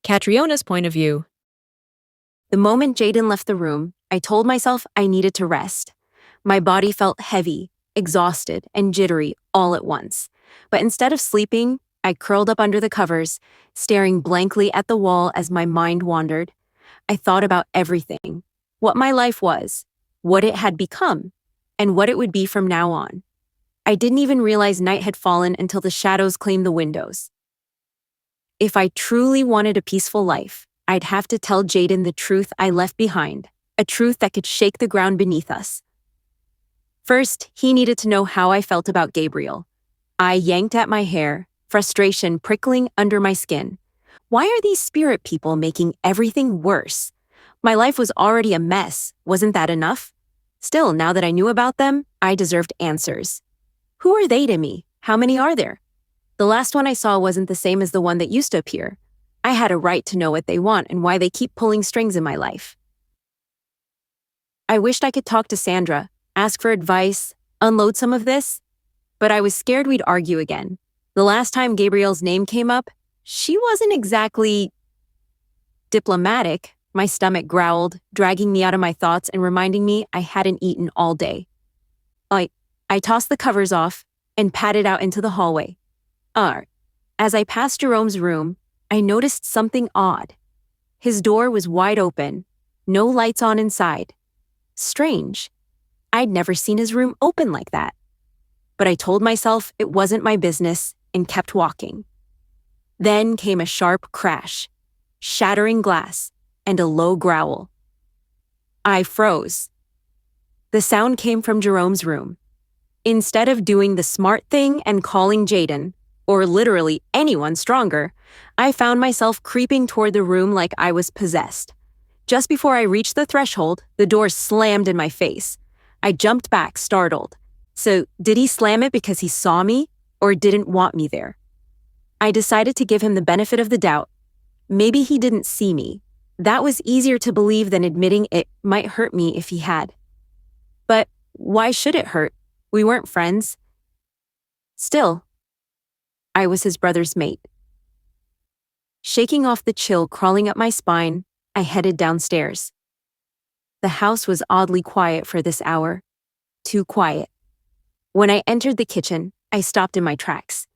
Catriona's point of view. The moment Jayden left the room, I told myself I needed to rest. My body felt heavy, exhausted, and jittery all at once. But instead of sleeping, I curled up under the covers, staring blankly at the wall as my mind wandered. I thought about everything: what my life was, what it had become, and what it would be from now on. I didn't even realize night had fallen until the shadows claimed the windows. If I truly wanted a peaceful life, I'd have to tell Jayden the truth I left behind, a truth that could shake the ground beneath us. First, he needed to know how I felt about Gabriel. I yanked at my hair, frustration prickling under my skin. Why are these spirit people making everything worse? My life was already a mess. Wasn't that enough? Still, now that I knew about them, I deserved answers. Who are they to me? How many are there? The last one I saw wasn't the same as the one that used to appear. I had a right to know what they want and why they keep pulling strings in my life. I wished I could talk to Sandra, ask for advice, unload some of this, but I was scared we'd argue again. The last time Gabriel's name came up, she wasn't exactly diplomatic. My stomach growled, dragging me out of my thoughts and reminding me I hadn't eaten all day. I tossed the covers off and padded out into the hallway. As I passed Jerome's room, I noticed something odd. His door was wide open, no lights on inside. Strange. I'd never seen his room open like that. But I told myself it wasn't my business and kept walking. Then came a sharp crash, shattering glass, and a low growl. I froze. The sound came from Jerome's room. Instead of doing the smart thing and calling Jayden, or literally anyone stronger, I found myself creeping toward the room like I was possessed. Just before I reached the threshold, the door slammed in my face. I jumped back, startled. So, did he slam it because he saw me, or didn't want me there? I decided to give him the benefit of the doubt. Maybe he didn't see me. That was easier to believe than admitting it might hurt me if he had. But why should it hurt? We weren't friends. Still, I was his brother's mate. Shaking off the chill crawling up my spine, I headed downstairs. The house was oddly quiet for this hour. Too quiet. When I entered the kitchen, I stopped in my tracks.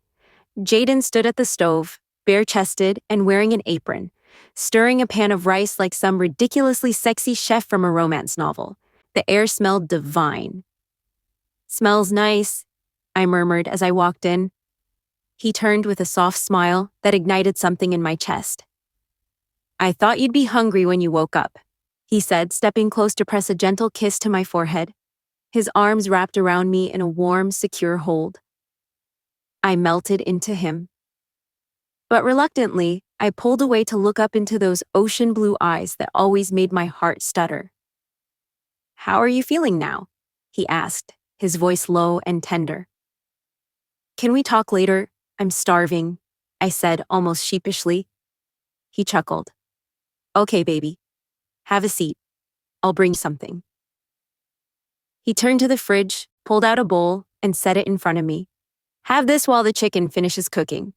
Jayden stood at the stove, bare-chested and wearing an apron, stirring a pan of rice like some ridiculously sexy chef from a romance novel. The air smelled divine. "Smells nice," I murmured as I walked in. He turned with a soft smile that ignited something in my chest. "I thought you'd be hungry when you woke up," he said, stepping close to press a gentle kiss to my forehead. His arms wrapped around me in a warm, secure hold. I melted into him. But reluctantly, I pulled away to look up into those ocean blue eyes that always made my heart stutter. "How are you feeling now?" he asked, his voice low and tender. "Can we talk later? I'm starving," I said almost sheepishly. He chuckled. "Okay, baby. Have a seat. I'll bring something." He turned to the fridge, pulled out a bowl, and set it in front of me. "Have this while the chicken finishes cooking."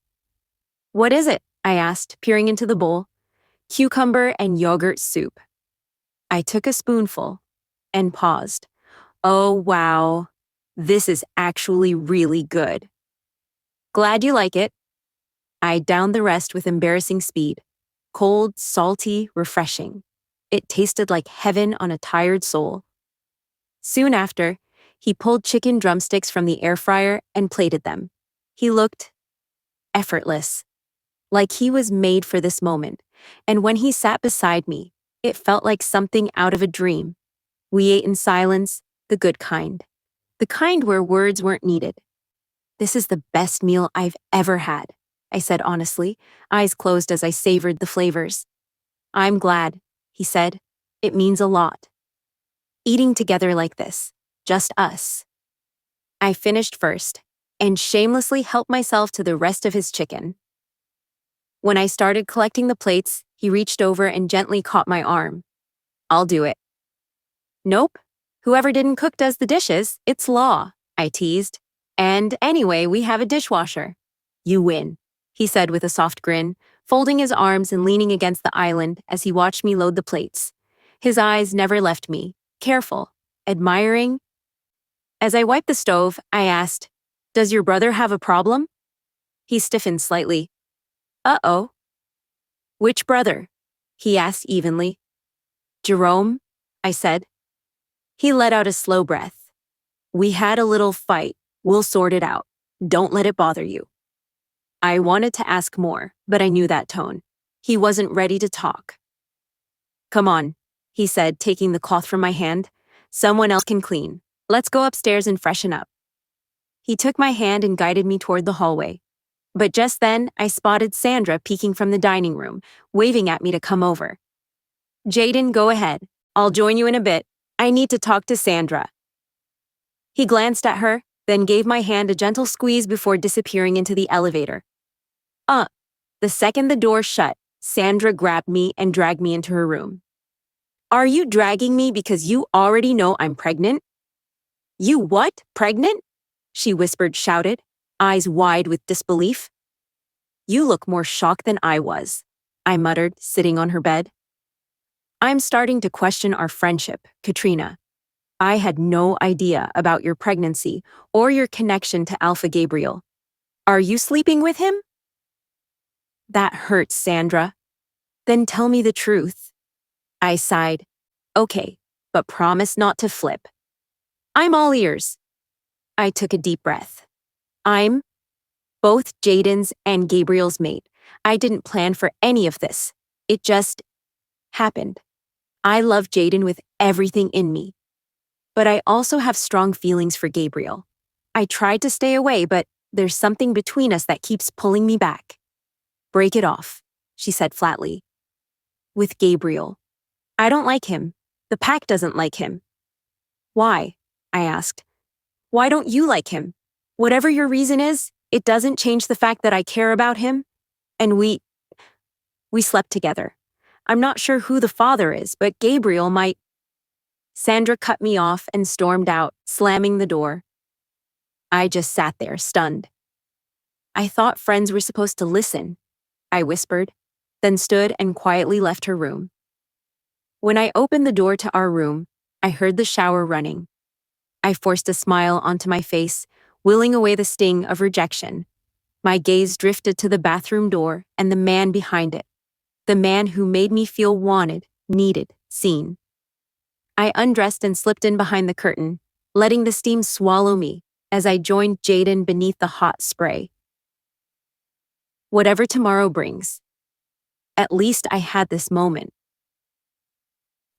"What is it?" I asked, peering into the bowl. "Cucumber and yogurt soup." I took a spoonful and paused. Oh, wow. This is actually really good. "Glad you like it." I downed the rest with embarrassing speed. Cold, salty, refreshing. It tasted like heaven on a tired soul. Soon after, he pulled chicken drumsticks from the air fryer and plated them. He looked effortless, like he was made for this moment. And when he sat beside me, it felt like something out of a dream. We ate in silence, the good kind. The kind where words weren't needed. "This is the best meal I've ever had," I said honestly, eyes closed as I savored the flavors. "I'm glad," he said. "It means a lot. Eating together like this, just us." I finished first, and shamelessly helped myself to the rest of his chicken. When I started collecting the plates, he reached over and gently caught my arm. "I'll do it." "Nope. Whoever didn't cook does the dishes. It's law," I teased. "And anyway, we have a dishwasher." "You win," he said with a soft grin, folding his arms and leaning against the island as he watched me load the plates. His eyes never left me, careful, admiring. As I wiped the stove, I asked, "Does your brother have a problem?" He stiffened slightly. "Uh-oh." "Which brother?" he asked evenly. "Jerome," I said. He let out a slow breath. "We had a little fight. We'll sort it out. Don't let it bother you." I wanted to ask more, but I knew that tone. He wasn't ready to talk. "Come on," he said, taking the cloth from my hand. "Someone else can clean. Let's go upstairs and freshen up." He took my hand and guided me toward the hallway. But just then, I spotted Sandra peeking from the dining room, waving at me to come over. "Jayden, go ahead. I'll join you in a bit. I need to talk to Sandra." He glanced at her, then gave my hand a gentle squeeze before disappearing into the elevator. The second the door shut, Sandra grabbed me and dragged me into her room. "Are you dragging me because you already know I'm pregnant?" "You what? Pregnant?" she whispered, shouted, eyes wide with disbelief. "You look more shocked than I was," I muttered, sitting on her bed. "I'm starting to question our friendship, Katrina. I had no idea about your pregnancy or your connection to Alpha Gabriel. Are you sleeping with him?" "That hurts, Sandra." "Then tell me the truth." I sighed. "Okay, but promise not to flip." "I'm all ears." I took a deep breath. "I'm both Jayden's and Gabriel's mate. I didn't plan for any of this. It just happened. I love Jayden with everything in me. But I also have strong feelings for Gabriel. I tried to stay away, but there's something between us that keeps pulling me back." "Break it off," she said flatly. "With Gabriel. I don't like him. The pack doesn't like him." "Why?" I asked. "Why don't you like him? Whatever your reason is, it doesn't change the fact that I care about him. And we slept together. I'm not sure who the father is, but Gabriel might—" Sandra cut me off and stormed out, slamming the door. I just sat there, stunned. "I thought friends were supposed to listen," I whispered, then stood and quietly left her room. When I opened the door to our room, I heard the shower running. I forced a smile onto my face, willing away the sting of rejection. My gaze drifted to the bathroom door and the man behind it, the man who made me feel wanted, needed, seen. I undressed and slipped in behind the curtain, letting the steam swallow me as I joined Jayden beneath the hot spray. Whatever tomorrow brings. At least I had this moment.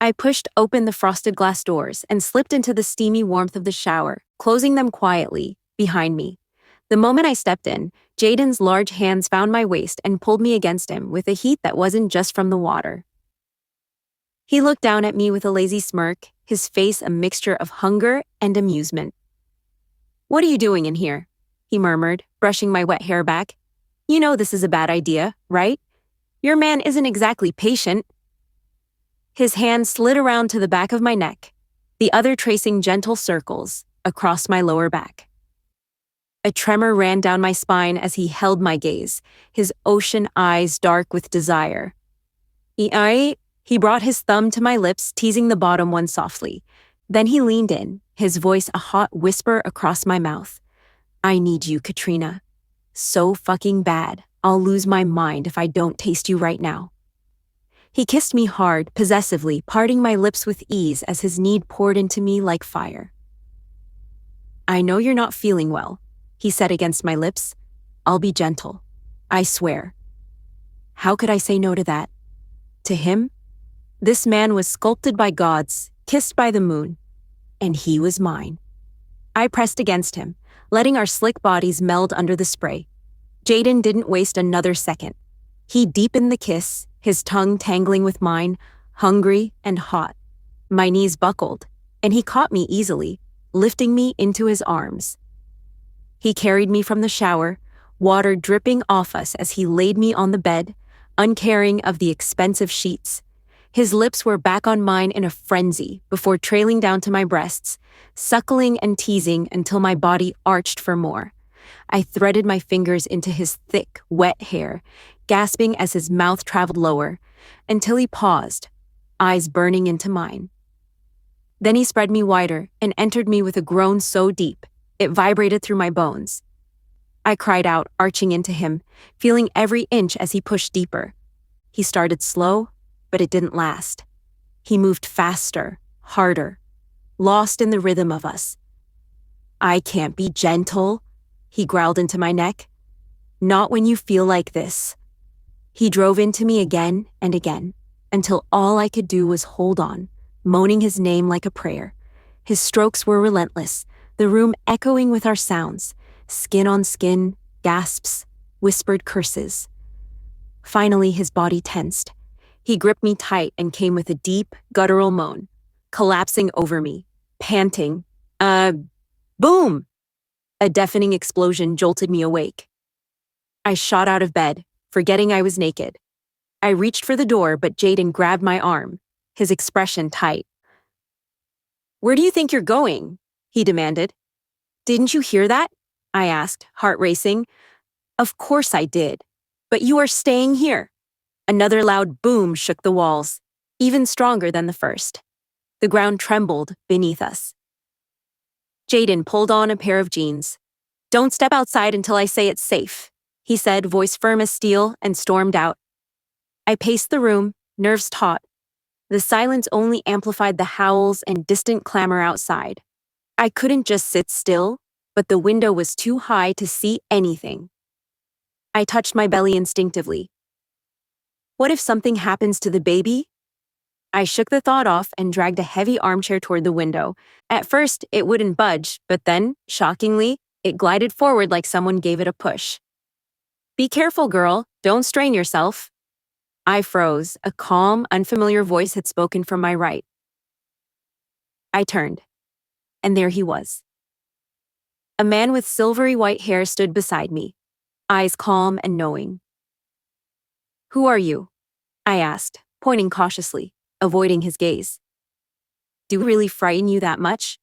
I pushed open the frosted glass doors and slipped into the steamy warmth of the shower, closing them quietly, behind me. The moment I stepped in, Jayden's large hands found my waist and pulled me against him with a heat that wasn't just from the water. He looked down at me with a lazy smirk, his face a mixture of hunger and amusement. "What are you doing in here?" he murmured, brushing my wet hair back. "You know this is a bad idea, right? Your man isn't exactly patient." His hand slid around to the back of my neck, the other tracing gentle circles across my lower back. A tremor ran down my spine as he held my gaze, his ocean eyes dark with desire. He brought his thumb to my lips, teasing the bottom one softly. Then he leaned in, his voice a hot whisper across my mouth. "I need you, Katrina. So fucking bad, I'll lose my mind if I don't taste you right now." He kissed me hard, possessively, parting my lips with ease as his need poured into me like fire. "I know you're not feeling well," he said against my lips. "I'll be gentle. I swear." How could I say no to that? To him? This man was sculpted by gods, kissed by the moon, and he was mine. I pressed against him, letting our slick bodies meld under the spray. Jayden didn't waste another second. He deepened the kiss, his tongue tangling with mine, hungry and hot. My knees buckled, and he caught me easily, lifting me into his arms. He carried me from the shower, water dripping off us as he laid me on the bed, uncaring of the expensive sheets. His lips were back on mine in a frenzy before trailing down to my breasts, suckling and teasing until my body arched for more. I threaded my fingers into his thick, wet hair, gasping as his mouth traveled lower, until he paused, eyes burning into mine. Then he spread me wider and entered me with a groan so deep, it vibrated through my bones. I cried out, arching into him, feeling every inch as he pushed deeper. He started slow, but it didn't last. He moved faster, harder, lost in the rhythm of us. "I can't be gentle," he growled into my neck. "Not when you feel like this." He drove into me again and again, until all I could do was hold on, moaning his name like a prayer. His strokes were relentless, the room echoing with our sounds, skin on skin, gasps, whispered curses. Finally, his body tensed. He gripped me tight and came with a deep, guttural moan, collapsing over me, panting. Boom! A deafening explosion jolted me awake. I shot out of bed, forgetting I was naked. I reached for the door, but Jayden grabbed my arm, his expression tight. "Where do you think you're going?" he demanded. "Didn't you hear that?" I asked, heart racing. "Of course I did. But you are staying here." Another loud boom shook the walls, even stronger than the first. The ground trembled beneath us. Jayden pulled on a pair of jeans. "Don't step outside until I say it's safe," he said, voice firm as steel, and stormed out. I paced the room, nerves taut. The silence only amplified the howls and distant clamor outside. I couldn't just sit still, but the window was too high to see anything. I touched my belly instinctively. What if something happens to the baby? I shook the thought off and dragged a heavy armchair toward the window. At first, it wouldn't budge, but then, shockingly, it glided forward like someone gave it a push. "Be careful, girl. Don't strain yourself." I froze. A calm, unfamiliar voice had spoken from my right. I turned, and there he was. A man with silvery white hair stood beside me, eyes calm and knowing. "Who are you?" I asked, pointing cautiously, avoiding his gaze. "Do we really frighten you that much?"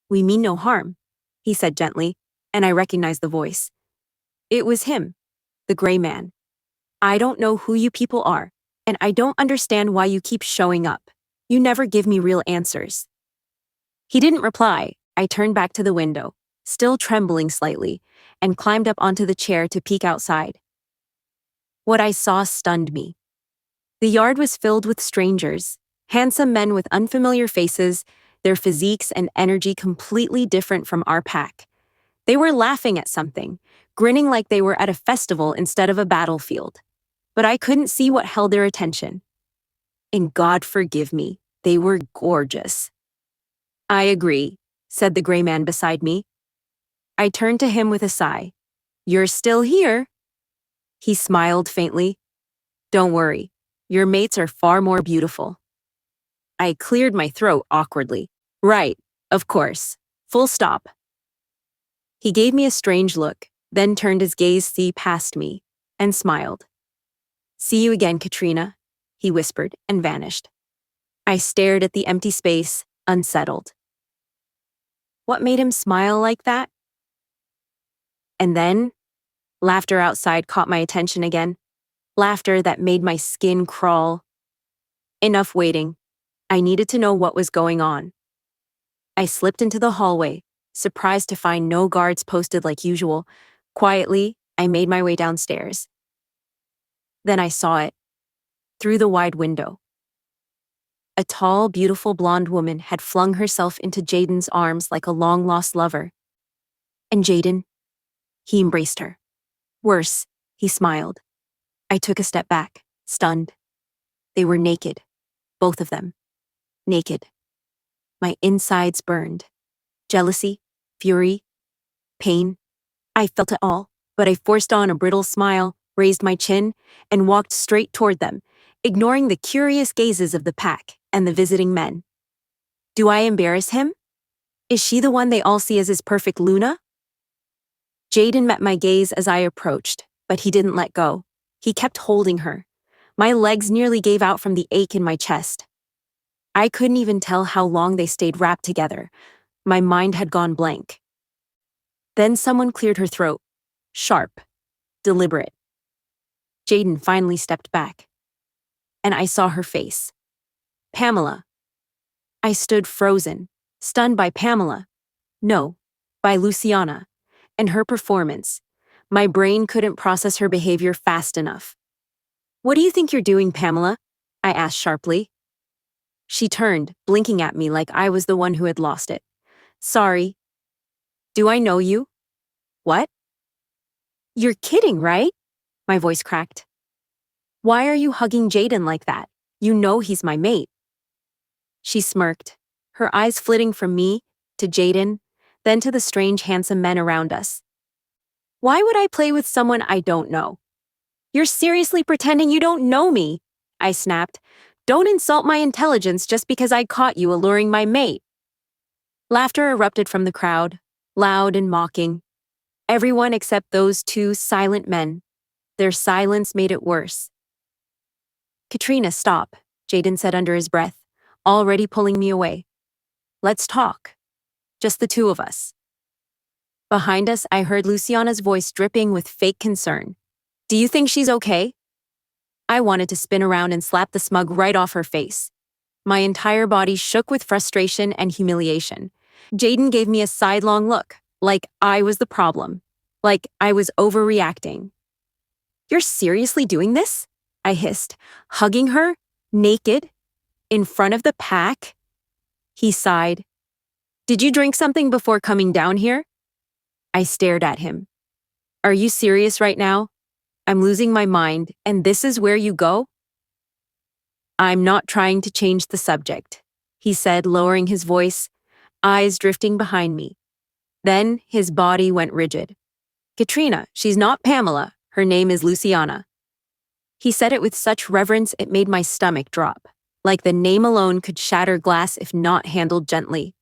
"We mean no harm," he said gently, and I recognized the voice. It was him, the gray man. "I don't know who you people are, and I don't understand why you keep showing up. You never give me real answers." He didn't reply. I turned back to the window, still trembling slightly, and climbed up onto the chair to peek outside. What I saw stunned me. The yard was filled with strangers, handsome men with unfamiliar faces, their physiques and energy completely different from our pack. They were laughing at something, grinning like they were at a festival instead of a battlefield. But I couldn't see what held their attention. And God forgive me, they were gorgeous. "I agree," said the gray man beside me. I turned to him with a sigh. "You're still here." He smiled faintly. "Don't worry, your mates are far more beautiful." I cleared my throat awkwardly. "Right, of course. Full stop." He gave me a strange look, then turned his gaze past me, and smiled. "See you again, Katrina," he whispered and vanished. I stared at the empty space, unsettled. What made him smile like that? And then, laughter outside caught my attention again. Laughter that made my skin crawl. Enough waiting. I needed to know what was going on. I slipped into the hallway, surprised to find no guards posted like usual. Quietly, I made my way downstairs. Then I saw it, through the wide window. A tall, beautiful blonde woman had flung herself into Jayden's arms like a long-lost lover. And Jayden, he embraced her. Worse, he smiled. I took a step back, stunned. They were naked, both of them. Naked. My insides burned. Jealousy, fury, pain. I felt it all, but I forced on a brittle smile, raised my chin, and walked straight toward them, ignoring the curious gazes of the pack and the visiting men. Do I embarrass him? Is she the one they all see as his perfect Luna? Jayden met my gaze as I approached, but he didn't let go. He kept holding her. My legs nearly gave out from the ache in my chest. I couldn't even tell how long they stayed wrapped together. My mind had gone blank. Then someone cleared her throat. Sharp. Deliberate. Jayden finally stepped back, and I saw her face. Pamela. I stood frozen, stunned by Pamela. No, by Luciana, and her performance. My brain couldn't process her behavior fast enough. "What do you think you're doing, Pamela?" I asked sharply. She turned, blinking at me like I was the one who had lost it. "Sorry. Do I know you?" "What?" "You're kidding, right?" My voice cracked. "Why are you hugging Jayden like that? You know he's my mate." She smirked, her eyes flitting from me to Jayden, then to the strange handsome men around us. "Why would I play with someone I don't know?" "You're seriously pretending you don't know me," I snapped. "Don't insult my intelligence just because I caught you alluring my mate." Laughter erupted from the crowd, loud and mocking. Everyone except those two silent men. Their silence made it worse. "Katrina, stop," Jayden said under his breath, already pulling me away. "Let's talk. Just the two of us." Behind us, I heard Luciana's voice dripping with fake concern. "Do you think she's okay?" I wanted to spin around and slap the smug right off her face. My entire body shook with frustration and humiliation. Jayden gave me a sidelong look, like I was the problem, like I was overreacting. "You're seriously doing this?" I hissed, hugging her, naked, in front of the pack. He sighed. "Did you drink something before coming down here?" I stared at him. "Are you serious right now? I'm losing my mind, and this is where you go?" "I'm not trying to change the subject," he said, lowering his voice, eyes drifting behind me. Then his body went rigid. "Katrina, she's not Pamela. Her name is Luciana." He said it with such reverence it made my stomach drop, like the name alone could shatter glass if not handled gently.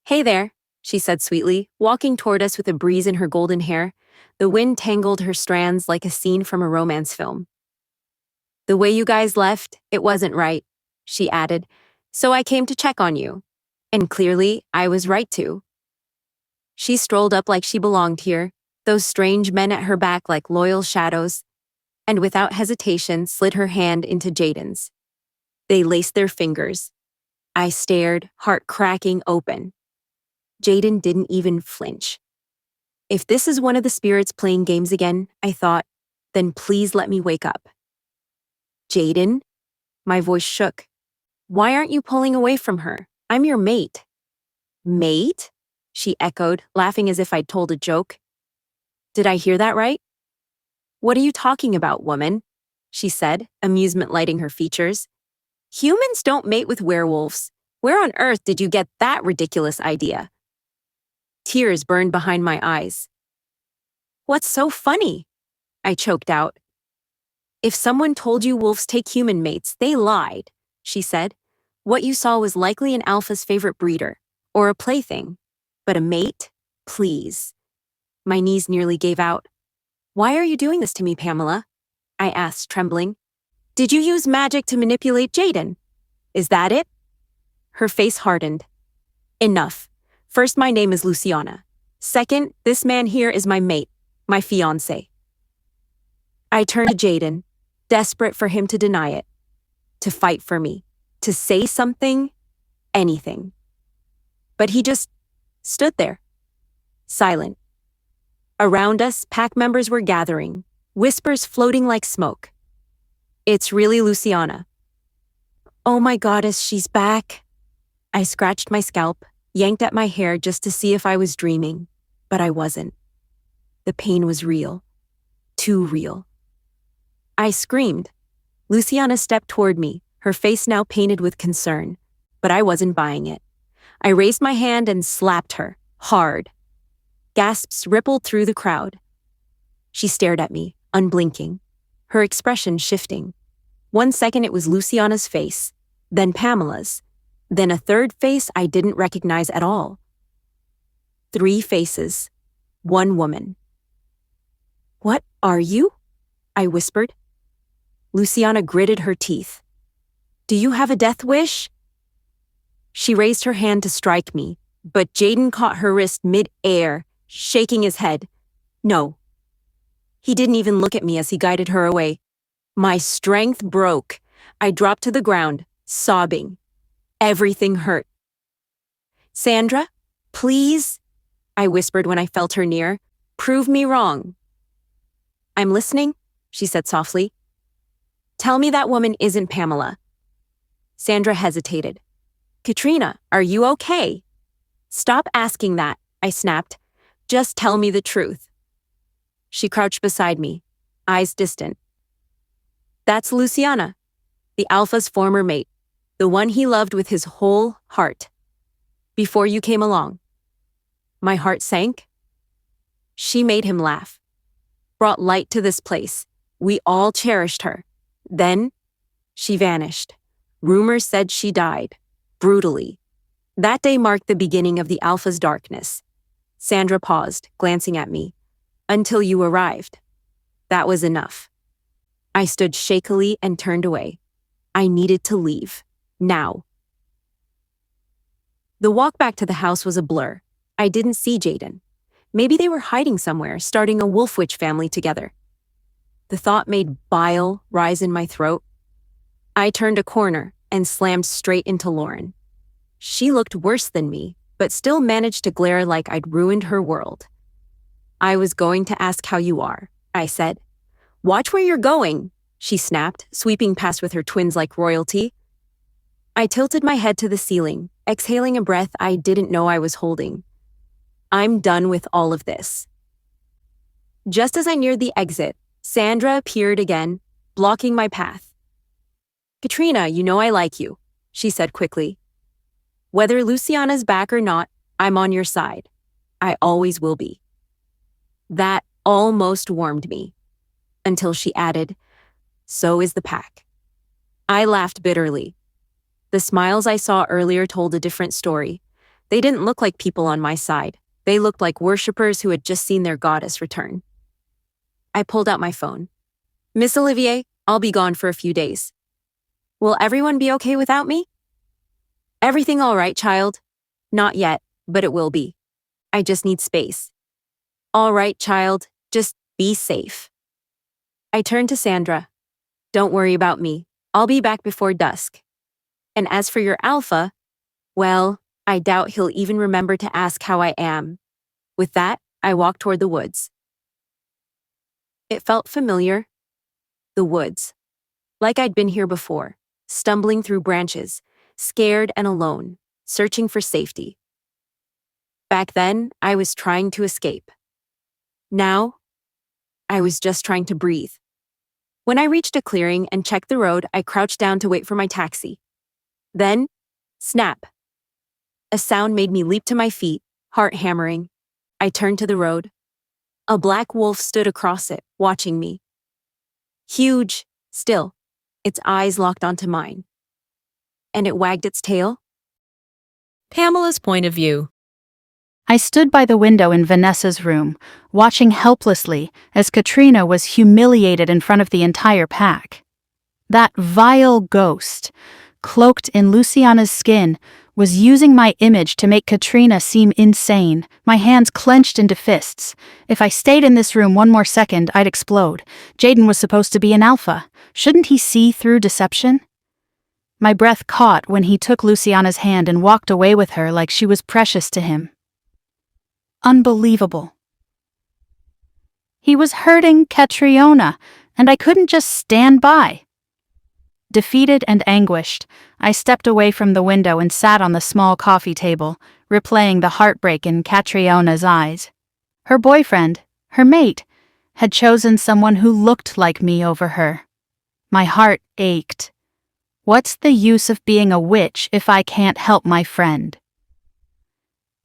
"Hey there," she said sweetly, walking toward us with a breeze in her golden hair. The wind tangled her strands like a scene from a romance film. "The way you guys left, it wasn't right," she added, "so I came to check on you. And clearly, I was right to." She strolled up like she belonged here, those strange men at her back like loyal shadows, and without hesitation slid her hand into Jayden's. They laced their fingers. I stared, heart cracking open. Jayden didn't even flinch. If this is one of the spirits playing games again, I thought, then please let me wake up. "Jayden?" My voice shook. "Why aren't you pulling away from her? I'm your mate." "Mate?" she echoed, laughing as if I'd told a joke. "Did I hear that right?" "What are you talking about, woman?" she said, amusement lighting her features. "Humans don't mate with werewolves. Where on earth did you get that ridiculous idea?" Tears burned behind my eyes. "What's so funny?" I choked out. "If someone told you wolves take human mates, they lied," she said. "What you saw was likely an alpha's favorite breeder, or a plaything. But a mate? Please." My knees nearly gave out. "Why are you doing this to me, Pamela?" I asked, trembling. "Did you use magic to manipulate Jayden? Is that it?" Her face hardened. "Enough. First, my name is Luciana. Second, this man here is my mate, my fiancé." I turned to Jayden, desperate for him to deny it, to fight for me, to say something, anything. But he just stood there, silent. Around us, pack members were gathering, whispers floating like smoke. "It's really Luciana." "Oh my goddess, she's back." I scratched my scalp, yanked at my hair just to see if I was dreaming, but I wasn't. The pain was real. Too real. I screamed. Luciana stepped toward me, her face now painted with concern, but I wasn't buying it. I raised my hand and slapped her, hard. Gasps rippled through the crowd. She stared at me, unblinking, her expression shifting. 1 second it was Luciana's face, then Pamela's, then a third face I didn't recognize at all. 3 faces, 1 woman. "What are you?" I whispered. Luciana gritted her teeth. "Do you have a death wish?" She raised her hand to strike me, but Jayden caught her wrist mid-air, shaking his head. "No." He didn't even look at me as he guided her away. My strength broke. I dropped to the ground, sobbing. Everything hurt. Sandra, please, I whispered when I felt her near. Prove me wrong. I'm listening, she said softly. Tell me that woman isn't Pamela. Sandra hesitated. Katrina, are you okay? Stop asking that, I snapped. Just tell me the truth. She crouched beside me, eyes distant. That's Luciana, the Alpha's former mate, the one he loved with his whole heart. Before you came along. My heart sank. She made him laugh, brought light to this place. We all cherished her. Then, she vanished. Rumors said she died, brutally. That day marked the beginning of the Alpha's darkness. Sandra paused, glancing at me. Until you arrived. That was enough. I stood shakily and turned away. I needed to leave. Now. The walk back to the house was a blur. I didn't see Jayden. Maybe they were hiding somewhere, starting a wolf witch family together. The thought made bile rise in my throat. I turned a corner and slammed straight into Lauren. She looked worse than me, but still managed to glare like I'd ruined her world. I was going to ask how you are, I said. Watch where you're going, she snapped, sweeping past with her twins like royalty. I tilted my head to the ceiling, exhaling a breath I didn't know I was holding. I'm done with all of this. Just as I neared the exit, Sandra appeared again, blocking my path. Katrina, you know I like you, she said quickly. Whether Luciana's back or not, I'm on your side. I always will be. That almost warmed me, until she added, so is the pack. I laughed bitterly. The smiles I saw earlier told a different story. They didn't look like people on my side. They looked like worshippers who had just seen their goddess return. I pulled out my phone. Miss Olivier, I'll be gone for a few days. Will everyone be okay without me? Everything all right, child? Not yet, but it will be. I just need space. All right, child, just be safe. I turned to Sandra. Don't worry about me. I'll be back before dusk. And as for your Alpha, well, I doubt he'll even remember to ask how I am. With that, I walked toward the woods. It felt familiar. The woods. Like I'd been here before, stumbling through branches, scared and alone, searching for safety. Back then, I was trying to escape. Now, I was just trying to breathe. When I reached a clearing and checked the road, I crouched down to wait for my taxi. Then, snap. A sound made me leap to my feet, heart hammering. I turned to the road. A black wolf stood across it, watching me. Huge, still, its eyes locked onto mine. And it wagged its tail. Pamela's point of view. I stood by the window in Vanessa's room, watching helplessly as Katrina was humiliated in front of the entire pack. That vile ghost, cloaked in Luciana's skin, was using my image to make Katrina seem insane, my hands clenched into fists. If I stayed in this room one more second, I'd explode. Jayden was supposed to be an alpha. Shouldn't he see through deception? My breath caught when he took Luciana's hand and walked away with her like she was precious to him. Unbelievable. He was hurting Catriona, and I couldn't just stand by. Defeated and anguished, I stepped away from the window and sat on the small coffee table, replaying the heartbreak in Catriona's eyes. Her boyfriend, her mate, had chosen someone who looked like me over her. My heart ached. What's the use of being a witch if I can't help my friend?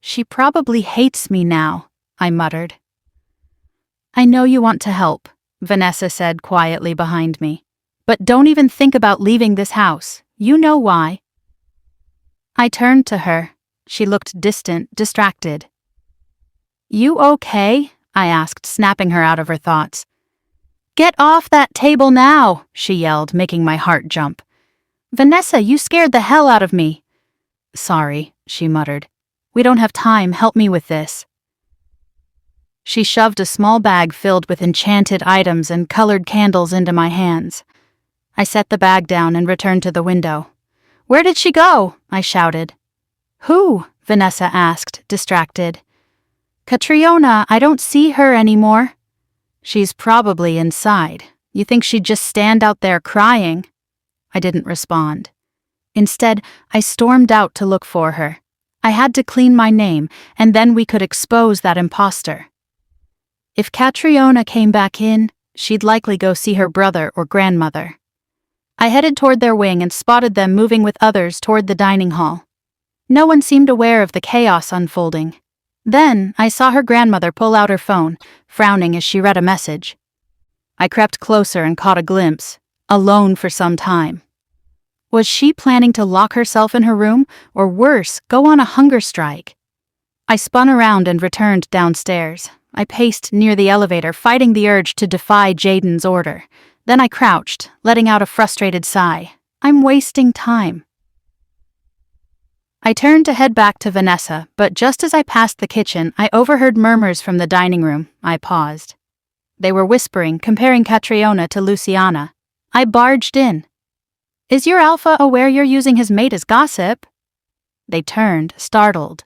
She probably hates me now, I muttered. I know you want to help, Vanessa said quietly behind me. But don't even think about leaving this house. You know why. I turned to her. She looked distant, distracted. You okay? I asked, snapping her out of her thoughts. Get off that table now, she yelled, making my heart jump. Vanessa, you scared the hell out of me. Sorry, she muttered. We don't have time, help me with this. She shoved a small bag filled with enchanted items and colored candles into my hands. I set the bag down and returned to the window. "Where did she go?" I shouted. "Who?" Vanessa asked, distracted. "Catriona, I don't see her anymore." "She's probably inside. You think she'd just stand out there crying?" I didn't respond. Instead, I stormed out to look for her. I had to clean my name, and then we could expose that imposter. If Catriona came back in, she'd likely go see her brother or grandmother. I headed toward their wing and spotted them moving with others toward the dining hall. No one seemed aware of the chaos unfolding. Then, I saw her grandmother pull out her phone, frowning as she read a message. I crept closer and caught a glimpse, alone for some time. Was she planning to lock herself in her room, or worse, go on a hunger strike? I spun around and returned downstairs. I paced near the elevator, fighting the urge to defy Jayden's order. Then I crouched, letting out a frustrated sigh. I'm wasting time. I turned to head back to Vanessa, but just as I passed the kitchen, I overheard murmurs from the dining room. I paused. They were whispering, comparing Catriona to Luciana. I barged in. "Is your alpha aware you're using his mate as gossip?" They turned, startled.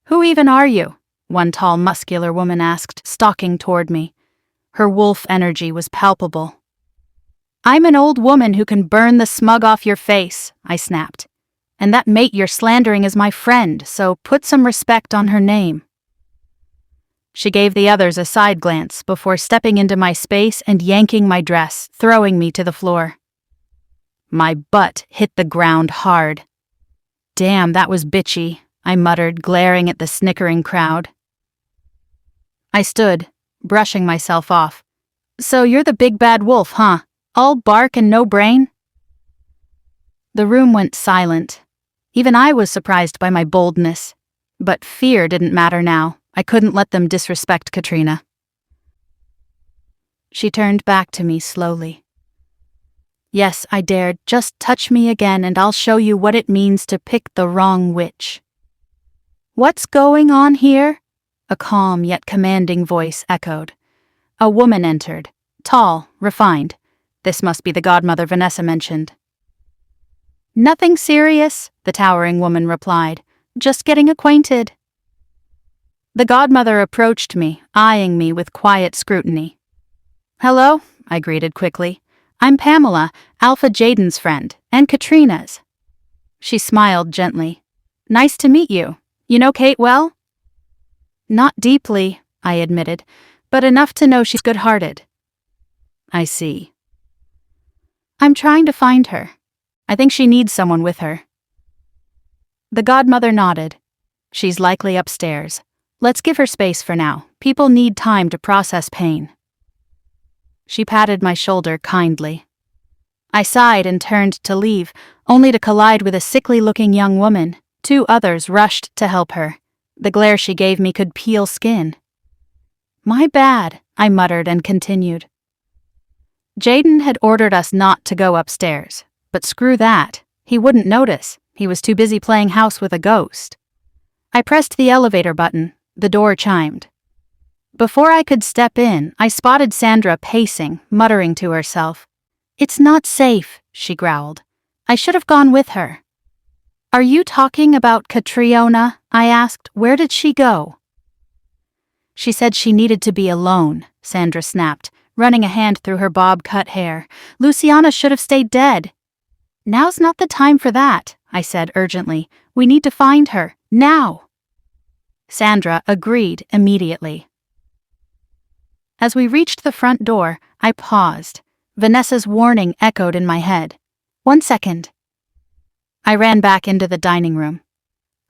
"Who even are you?" one tall, muscular woman asked, stalking toward me. Her wolf energy was palpable. "I'm an old woman who can burn the smug off your face," I snapped. "And that mate you're slandering is my friend, so put some respect on her name." She gave the others a side glance before stepping into my space and yanking my dress, throwing me to the floor. My butt hit the ground hard. "Damn, that was bitchy," I muttered, glaring at the snickering crowd. I stood, brushing myself off. "So you're the big bad wolf, huh? All bark and no brain?" The room went silent. Even I was surprised by my boldness. But fear didn't matter now. I couldn't let them disrespect Katrina. She turned back to me slowly. "Yes, I dared. Just touch me again and I'll show you what it means to pick the wrong witch." "What's going on here?" A calm yet commanding voice echoed. A woman entered, tall, refined. This must be the godmother Vanessa mentioned. "Nothing serious," the towering woman replied. "Just getting acquainted." The godmother approached me, eyeing me with quiet scrutiny. "Hello," I greeted quickly. "I'm Pamela, Alpha Jayden's friend, and Katrina's." She smiled gently. "Nice to meet you. You know Kate well?" "Not deeply," I admitted, "but enough to know she's good-hearted." "I see." "I'm trying to find her. I think she needs someone with her." The godmother nodded. "She's likely upstairs. Let's give her space for now. People need time to process pain." She patted my shoulder kindly. I sighed and turned to leave, only to collide with a sickly-looking young woman. 2 others rushed to help her. The glare she gave me could peel skin. "My bad," I muttered and continued. Jayden had ordered us not to go upstairs, but screw that. He wouldn't notice. He was too busy playing house with a ghost. I pressed the elevator button. The door chimed. Before I could step in, I spotted Sandra pacing, muttering to herself. "It's not safe," she growled. "I should have gone with her." "Are you talking about Catriona?" I asked. "Where did she go?" "She said she needed to be alone," Sandra snapped, running a hand through her bob-cut hair. "Luciana should have stayed dead." "Now's not the time for that," I said urgently. "We need to find her, now." Sandra agreed immediately. As we reached the front door, I paused. Vanessa's warning echoed in my head. "1 second." I ran back into the dining room.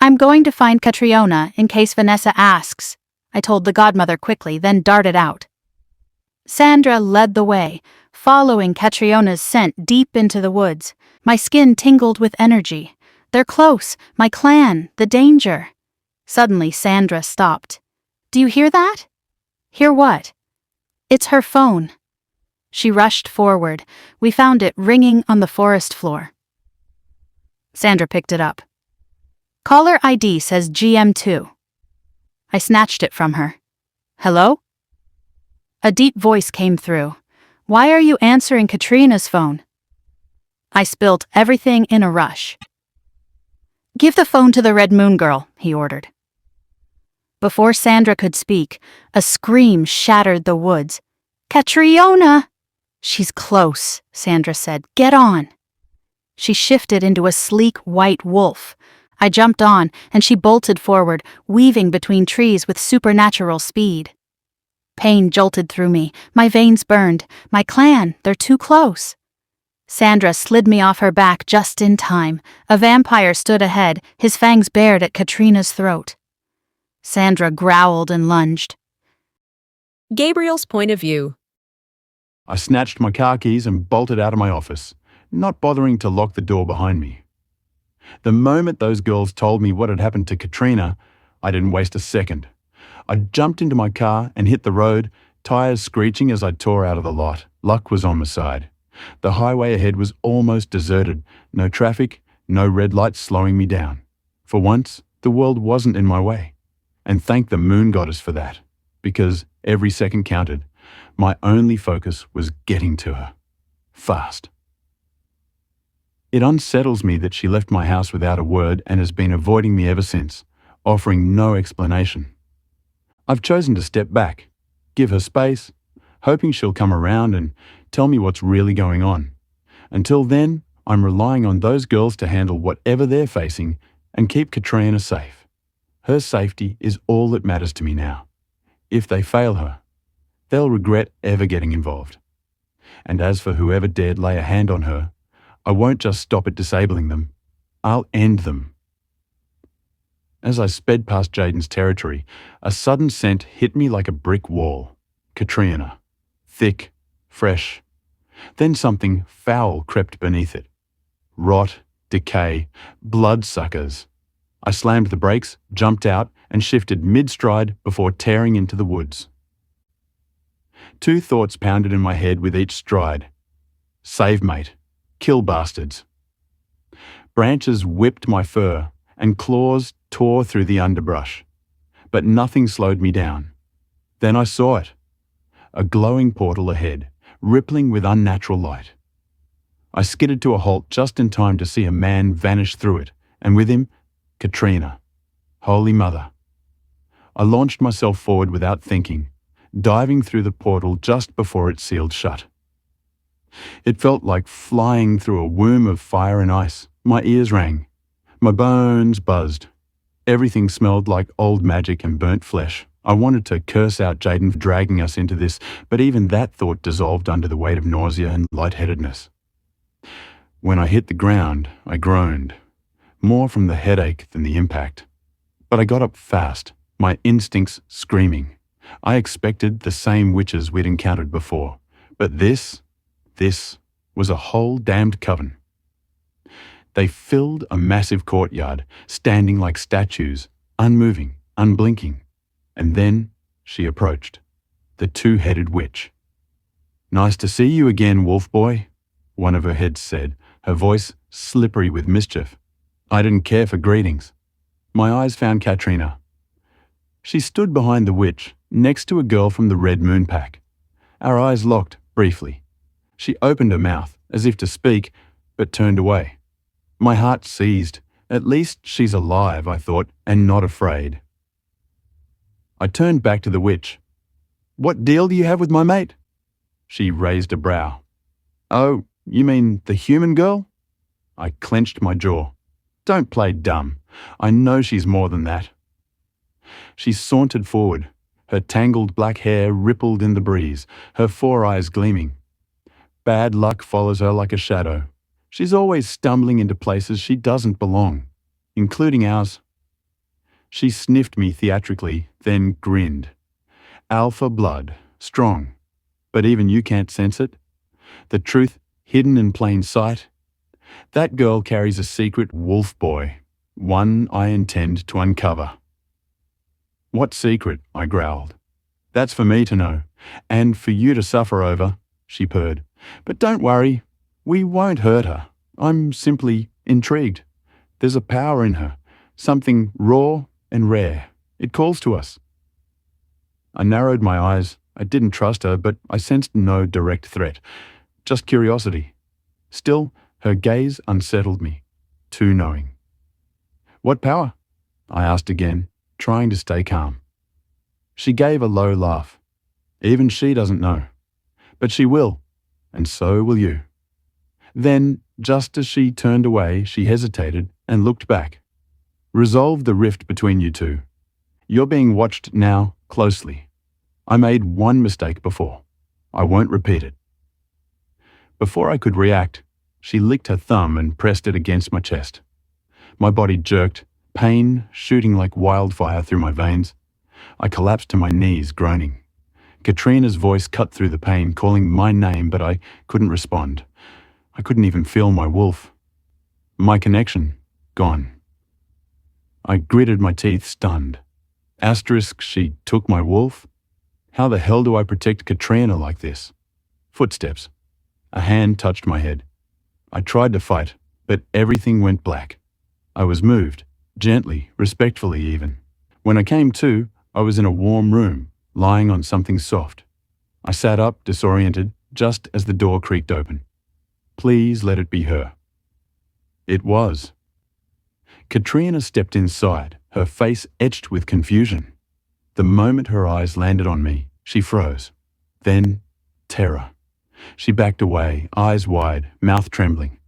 "I'm going to find Catriona in case Vanessa asks," I told the godmother quickly, then darted out. Sandra led the way, following Catriona's scent deep into the woods. My skin tingled with energy. "They're close, my clan, the danger." Suddenly, Sandra stopped. "Do you hear that?" "Hear what?" "It's her phone." She rushed forward. We found it ringing on the forest floor. Sandra picked it up. "Caller ID says GM2. I snatched it from her. Hello? A deep voice came through. Why are you answering Katrina's phone? I spilled everything in a rush. Give the phone to the Red Moon girl, he ordered. Before Sandra could speak, a scream shattered the woods. Catriona! She's close, Sandra said. Get on. She shifted into a sleek white wolf. I jumped on, and she bolted forward, weaving between trees with supernatural speed. Pain jolted through me. My veins burned. My clan, they're too close. Sandra slid me off her back just in time. A vampire stood ahead, his fangs bared at Katrina's throat. Sandra growled and lunged. Gabriel's point of view. I snatched my car keys and bolted out of my office, not bothering to lock the door behind me. The moment those girls told me what had happened to Katrina, I didn't waste a second. I jumped into my car and hit the road, tires screeching as I tore out of the lot. Luck was on my side. The highway ahead was almost deserted. No traffic, no red lights slowing me down. For once, the world wasn't in my way. And thank the moon goddess for that, because every second counted. My only focus was getting to her. Fast. It unsettles me that she left my house without a word and has been avoiding me ever since, offering no explanation. I've chosen to step back, give her space, hoping she'll come around and tell me what's really going on. Until then, I'm relying on those girls to handle whatever they're facing and keep Katrina safe. Her safety is all that matters to me now. If they fail her, they'll regret ever getting involved. And as for whoever dared lay a hand on her, I won't just stop at disabling them. I'll end them. As I sped past Jayden's territory, a sudden scent hit me like a brick wall. Katrina. Thick, fresh. Then something foul crept beneath it. Rot, decay, bloodsuckers. I slammed the brakes, jumped out, and shifted mid-stride before tearing into the woods. Two thoughts pounded in my head with each stride. Save mate. Kill bastards. Branches whipped my fur, and claws tore through the underbrush. But nothing slowed me down. Then I saw it. A glowing portal ahead, rippling with unnatural light. I skidded to a halt just in time to see a man vanish through it, and with him, Katrina. Holy Mother. I launched myself forward without thinking, diving through the portal just before it sealed shut. It felt like flying through a womb of fire and ice. My ears rang. My bones buzzed. Everything smelled like old magic and burnt flesh. I wanted to curse out Jayden for dragging us into this, but even that thought dissolved under the weight of nausea and lightheadedness. When I hit the ground, I groaned, more from the headache than the impact. But I got up fast, my instincts screaming. I expected the same witches we'd encountered before, but this was a whole damned coven. They filled a massive courtyard, standing like statues, unmoving, unblinking. And then she approached, the two-headed witch. "Nice to see you again, wolf boy," one of her heads said, her voice slippery with mischief. I didn't care for greetings. My eyes found Katrina. She stood behind the witch, next to a girl from the Red Moon pack. Our eyes locked briefly. She opened her mouth, as if to speak, but turned away. My heart seized. At least she's alive, I thought, and not afraid. I turned back to the witch. "What deal do you have with my mate?" She raised a brow. "Oh, you mean the human girl?" I clenched my jaw. "Don't play dumb. I know she's more than that." She sauntered forward. Her tangled black hair rippled in the breeze, her four eyes gleaming. Bad luck follows her like a shadow. She's always stumbling into places she doesn't belong, including ours. She sniffed me theatrically, then grinned. "Alpha blood, strong. But even you can't sense it? The truth hidden in plain sight? That girl carries a secret wolf boy, one I intend to uncover." "What secret?" I growled. "That's for me to know, and for you to suffer over," she purred. "But don't worry, we won't hurt her. I'm simply intrigued. There's a power in her, something raw and rare. It calls to us." I narrowed my eyes. I didn't trust her, but I sensed no direct threat, just curiosity. Still, her gaze unsettled me, too knowing. "What power?" I asked again, trying to stay calm. She gave a low laugh. "Even she doesn't know. But she will, and so will you." Then, just as she turned away, she hesitated and looked back. "Resolve the rift between you two. You're being watched now, closely. I made one mistake before. I won't repeat it." Before I could react, she licked her thumb and pressed it against my chest. My body jerked, pain shooting like wildfire through my veins. I collapsed to my knees, groaning. Katrina's voice cut through the pain, calling my name, but I couldn't respond. I couldn't even feel my wolf. My connection, gone. I gritted my teeth, stunned. Asterisk, she took my wolf? How the hell do I protect Katrina like this? Footsteps. A hand touched my head. I tried to fight, but everything went black. I was moved, gently, respectfully even. When I came to, I was in a warm room, lying on something soft. I sat up, disoriented, just as the door creaked open. Please let it be her. It was. Katrina stepped inside, her face etched with confusion. The moment her eyes landed on me, she froze. Then, terror. She backed away, eyes wide, mouth trembling.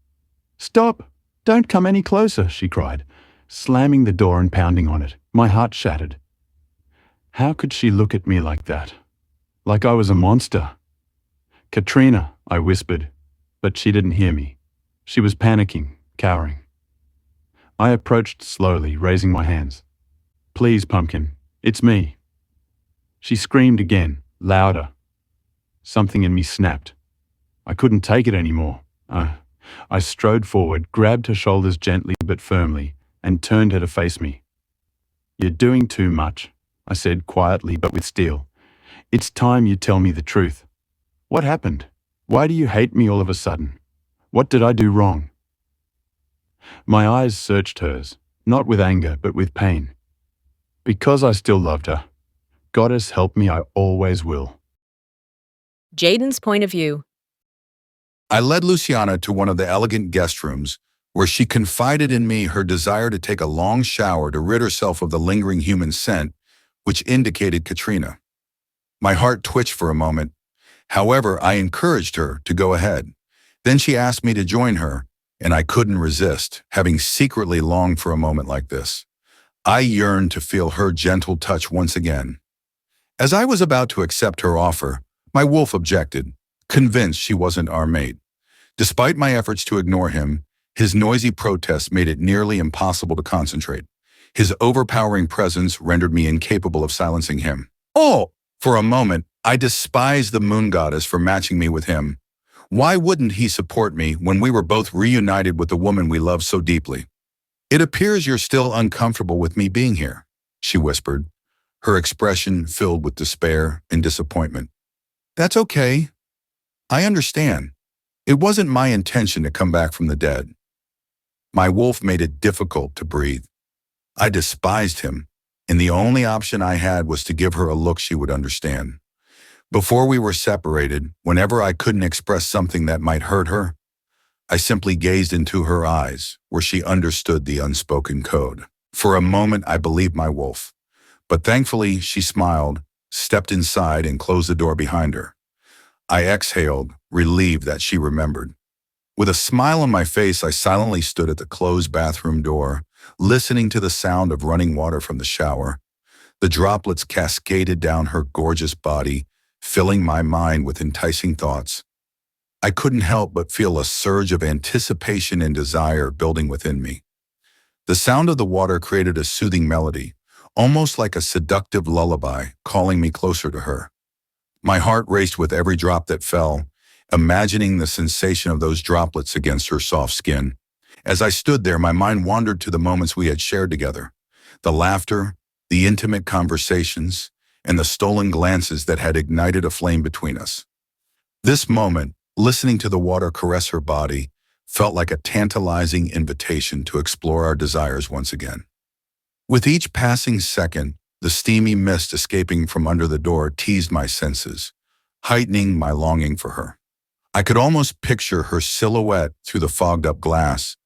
"Stop! Don't come any closer," she cried, slamming the door and pounding on it. My heart shattered. How could she look at me like that? Like I was a monster? "Katrina," I whispered, but she didn't hear me. She was panicking, cowering. I approached slowly, raising my hands. "Please, Pumpkin, it's me." She screamed again, louder. Something in me snapped. I couldn't take it anymore. I strode forward, grabbed her shoulders gently but firmly, and turned her to face me. "You're doing too much," I said quietly but with steel. "It's time you tell me the truth. What happened? Why do you hate me all of a sudden? What did I do wrong?" My eyes searched hers, not with anger but with pain. Because I still loved her. Goddess help me, I always will. Jayden's point of view. I led Luciana to one of the elegant guest rooms, where she confided in me her desire to take a long shower to rid herself of the lingering human scent, which indicated Katrina. My heart twitched for a moment. However, I encouraged her to go ahead. Then she asked me to join her, and I couldn't resist, having secretly longed for a moment like this. I yearned to feel her gentle touch once again. As I was about to accept her offer, my wolf objected, convinced she wasn't our mate. Despite my efforts to ignore him, his noisy protests made it nearly impossible to concentrate. His overpowering presence rendered me incapable of silencing him. Oh! For a moment, I despised the moon goddess for matching me with him. Why wouldn't he support me when we were both reunited with the woman we loved so deeply? "It appears you're still uncomfortable with me being here," she whispered, her expression filled with despair and disappointment. "That's okay. I understand. It wasn't my intention to come back from the dead." My wolf made it difficult to breathe. I despised him, and the only option I had was to give her a look she would understand. Before we were separated, whenever I couldn't express something that might hurt her, I simply gazed into her eyes, where she understood the unspoken code. For a moment, I believed my wolf. But thankfully, she smiled, stepped inside, and closed the door behind her. I exhaled, relieved that she remembered. With a smile on my face, I silently stood at the closed bathroom door, listening to the sound of running water from the shower. The droplets cascaded down her gorgeous body, filling my mind with enticing thoughts. I couldn't help but feel a surge of anticipation and desire building within me. The sound of the water created a soothing melody, almost like a seductive lullaby, calling me closer to her. My heart raced with every drop that fell, imagining the sensation of those droplets against her soft skin. As I stood there, my mind wandered to the moments we had shared together, the laughter, the intimate conversations, and the stolen glances that had ignited a flame between us. This moment, listening to the water caress her body, felt like a tantalizing invitation to explore our desires once again. With each passing second, The steamy mist escaping from under the door teased my senses, heightening my longing for her. I could almost picture her silhouette through the fogged-up glass,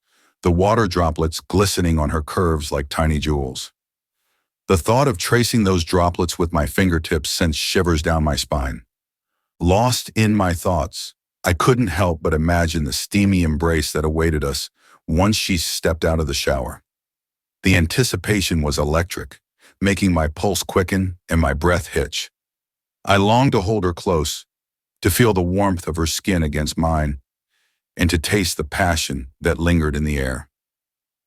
the water droplets glistening on her curves like tiny jewels. The thought of tracing those droplets with my fingertips sent shivers down my spine. Lost in my thoughts, I couldn't help but imagine the steamy embrace that awaited us once she stepped out of the shower. The anticipation was electric, making my pulse quicken and my breath hitch. I longed to hold her close, to feel the warmth of her skin against mine, and to taste the passion that lingered in the air.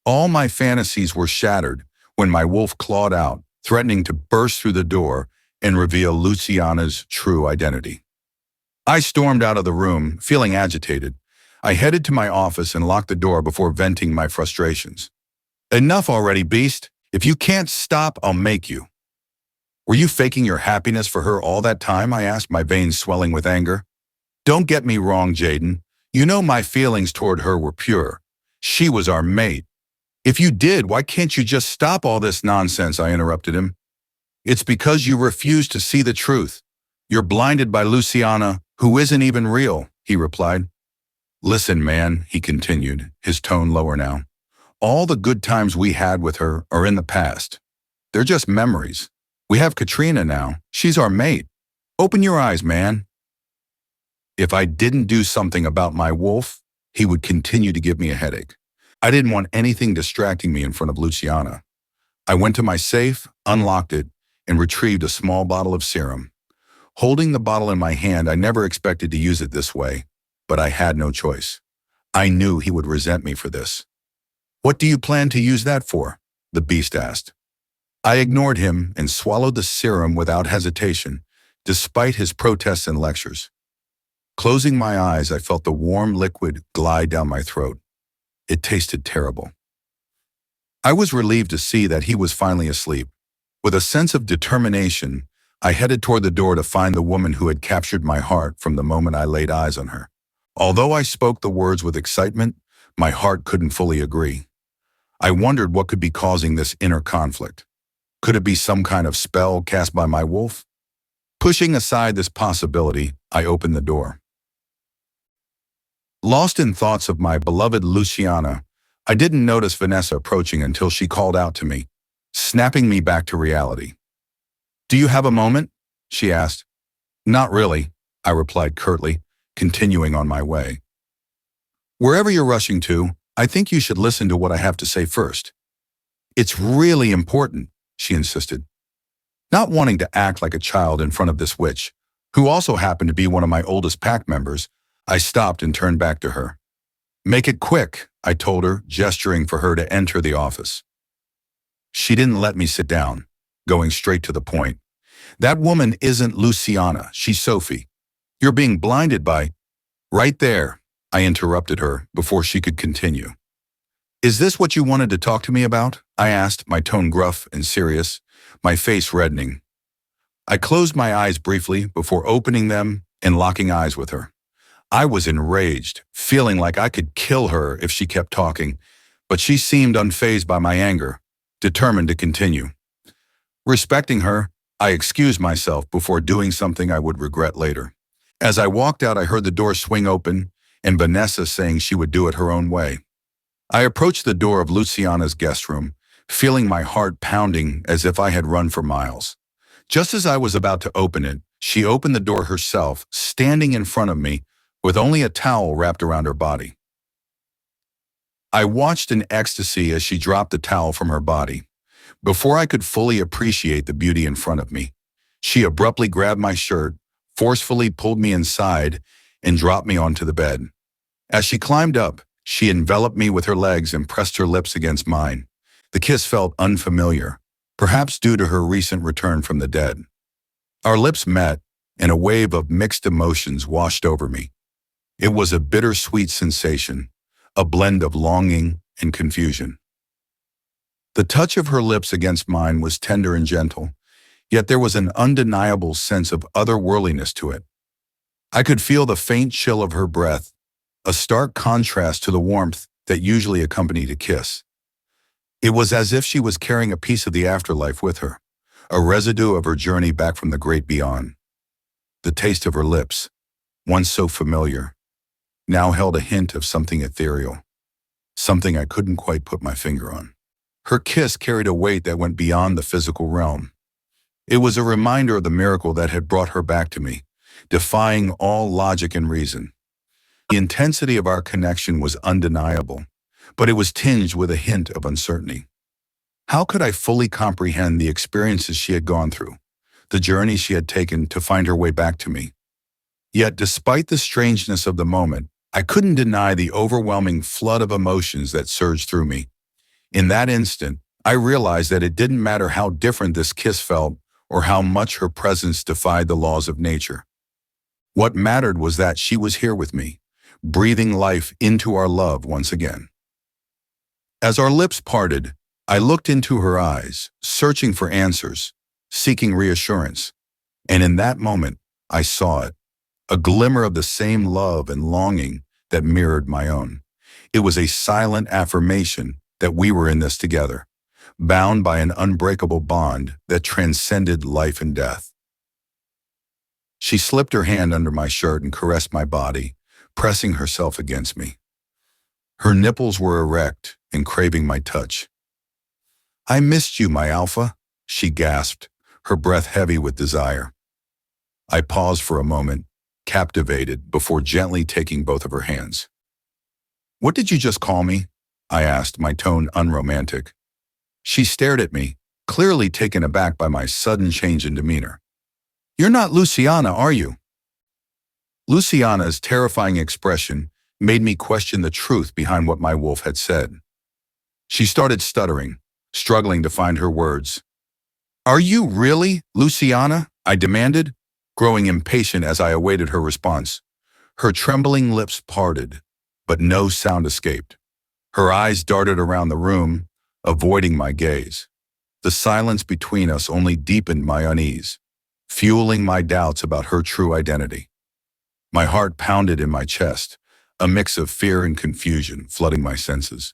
All my fantasies were shattered when my wolf clawed out, threatening to burst through the door and reveal Luciana's true identity. I stormed out of the room, feeling agitated. I headed to my office and locked the door before venting my frustrations. "Enough already, beast. If you can't stop, I'll make you." "Were you faking your happiness for her all that time?" I asked, my veins swelling with anger. "Don't get me wrong, Jayden. You know my feelings toward her were pure. She was our mate. If you did, why can't you just stop all this nonsense?" I interrupted him. "It's because you refuse to see the truth. You're blinded by Luciana, who isn't even real," he replied. "Listen, man," he continued, his tone lower now. "All the good times we had with her are in the past. They're just memories. We have Katrina now. She's our mate. Open your eyes, man." If I didn't do something about my wolf, he would continue to give me a headache. I didn't want anything distracting me in front of Luciana. I went to my safe, unlocked it, and retrieved a small bottle of serum. Holding the bottle in my hand, I never expected to use it this way, but I had no choice. I knew he would resent me for this. "What do you plan to use that for?" the beast asked. I ignored him and swallowed the serum without hesitation, despite his protests and lectures. Closing my eyes, I felt the warm liquid glide down my throat. It tasted terrible. I was relieved to see that he was finally asleep. With a sense of determination, I headed toward the door to find the woman who had captured my heart from the moment I laid eyes on her. Although I spoke the words with excitement, my heart couldn't fully agree. I wondered what could be causing this inner conflict. Could it be some kind of spell cast by my wolf? Pushing aside this possibility, I opened the door. Lost in thoughts of my beloved Luciana, I didn't notice Vanessa approaching until she called out to me, snapping me back to reality. "Do you have a moment?" she asked. "Not really," I replied curtly, continuing on my way. "Wherever you're rushing to, I think you should listen to what I have to say first." "It's really important," she insisted. Not wanting to act like a child in front of this witch, who also happened to be one of my oldest pack members, I stopped and turned back to her. "Make it quick," I told her, gesturing for her to enter the office. She didn't let me sit down, going straight to the point. "That woman isn't Luciana, she's Sophie. You're being blinded by—" "Right there," I interrupted her before she could continue. "Is this what you wanted to talk to me about?" I asked, my tone gruff and serious, my face reddening. I closed my eyes briefly before opening them and locking eyes with her. I was enraged, feeling like I could kill her if she kept talking, but she seemed unfazed by my anger, determined to continue. Respecting her, I excused myself before doing something I would regret later. As I walked out, I heard the door swing open and Vanessa saying she would do it her own way. I approached the door of Luciana's guest room, feeling my heart pounding as if I had run for miles. Just as I was about to open it, she opened the door herself, standing in front of me with only a towel wrapped around her body. I watched in ecstasy as she dropped the towel from her body. Before I could fully appreciate the beauty in front of me, she abruptly grabbed my shirt, forcefully pulled me inside, and dropped me onto the bed. As she climbed up, she enveloped me with her legs and pressed her lips against mine. The kiss felt unfamiliar, perhaps due to her recent return from the dead. Our lips met, and a wave of mixed emotions washed over me. It was a bittersweet sensation, a blend of longing and confusion. The touch of her lips against mine was tender and gentle, yet there was an undeniable sense of otherworldliness to it. I could feel the faint chill of her breath, a stark contrast to the warmth that usually accompanied a kiss. It was as if she was carrying a piece of the afterlife with her, a residue of her journey back from the great beyond. The taste of her lips, once so familiar, now held a hint of something ethereal, something I couldn't quite put my finger on. Her kiss carried a weight that went beyond the physical realm. It was a reminder of the miracle that had brought her back to me, defying all logic and reason. The intensity of our connection was undeniable, but it was tinged with a hint of uncertainty. How could I fully comprehend the experiences she had gone through, the journey she had taken to find her way back to me? Yet, despite the strangeness of the moment, I couldn't deny the overwhelming flood of emotions that surged through me. In that instant, I realized that it didn't matter how different this kiss felt or how much her presence defied the laws of nature. What mattered was that she was here with me, breathing life into our love once again. As our lips parted, I looked into her eyes, searching for answers, seeking reassurance. And in that moment, I saw it, a glimmer of the same love and longing that mirrored my own. It was a silent affirmation that we were in this together, bound by an unbreakable bond that transcended life and death. She slipped her hand under my shirt and caressed my body, pressing herself against me. Her nipples were erect and craving my touch. "I missed you, my alpha," she gasped, her breath heavy with desire. I paused for a moment, captivated, before gently taking both of her hands. "What did you just call me?" I asked, my tone unromantic. She stared at me, clearly taken aback by my sudden change in demeanor. "You're not Luciana, are you?" Luciana's terrifying expression made me question the truth behind what my wolf had said. She started stuttering, struggling to find her words. "Are you really Luciana?" I demanded, growing impatient as I awaited her response. Her trembling lips parted, but no sound escaped. Her eyes darted around the room, avoiding my gaze. The silence between us only deepened my unease, fueling my doubts about her true identity. My heart pounded in my chest, a mix of fear and confusion flooding my senses.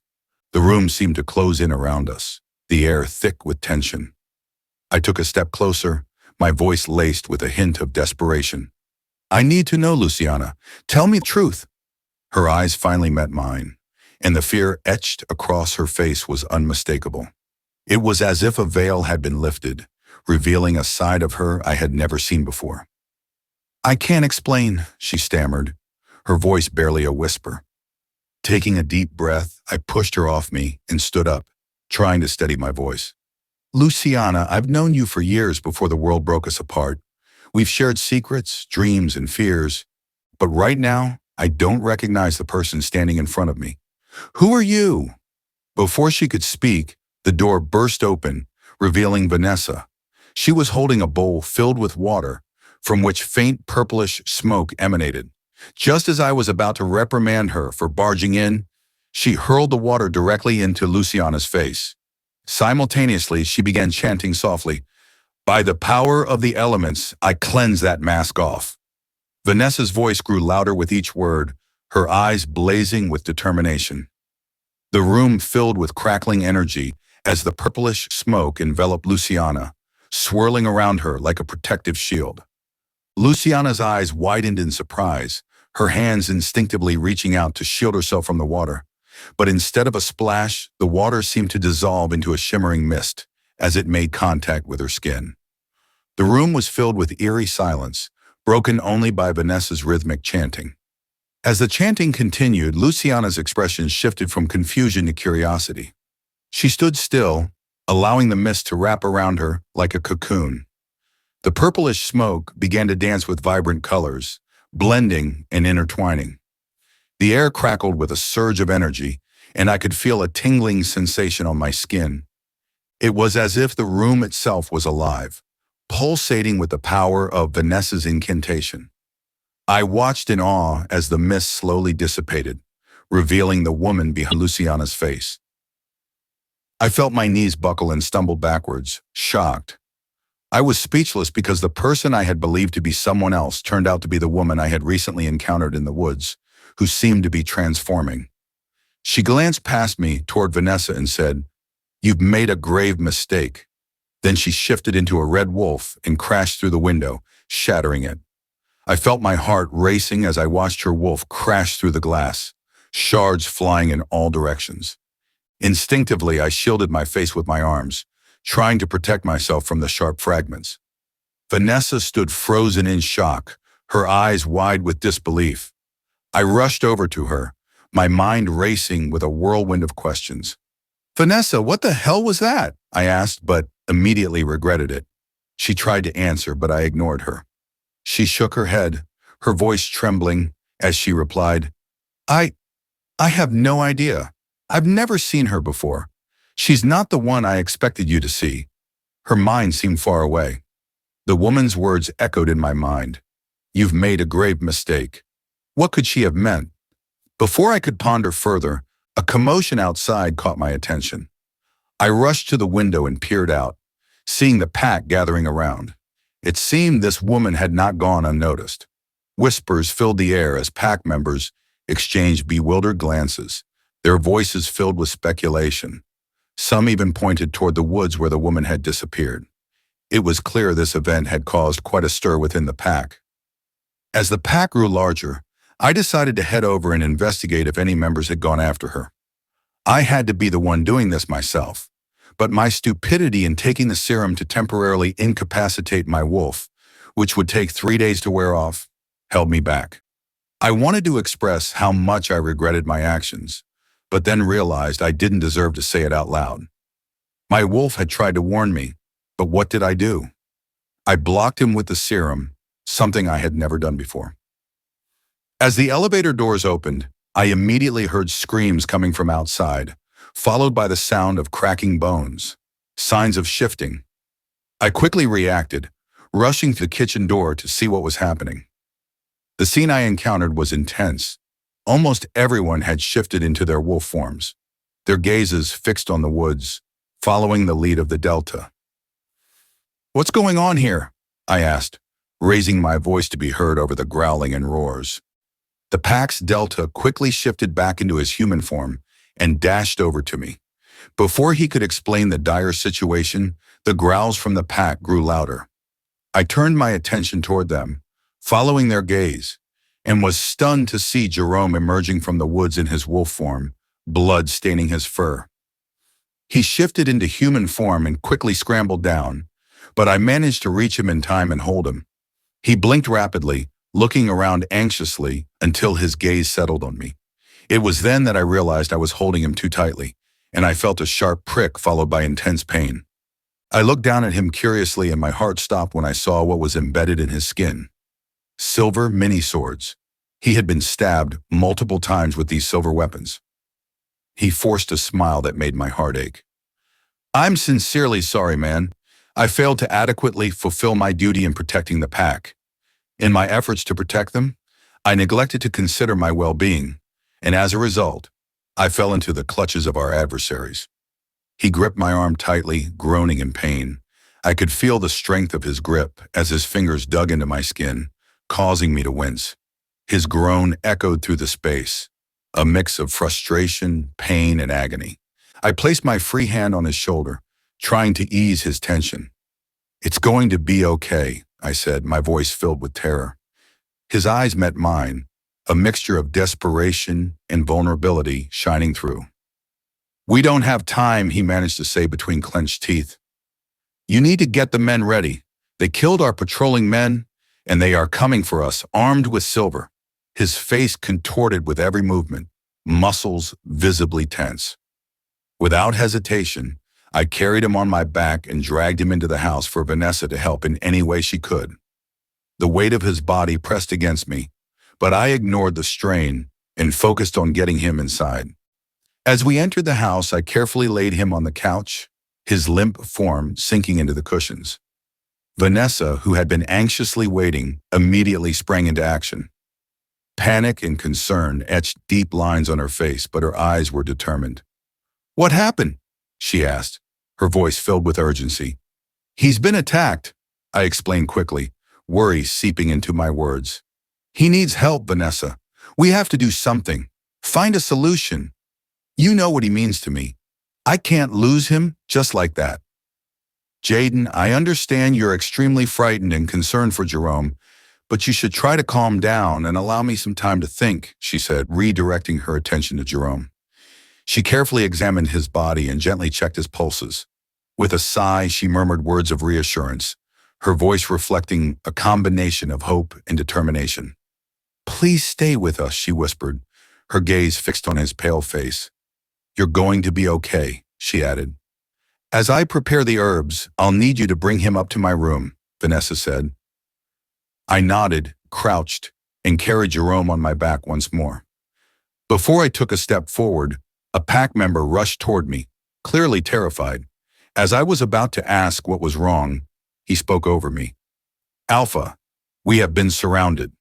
The room seemed to close in around us, the air thick with tension. I took a step closer, my voice laced with a hint of desperation. "I need to know, Luciana. Tell me the truth." Her eyes finally met mine, and the fear etched across her face was unmistakable. It was as if a veil had been lifted, revealing a side of her I had never seen before. "I can't explain," she stammered, her voice barely a whisper. Taking a deep breath, I pushed her off me and stood up, trying to steady my voice. "Luciana, I've known you for years before the world broke us apart. We've shared secrets, dreams, and fears. But right now, I don't recognize the person standing in front of me. Who are you?" Before she could speak, the door burst open, revealing Vanessa. She was holding a bowl filled with water, from which faint purplish smoke emanated. Just as I was about to reprimand her for barging in, she hurled the water directly into Luciana's face. Simultaneously, she began chanting softly, "By the power of the elements, I cleanse that mask off." Vanessa's voice grew louder with each word, her eyes blazing with determination. The room filled with crackling energy as the purplish smoke enveloped Luciana, swirling around her like a protective shield. Luciana's eyes widened in surprise, her hands instinctively reaching out to shield herself from the water. But instead of a splash, the water seemed to dissolve into a shimmering mist as it made contact with her skin. The room was filled with eerie silence, broken only by Vanessa's rhythmic chanting. As the chanting continued, Luciana's expression shifted from confusion to curiosity. She stood still, allowing the mist to wrap around her like a cocoon. The purplish smoke began to dance with vibrant colors, blending and intertwining. The air crackled with a surge of energy, and I could feel a tingling sensation on my skin. It was as if the room itself was alive, pulsating with the power of Vanessa's incantation. I watched in awe as the mist slowly dissipated, revealing the woman behind Luciana's face. I felt my knees buckle and stumbled backwards, shocked. I was speechless because the person I had believed to be someone else turned out to be the woman I had recently encountered in the woods, who seemed to be transforming. She glanced past me toward Vanessa and said, "You've made a grave mistake. Then she shifted into a red wolf and crashed through the window, shattering it. I felt my heart racing as I watched her wolf crash through the glass, shards flying in all directions. Instinctively, I shielded my face with my arms, trying to protect myself from the sharp fragments. Vanessa stood frozen in shock, her eyes wide with disbelief. I rushed over to her, my mind racing with a whirlwind of questions. "Vanessa, what the hell was that?" I asked, but immediately regretted it. She tried to answer, but I ignored her. She shook her head, her voice trembling, as she replied, I have no idea. I've never seen her before. She's not the one I expected you to see." Her mind seemed far away. The woman's words echoed in my mind. "You've made a grave mistake." What could she have meant? Before I could ponder further, a commotion outside caught my attention. I rushed to the window and peered out, seeing the pack gathering around. It seemed this woman had not gone unnoticed. Whispers filled the air as pack members exchanged bewildered glances, their voices filled with speculation. Some even pointed toward the woods where the woman had disappeared. It was clear this event had caused quite a stir within the pack. As the pack grew larger, I decided to head over and investigate if any members had gone after her. I had to be the one doing this myself, but my stupidity in taking the serum to temporarily incapacitate my wolf, which would take 3 days to wear off, held me back. I wanted to express how much I regretted my actions, but then realized I didn't deserve to say it out loud. My wolf had tried to warn me, but what did I do? I blocked him with the serum, something I had never done before. As the elevator doors opened, I immediately heard screams coming from outside, followed by the sound of cracking bones, signs of shifting. I quickly reacted, rushing to the kitchen door to see what was happening. The scene I encountered was intense. Almost everyone had shifted into their wolf forms, their gazes fixed on the woods, following the lead of the delta. "What's going on here?" I asked, raising my voice to be heard over the growling and roars. The pack's delta quickly shifted back into his human form and dashed over to me. Before he could explain the dire situation, the growls from the pack grew louder. I turned my attention toward them, following their gaze, and was stunned to see Jerome emerging from the woods in his wolf form, blood staining his fur. He shifted into human form and quickly scrambled down, but I managed to reach him in time and hold him. He blinked rapidly, looking around anxiously until his gaze settled on me. It was then that I realized I was holding him too tightly, and I felt a sharp prick followed by intense pain. I looked down at him curiously and my heart stopped when I saw what was embedded in his skin. Silver mini swords. He had been stabbed multiple times with these silver weapons. He forced a smile that made my heart ache. "I'm sincerely sorry, man. I failed to adequately fulfill my duty in protecting the pack. In my efforts to protect them, I neglected to consider my well-being, and as a result, I fell into the clutches of our adversaries." He gripped my arm tightly, groaning in pain. I could feel the strength of his grip as his fingers dug into my skin, causing me to wince. His groan echoed through the space, a mix of frustration, pain, and agony. I placed my free hand on his shoulder, trying to ease his tension. "It's going to be okay," I said, my voice filled with terror. His eyes met mine, a mixture of desperation and vulnerability shining through. "We don't have time," he managed to say between clenched teeth. "You need to get the men ready. They killed our patrolling men, and they are coming for us, armed with silver." His face contorted with every movement, muscles visibly tense. Without hesitation, I carried him on my back and dragged him into the house for Vanessa to help in any way she could. The weight of his body pressed against me, but I ignored the strain and focused on getting him inside. As we entered the house, I carefully laid him on the couch, his limp form sinking into the cushions. Vanessa, who had been anxiously waiting, immediately sprang into action. Panic and concern etched deep lines on her face, but her eyes were determined. "What happened?" she asked, her voice filled with urgency. "He's been attacked," I explained quickly, worry seeping into my words. "He needs help, Vanessa. We have to do something. Find a solution. You know what he means to me. I can't lose him just like that." Jayden, I understand you're extremely frightened and concerned for Jerome, but you should try to calm down and allow me some time to think, she said, redirecting her attention to Jerome. She carefully examined his body and gently checked his pulses. With a sigh, she murmured words of reassurance, her voice reflecting a combination of hope and determination. Please stay with us, she whispered, her gaze fixed on his pale face. You're going to be okay, she added. As I prepare the herbs, I'll need you to bring him up to my room, Vanessa said. I nodded, crouched, and carried Jerome on my back once more. Before I took a step forward, a pack member rushed toward me, clearly terrified. As I was about to ask what was wrong, he spoke over me. Alpha, we have been surrounded.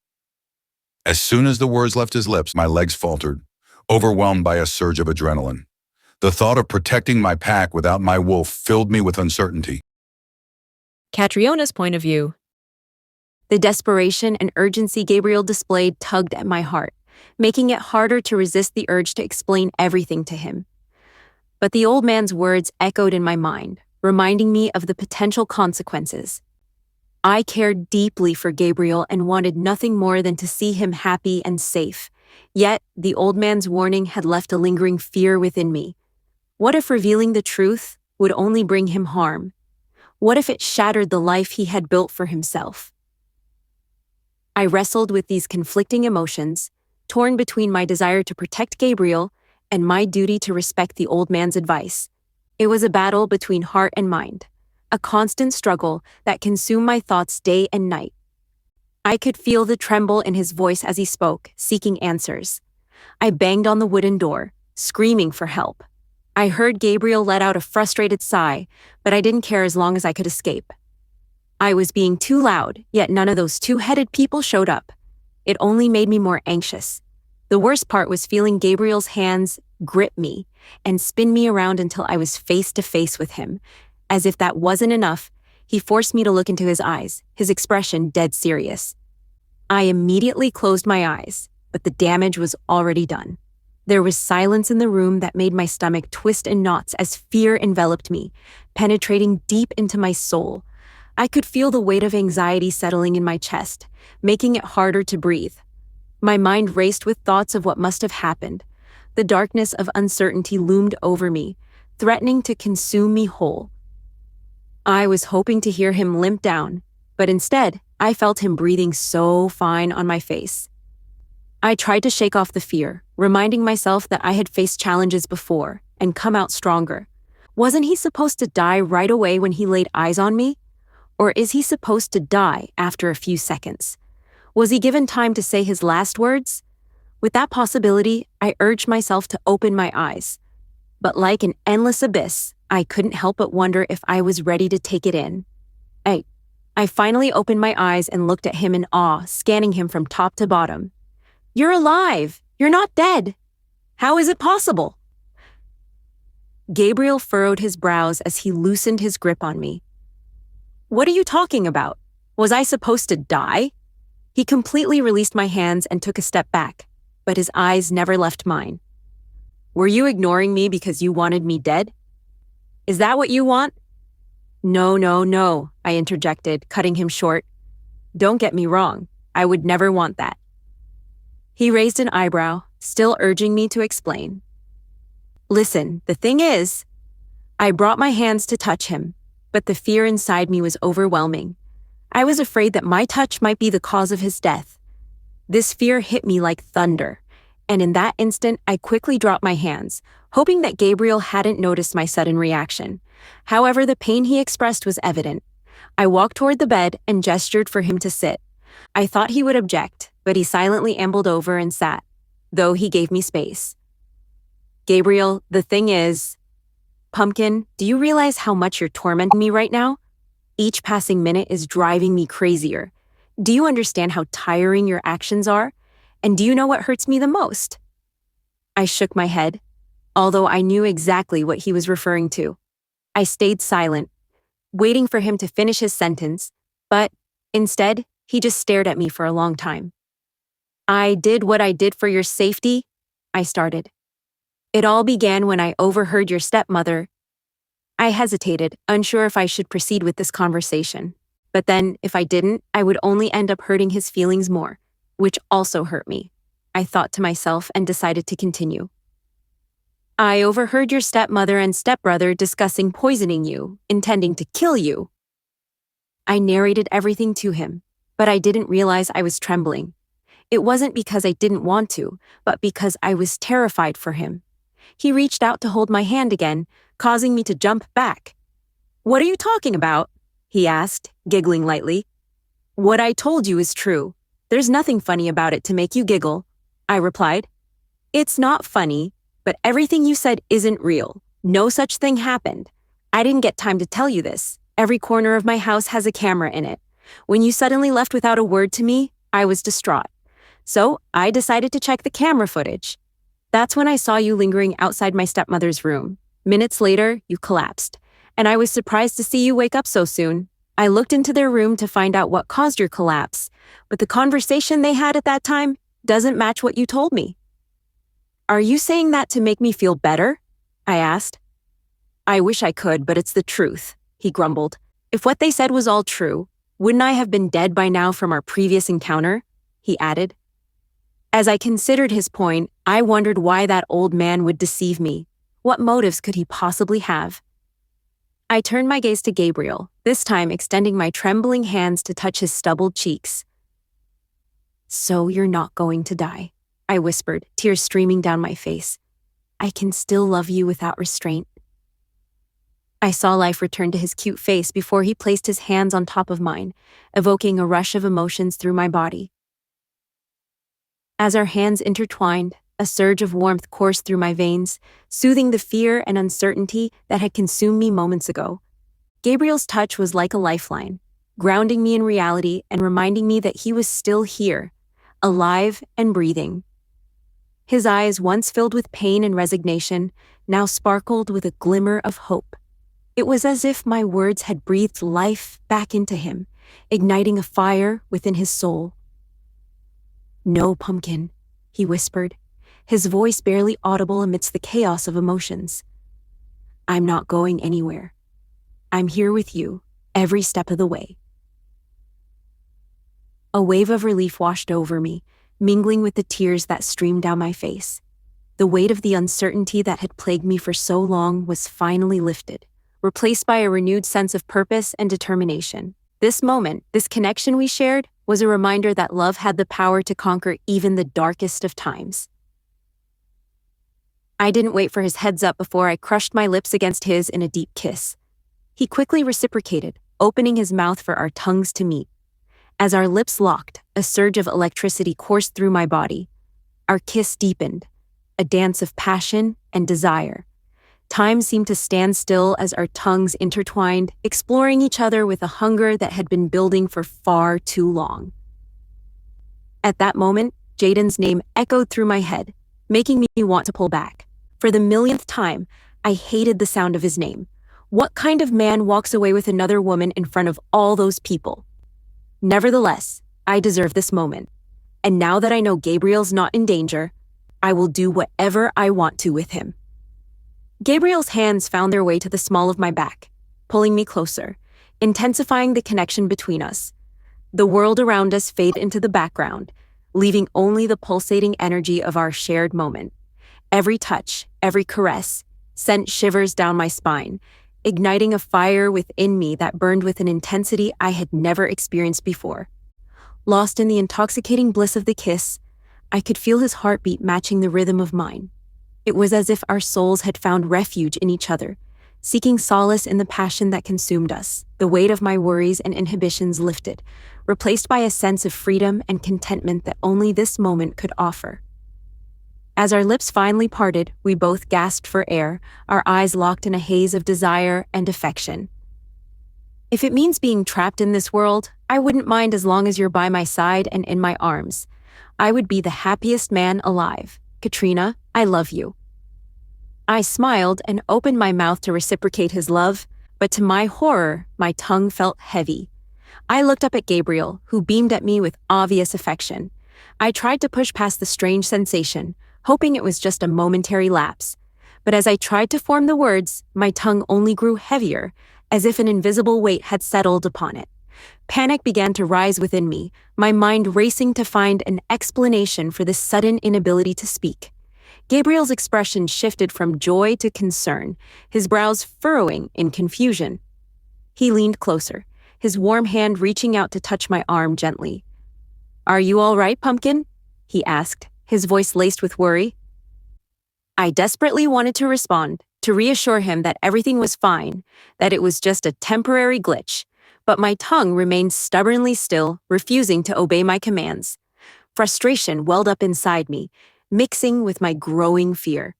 As soon as the words left his lips, my legs faltered, overwhelmed by a surge of adrenaline. The thought of protecting my pack without my wolf filled me with uncertainty. Catriona's point of view. The desperation and urgency Gabriel displayed tugged at my heart, making it harder to resist the urge to explain everything to him. But the old man's words echoed in my mind, reminding me of the potential consequences. I cared deeply for Gabriel and wanted nothing more than to see him happy and safe. Yet, the old man's warning had left a lingering fear within me. What if revealing the truth would only bring him harm? What if it shattered the life he had built for himself? I wrestled with these conflicting emotions, torn between my desire to protect Gabriel and my duty to respect the old man's advice. It was a battle between heart and mind, a constant struggle that consumed my thoughts day and night. I could feel the tremble in his voice as he spoke, seeking answers. I banged on the wooden door, screaming for help. I heard Gabriel let out a frustrated sigh, but I didn't care as long as I could escape. I was being too loud, yet none of those two-headed people showed up. It only made me more anxious. The worst part was feeling Gabriel's hands grip me and spin me around until I was face to face with him. As if that wasn't enough, he forced me to look into his eyes, his expression dead serious. I immediately closed my eyes, but the damage was already done. There was silence in the room that made my stomach twist in knots as fear enveloped me, penetrating deep into my soul. I could feel the weight of anxiety settling in my chest, making it harder to breathe. My mind raced with thoughts of what must have happened. The darkness of uncertainty loomed over me, threatening to consume me whole. I was hoping to hear him limp down, but instead, I felt him breathing so fine on my face. I tried to shake off the fear, reminding myself that I had faced challenges before and come out stronger. Wasn't he supposed to die right away when he laid eyes on me? Or is he supposed to die after a few seconds? Was he given time to say his last words? With that possibility, I urged myself to open my eyes. But like an endless abyss, I couldn't help but wonder if I was ready to take it in. I finally opened my eyes and looked at him in awe, scanning him from top to bottom. You're alive! You're not dead! How is it possible? Gabriel furrowed his brows as he loosened his grip on me. What are you talking about? Was I supposed to die? He completely released my hands and took a step back, but his eyes never left mine. Were you ignoring me because you wanted me dead? Is that what you want? No, I interjected, cutting him short. Don't get me wrong, I would never want that. He raised an eyebrow, still urging me to explain. Listen, the thing is, I brought my hands to touch him, but the fear inside me was overwhelming. I was afraid that my touch might be the cause of his death. This fear hit me like thunder, and in that instant, I quickly dropped my hands, hoping that Gabriel hadn't noticed my sudden reaction. However, the pain he expressed was evident. I walked toward the bed and gestured for him to sit. I thought he would object, but he silently ambled over and sat, though he gave me space. Gabriel, the thing is... Pumpkin, do you realize how much you're tormenting me right now? Each passing minute is driving me crazier. Do you understand how tiring your actions are? And do you know what hurts me the most? I shook my head, although I knew exactly what he was referring to. I stayed silent, waiting for him to finish his sentence, but instead, he just stared at me for a long time. I did what I did for your safety, I started. It all began when I overheard your stepmother. I hesitated, unsure if I should proceed with this conversation. But then, if I didn't, I would only end up hurting his feelings more, which also hurt me. I thought to myself and decided to continue. I overheard your stepmother and stepbrother discussing poisoning you, intending to kill you. I narrated everything to him, but I didn't realize I was trembling. It wasn't because I didn't want to, but because I was terrified for him. He reached out to hold my hand again, causing me to jump back. "What are you talking about?" he asked, giggling lightly. "What I told you is true. There's nothing funny about it to make you giggle," I replied. "It's not funny, but everything you said isn't real. No such thing happened. I didn't get time to tell you this. Every corner of my house has a camera in it. When you suddenly left without a word to me, I was distraught. So I decided to check the camera footage. That's when I saw you lingering outside my stepmother's room. Minutes later, you collapsed, and I was surprised to see you wake up so soon. I looked into their room to find out what caused your collapse, but the conversation they had at that time doesn't match what you told me." "Are you saying that to make me feel better?" I asked. "I wish I could, but it's the truth," he grumbled. "If what they said was all true, wouldn't I have been dead by now from our previous encounter?" he added. As I considered his point, I wondered why that old man would deceive me. What motives could he possibly have? I turned my gaze to Gabriel, this time extending my trembling hands to touch his stubbled cheeks. "So you're not going to die," I whispered, tears streaming down my face. "I can still love you without restraint." I saw life return to his cute face before he placed his hands on top of mine, evoking a rush of emotions through my body. As our hands intertwined, a surge of warmth coursed through my veins, soothing the fear and uncertainty that had consumed me moments ago. Gabriel's touch was like a lifeline, grounding me in reality and reminding me that he was still here, alive and breathing. His eyes, once filled with pain and resignation, now sparkled with a glimmer of hope. It was as if my words had breathed life back into him, igniting a fire within his soul. "No, Pumpkin," he whispered, his voice barely audible amidst the chaos of emotions. "I'm not going anywhere. I'm here with you, every step of the way." A wave of relief washed over me, mingling with the tears that streamed down my face. The weight of the uncertainty that had plagued me for so long was finally lifted, replaced by a renewed sense of purpose and determination. This moment, this connection we shared, was a reminder that love had the power to conquer even the darkest of times. I didn't wait for his heads up before I crushed my lips against his in a deep kiss. He quickly reciprocated, opening his mouth for our tongues to meet. As our lips locked, a surge of electricity coursed through my body. Our kiss deepened, a dance of passion and desire. Time seemed to stand still as our tongues intertwined, exploring each other with a hunger that had been building for far too long. At that moment, Jayden's name echoed through my head, making me want to pull back. For the millionth time, I hated the sound of his name. What kind of man walks away with another woman in front of all those people? Nevertheless, I deserve this moment. And now that I know Gabriel's not in danger, I will do whatever I want to with him. Gabriel's hands found their way to the small of my back, pulling me closer, intensifying the connection between us. The world around us faded into the background, leaving only the pulsating energy of our shared moment. Every touch, every caress, sent shivers down my spine, igniting a fire within me that burned with an intensity I had never experienced before. Lost in the intoxicating bliss of the kiss, I could feel his heartbeat matching the rhythm of mine. It was as if our souls had found refuge in each other, seeking solace in the passion that consumed us. The weight of my worries and inhibitions lifted, replaced by a sense of freedom and contentment that only this moment could offer. As our lips finally parted, we both gasped for air, our eyes locked in a haze of desire and affection. "If it means being trapped in this world, I wouldn't mind as long as you're by my side and in my arms. I would be the happiest man alive. Katrina, I love you." I smiled and opened my mouth to reciprocate his love, but to my horror, my tongue felt heavy. I looked up at Gabriel, who beamed at me with obvious affection. I tried to push past the strange sensation, hoping it was just a momentary lapse. But as I tried to form the words, my tongue only grew heavier, as if an invisible weight had settled upon it. Panic began to rise within me, my mind racing to find an explanation for this sudden inability to speak. Gabriel's expression shifted from joy to concern, his brows furrowing in confusion. He leaned closer, his warm hand reaching out to touch my arm gently. "Are you all right, Pumpkin?" he asked, his voice laced with worry. I desperately wanted to respond, to reassure him that everything was fine, that it was just a temporary glitch, but my tongue remained stubbornly still, refusing to obey my commands. Frustration welled up inside me, mixing with my growing fear.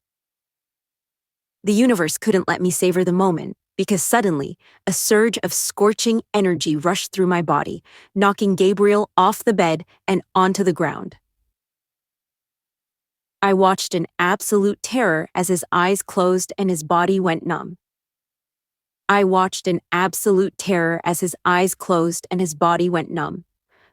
The universe couldn't let me savor the moment, because suddenly, a surge of scorching energy rushed through my body, knocking Gabriel off the bed and onto the ground. I watched in absolute terror as his eyes closed and his body went numb. I watched in absolute terror as his eyes closed and his body went numb.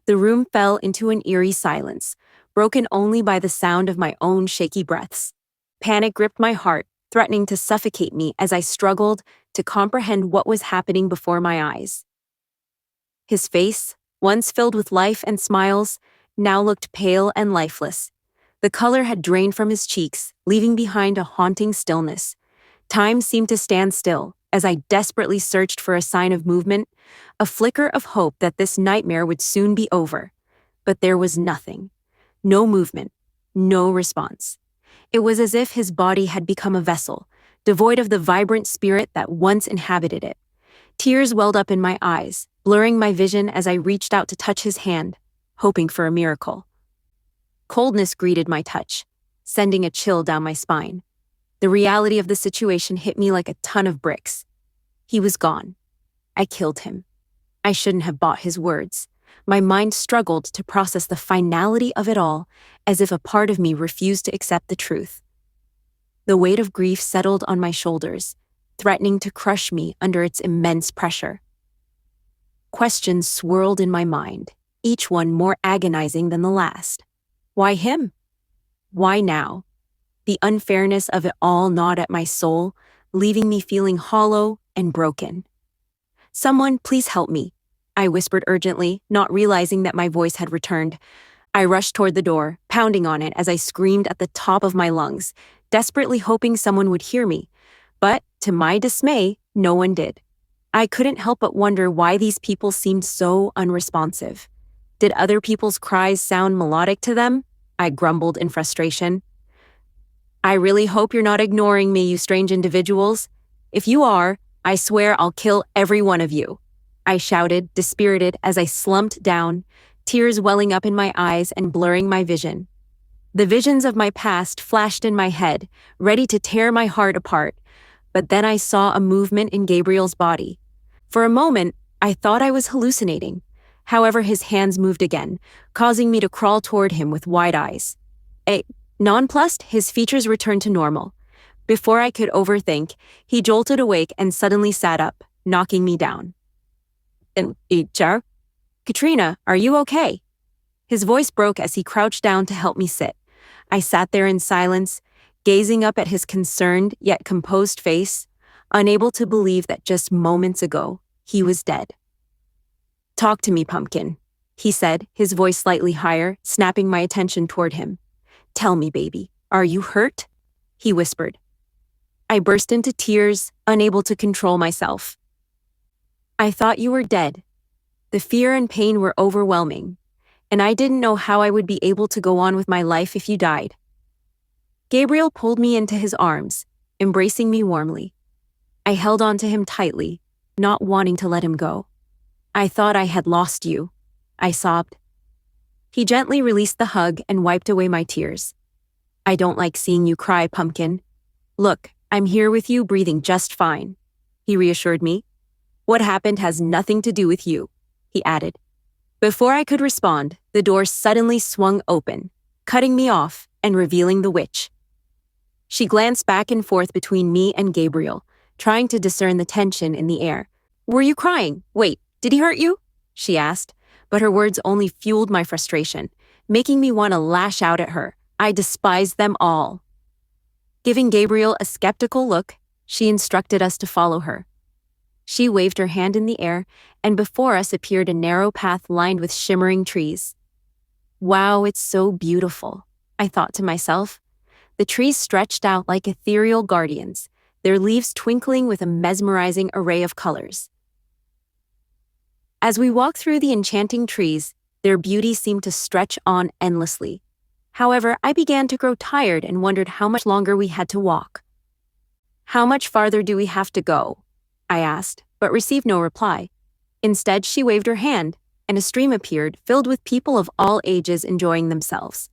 The room fell into an eerie silence, broken only by the sound of my own shaky breaths. Panic gripped my heart, threatening to suffocate me as I struggled to comprehend what was happening before my eyes. His face, once filled with life and smiles, now looked pale and lifeless. The color had drained from his cheeks, leaving behind a haunting stillness. Time seemed to stand still, as I desperately searched for a sign of movement, a flicker of hope that this nightmare would soon be over. But there was nothing. No movement, no response. It was as if his body had become a vessel, devoid of the vibrant spirit that once inhabited it. Tears welled up in my eyes, blurring my vision as I reached out to touch his hand, hoping for a miracle. Coldness greeted my touch, sending a chill down my spine. The reality of the situation hit me like a ton of bricks. He was gone. I killed him. I shouldn't have bought his words. My mind struggled to process the finality of it all, as if a part of me refused to accept the truth. The weight of grief settled on my shoulders, threatening to crush me under its immense pressure. Questions swirled in my mind, each one more agonizing than the last. Why him? Why now? The unfairness of it all gnawed at my soul, leaving me feeling hollow and broken. "Someone, please help me," I whispered urgently, not realizing that my voice had returned. I rushed toward the door, pounding on it as I screamed at the top of my lungs, desperately hoping someone would hear me. But, to my dismay, no one did. I couldn't help but wonder why these people seemed so unresponsive. Did other people's cries sound melodic to them? I grumbled in frustration. "I really hope you're not ignoring me, you strange individuals. If you are, I swear I'll kill every one of you," I shouted, dispirited, as I slumped down, tears welling up in my eyes and blurring my vision. The visions of my past flashed in my head, ready to tear my heart apart, but then I saw a movement in Gabriel's body. For a moment, I thought I was hallucinating. However, his hands moved again, causing me to crawl toward him with wide eyes. Nonplussed, his features returned to normal. Before I could overthink, he jolted awake and suddenly sat up, knocking me down. "Katrina, are you okay?" His voice broke as he crouched down to help me sit. I sat there in silence, gazing up at his concerned yet composed face, unable to believe that just moments ago, he was dead. "Talk to me, Pumpkin," he said, his voice slightly higher, snapping my attention toward him. "Tell me, baby, are you hurt?" he whispered. I burst into tears, unable to control myself. "I thought you were dead." The fear and pain were overwhelming, and I didn't know how I would be able to go on with my life if you died. Gabriel pulled me into his arms, embracing me warmly. I held on to him tightly, not wanting to let him go. "I thought I had lost you," I sobbed. He gently released the hug and wiped away my tears. "I don't like seeing you cry, Pumpkin. Look, I'm here with you, breathing just fine," he reassured me. "What happened has nothing to do with you," he added. Before I could respond, the door suddenly swung open, cutting me off and revealing the witch. She glanced back and forth between me and Gabriel, trying to discern the tension in the air. "Were you crying? Wait, did he hurt you?" she asked, but her words only fueled my frustration, making me want to lash out at her. I despised them all. Giving Gabriel a skeptical look, she instructed us to follow her. She waved her hand in the air, and before us appeared a narrow path lined with shimmering trees. Wow, it's so beautiful, I thought to myself. The trees stretched out like ethereal guardians, their leaves twinkling with a mesmerizing array of colors. As we walked through the enchanting trees, their beauty seemed to stretch on endlessly. However, I began to grow tired and wondered how much longer we had to walk. "How much farther do we have to go?" I asked, but received no reply. Instead, she waved her hand, and a stream appeared, filled with people of all ages enjoying themselves.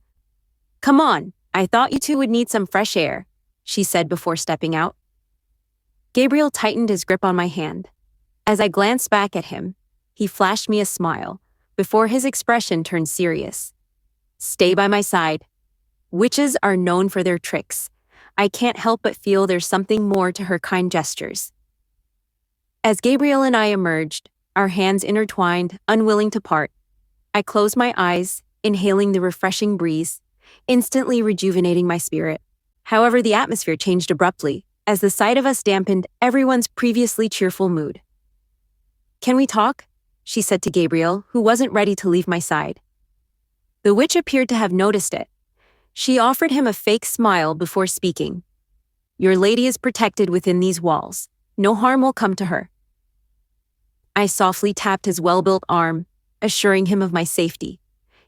"Come on, I thought you two would need some fresh air," she said before stepping out. Gabriel tightened his grip on my hand. As I glanced back at him, he flashed me a smile, before his expression turned serious. "Stay by my side. Witches are known for their tricks. I can't help but feel there's something more to her kind gestures." As Gabriel and I emerged, our hands intertwined, unwilling to part, I closed my eyes, inhaling the refreshing breeze, instantly rejuvenating my spirit. However, the atmosphere changed abruptly, as the sight of us dampened everyone's previously cheerful mood. "Can we talk?" she said to Gabriel, who wasn't ready to leave my side. The witch appeared to have noticed it. She offered him a fake smile before speaking. "Your lady is protected within these walls. No harm will come to her." I softly tapped his well-built arm, assuring him of my safety.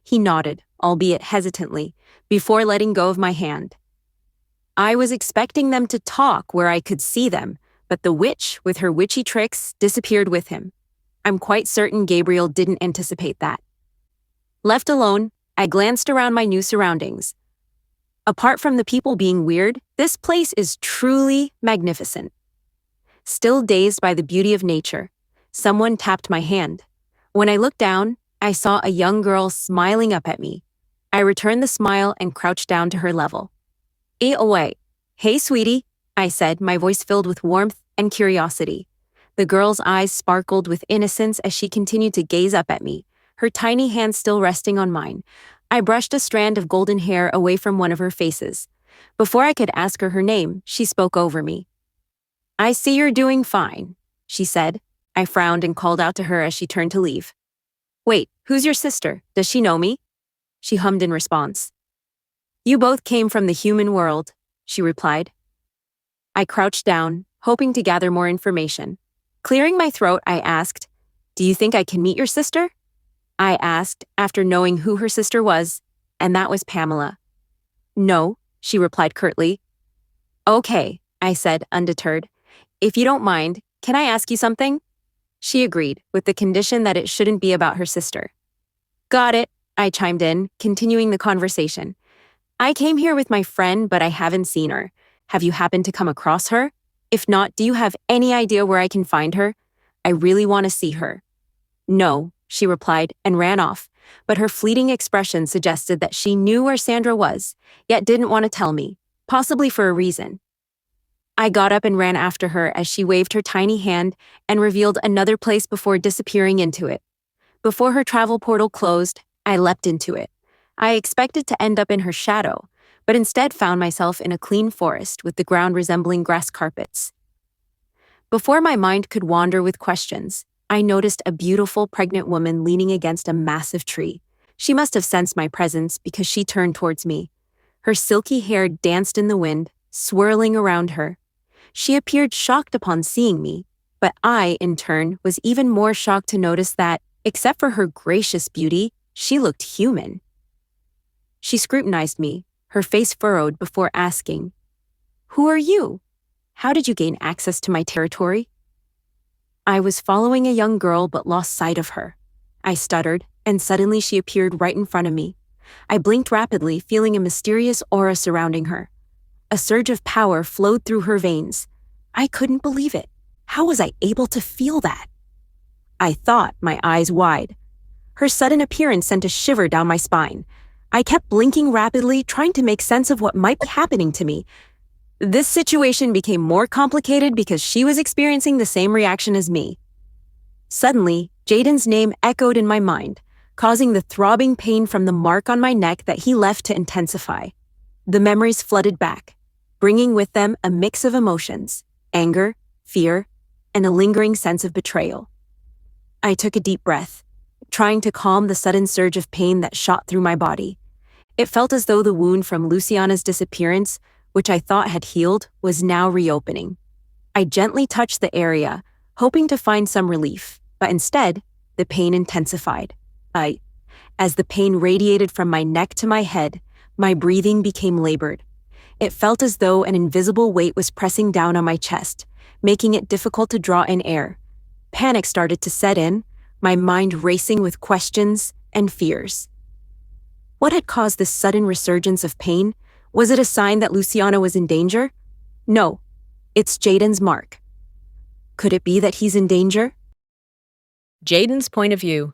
He nodded, albeit hesitantly, before letting go of my hand. I was expecting them to talk where I could see them, but the witch, with her witchy tricks, disappeared with him. I'm quite certain Gabriel didn't anticipate that. Left alone, I glanced around my new surroundings. Apart from the people being weird, this place is truly magnificent. Still dazed by the beauty of nature, someone tapped my hand. When I looked down, I saw a young girl smiling up at me. I returned the smile and crouched down to her level. "Eat away." "Hey, sweetie," I said, my voice filled with warmth and curiosity. The girl's eyes sparkled with innocence as she continued to gaze up at me, her tiny hand still resting on mine. I brushed a strand of golden hair away from one of her faces. Before I could ask her name, she spoke over me. "I see you're doing fine," she said. I frowned and called out to her as she turned to leave. "Wait, who's your sister? Does she know me?" She hummed in response. "You both came from the human world," she replied. I crouched down, hoping to gather more information. Clearing my throat, I asked, "Do you think I can meet your sister?" I asked, after knowing who her sister was, and that was Pamela. "No," she replied curtly. "Okay," I said, undeterred. "If you don't mind, can I ask you something?" She agreed, with the condition that it shouldn't be about her sister. "Got it," I chimed in, continuing the conversation. "I came here with my friend, but I haven't seen her. Have you happened to come across her? If not, do you have any idea where I can find her? I really want to see her." "No," she replied and ran off, but her fleeting expression suggested that she knew where Sandra was, yet didn't want to tell me, possibly for a reason. I got up and ran after her as she waved her tiny hand and revealed another place before disappearing into it. Before her travel portal closed, I leapt into it. I expected to end up in her shadow, but instead found myself in a clean forest with the ground resembling grass carpets. Before my mind could wander with questions, I noticed a beautiful pregnant woman leaning against a massive tree. She must have sensed my presence because she turned towards me. Her silky hair danced in the wind, swirling around her. She appeared shocked upon seeing me, but I, in turn, was even more shocked to notice that, except for her gracious beauty, she looked human. She scrutinized me, her face furrowed before asking, "Who are you? How did you gain access to my territory?" I was following a young girl but lost sight of her. I stuttered, and suddenly she appeared right in front of me. I blinked rapidly, feeling a mysterious aura surrounding her. A surge of power flowed through her veins. I couldn't believe it. How was I able to feel that? I thought, my eyes wide. Her sudden appearance sent a shiver down my spine. I kept blinking rapidly, trying to make sense of what might be happening to me. This situation became more complicated because she was experiencing the same reaction as me. Suddenly, Jayden's name echoed in my mind, causing the throbbing pain from the mark on my neck that he left to intensify. The memories flooded back. bringing with them a mix of emotions: anger, fear, and a lingering sense of betrayal. I took a deep breath, trying to calm the sudden surge of pain that shot through my body. It felt as though the wound from Luciana's disappearance, which I thought had healed, was now reopening. I gently touched the area, hoping to find some relief, but instead, the pain intensified. As the pain radiated from my neck to my head, my breathing became labored. It felt as though an invisible weight was pressing down on my chest, making it difficult to draw in air. Panic started to set in, my mind racing with questions and fears. What had caused this sudden resurgence of pain? Was it a sign that Luciana was in danger? No, it's Jayden's mark. Could it be that he's in danger? Jayden's point of view.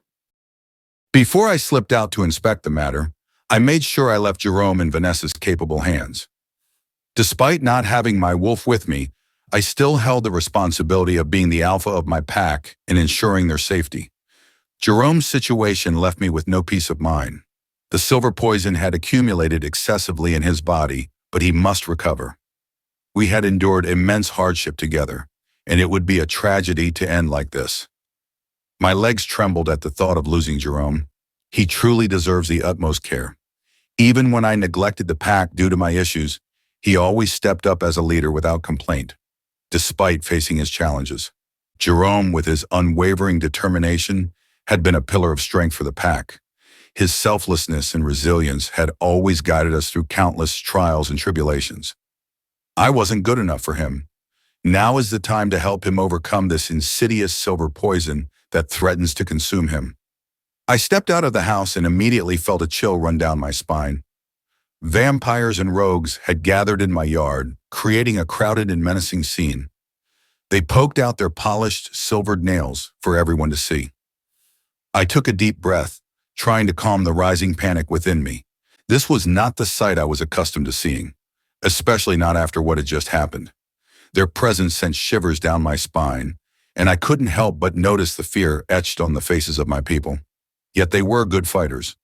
Before I slipped out to inspect the matter, I made sure I left Jerome in Vanessa's capable hands. Despite not having my wolf with me, I still held the responsibility of being the alpha of my pack and ensuring their safety. Jerome's situation left me with no peace of mind. The silver poison had accumulated excessively in his body, but he must recover. We had endured immense hardship together, and it would be a tragedy to end like this. My legs trembled at the thought of losing Jerome. He truly deserves the utmost care. Even when I neglected the pack due to my issues, he always stepped up as a leader without complaint, despite facing his challenges. Jerome, with his unwavering determination, had been a pillar of strength for the pack. His selflessness and resilience had always guided us through countless trials and tribulations. I wasn't good enough for him. Now is the time to help him overcome this insidious silver poison that threatens to consume him. I stepped out of the house and immediately felt a chill run down my spine. Vampires and rogues had gathered in my yard, creating a crowded and menacing scene. They poked out their polished, silvered nails for everyone to see. I took a deep breath, trying to calm the rising panic within me. This was not the sight I was accustomed to seeing, especially not after what had just happened. Their presence sent shivers down my spine, and I couldn't help but notice the fear etched on the faces of my people. Yet they were good fighters.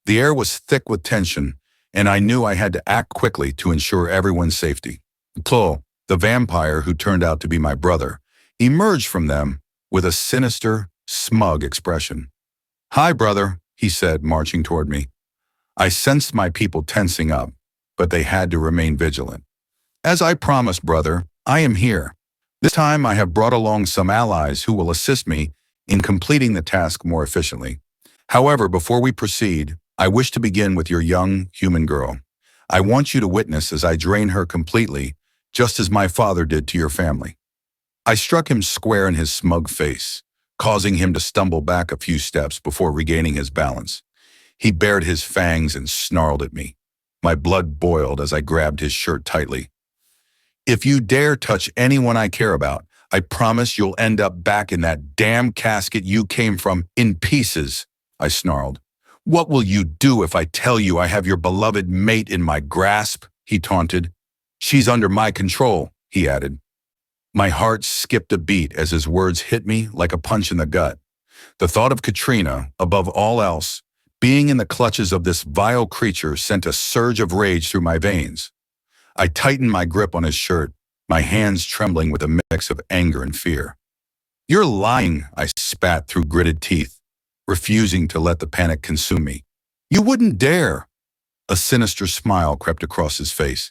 The air was thick with tension, and I knew I had to act quickly to ensure everyone's safety. Chloe, the vampire who turned out to be my brother, emerged from them with a sinister, smug expression. "Hi, brother," he said, marching toward me. I sensed my people tensing up, but they had to remain vigilant. "As I promised, brother, I am here. This time I have brought along some allies who will assist me in completing the task more efficiently. However, before we proceed, I wish to begin with your young human girl. I want you to witness as I drain her completely, just as my father did to your family." I struck him square in his smug face, causing him to stumble back a few steps before regaining his balance. He bared his fangs and snarled at me. My blood boiled as I grabbed his shirt tightly. "If you dare touch anyone I care about, I promise you'll end up back in that damn casket you came from in pieces," I snarled. "What will you do if I tell you I have your beloved mate in my grasp?" he taunted. "She's under my control," he added. My heart skipped a beat as his words hit me like a punch in the gut. The thought of Katrina, above all else, being in the clutches of this vile creature sent a surge of rage through my veins. I tightened my grip on his shirt, my hands trembling with a mix of anger and fear. "You're lying," I spat through gritted teeth, refusing to let the panic consume me. "You wouldn't dare." A sinister smile crept across his face,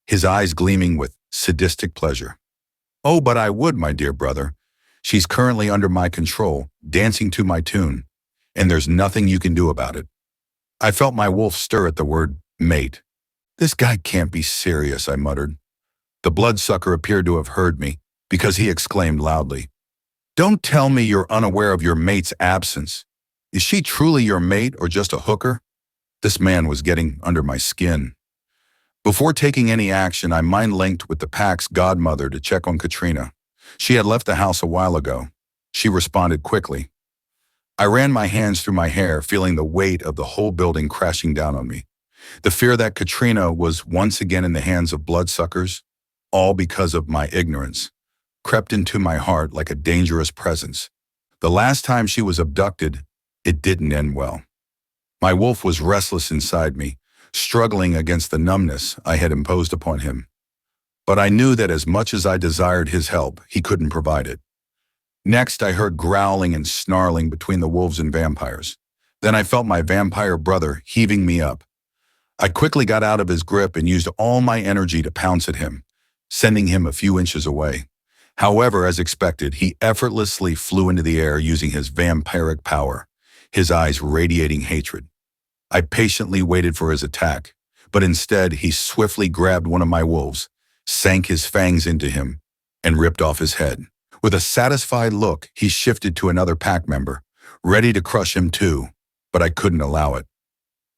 his eyes gleaming with sadistic pleasure. "Oh, but I would, my dear brother. She's currently under my control, dancing to my tune, and there's nothing you can do about it." I felt my wolf stir at the word mate. "This guy can't be serious," I muttered. The bloodsucker appeared to have heard me, because he exclaimed loudly, "Don't tell me you're unaware of your mate's absence. Is she truly your mate or just a hooker?" This man was getting under my skin. Before taking any action, I mind-linked with the pack's godmother to check on Katrina. She had left the house a while ago. She responded quickly. I ran my hands through my hair, feeling the weight of the whole building crashing down on me. The fear that Katrina was once again in the hands of bloodsuckers, all because of my ignorance, crept into my heart like a dangerous presence. The last time she was abducted, it didn't end well. My wolf was restless inside me, struggling against the numbness I had imposed upon him. but I knew that as much as I desired his help, he couldn't provide it. Next, I heard growling and snarling between the wolves and vampires. Then I felt my vampire brother heaving me up. I quickly got out of his grip and used all my energy to pounce at him, sending him a few inches away. However, as expected, he effortlessly flew into the air using his vampiric power, his eyes radiating hatred. I patiently waited for his attack, but instead he swiftly grabbed one of my wolves, sank his fangs into him, and ripped off his head. With a satisfied look, he shifted to another pack member, ready to crush him too, but I couldn't allow it.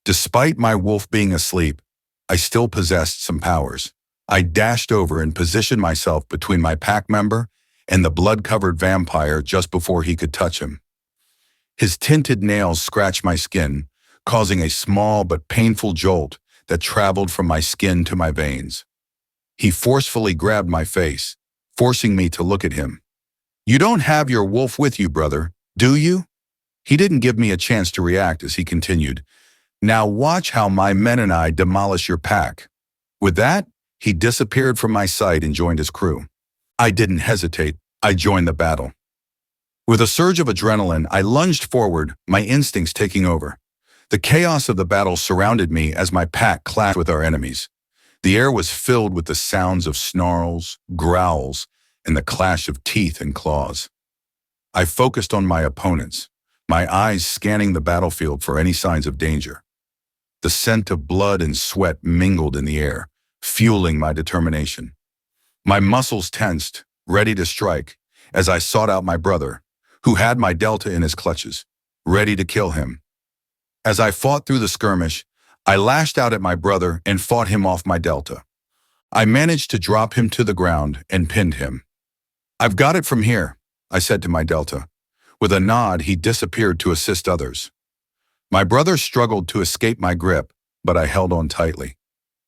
Despite my wolf being asleep, I still possessed some powers. I dashed over and positioned myself between my pack member and the blood-covered vampire just before he could touch him. His tinted nails scratched my skin, causing a small but painful jolt that traveled from my skin to my veins. He forcefully grabbed my face, forcing me to look at him. "You don't have your wolf with you, brother, do you?" He didn't give me a chance to react as he continued, "Now watch how my men and I demolish your pack." With that, he disappeared from my sight and joined his crew. I didn't hesitate. I joined the battle. With a surge of adrenaline, I lunged forward, my instincts taking over. The chaos of the battle surrounded me as my pack clashed with our enemies. The air was filled with the sounds of snarls, growls, and the clash of teeth and claws. I focused on my opponents, my eyes scanning the battlefield for any signs of danger. The scent of blood and sweat mingled in the air, fueling my determination. My muscles tensed, ready to strike, as I sought out my brother, who had my delta in his clutches, ready to kill him. As I fought through the skirmish, I lashed out at my brother and fought him off my delta. I managed to drop him to the ground and pinned him. "I've got it from here," I said to my delta. With a nod, he disappeared to assist others. My brother struggled to escape my grip, but I held on tightly.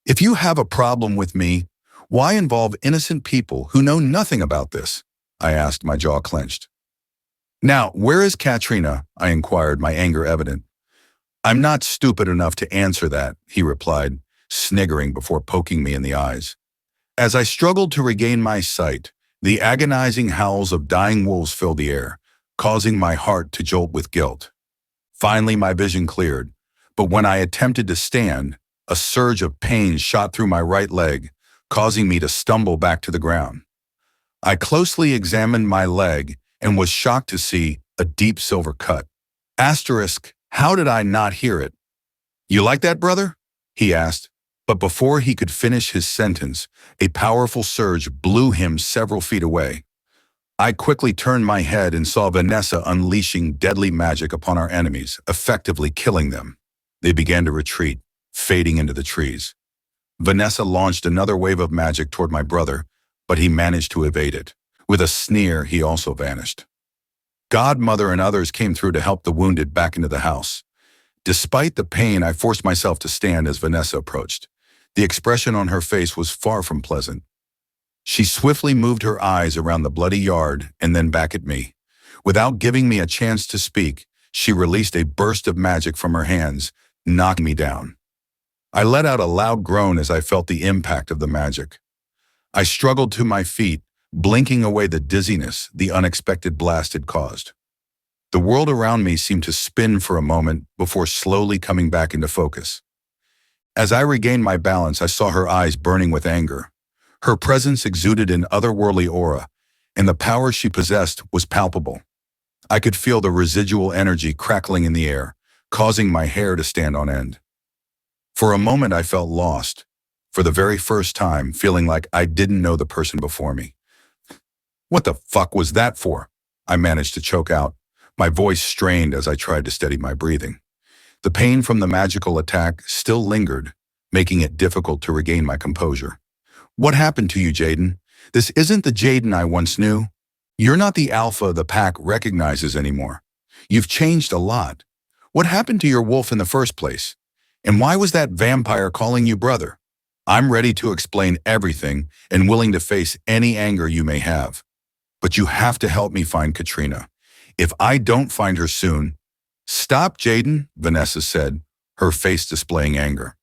"If you have a problem with me, why involve innocent people who know nothing about this?" I asked, my jaw clenched. "Now, where is Katrina?" I inquired, my anger evident. "I'm not stupid enough to answer that," he replied, sniggering before poking me in the eyes. As I struggled to regain my sight, the agonizing howls of dying wolves filled the air, causing my heart to jolt with guilt. Finally, my vision cleared, but when I attempted to stand, a surge of pain shot through my right leg, causing me to stumble back to the ground. I closely examined my leg and was shocked to see a deep silver cut. Asterisk, how did I not hear it? "You like that, brother?" he asked, but before he could finish his sentence, a powerful surge blew him several feet away. I quickly turned my head and saw Vanessa unleashing deadly magic upon our enemies, effectively killing them. They began to retreat, fading into the trees. Vanessa launched another wave of magic toward my brother, but he managed to evade it. With a sneer, he also vanished. Godmother and others came through to help the wounded back into the house. Despite the pain, I forced myself to stand as Vanessa approached. The expression on her face was far from pleasant. She swiftly moved her eyes around the bloody yard and then back at me. Without giving me a chance to speak, she released a burst of magic from her hands, knocking me down. I let out a loud groan as I felt the impact of the magic. I struggled to my feet, blinking away the dizziness the unexpected blast had caused. The world around me seemed to spin for a moment before slowly coming back into focus. As I regained my balance, I saw her eyes burning with anger. Her presence exuded an otherworldly aura, and the power she possessed was palpable. I could feel the residual energy crackling in the air, causing my hair to stand on end. For a moment, I felt lost, for the very first time, feeling like I didn't know the person before me. "What the fuck was that for?" I managed to choke out, my voice strained as I tried to steady my breathing. The pain from the magical attack still lingered, making it difficult to regain my composure. "What happened to you, Jayden? This isn't the Jayden I once knew. You're not the alpha the pack recognizes anymore. You've changed a lot. What happened to your wolf in the first place? And why was that vampire calling you brother? I'm ready to explain everything and willing to face any anger you may have. But you have to help me find Katrina. If I don't find her soon..." "Stop, Jayden," Vanessa said, her face displaying anger.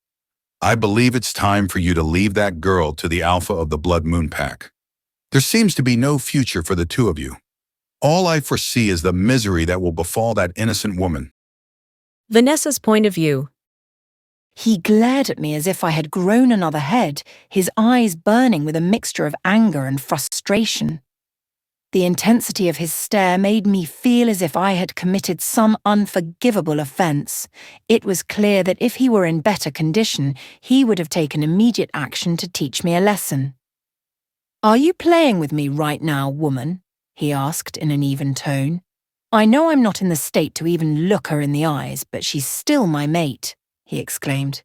I believe it's time for you to leave that girl to the alpha of the Blood Moon Pack. There seems to be no future for the two of you. All I foresee is the misery that will befall that innocent woman. Vanessa's point of view. He glared at me as if I had grown another head, his eyes burning with a mixture of anger and frustration. The intensity of his stare made me feel as if I had committed some unforgivable offense. It was clear that if he were in better condition, he would have taken immediate action to teach me a lesson. "Are you playing with me right now, woman?" he asked in an even tone. "I know I'm not in the state to even look her in the eyes, but she's still my mate," he exclaimed.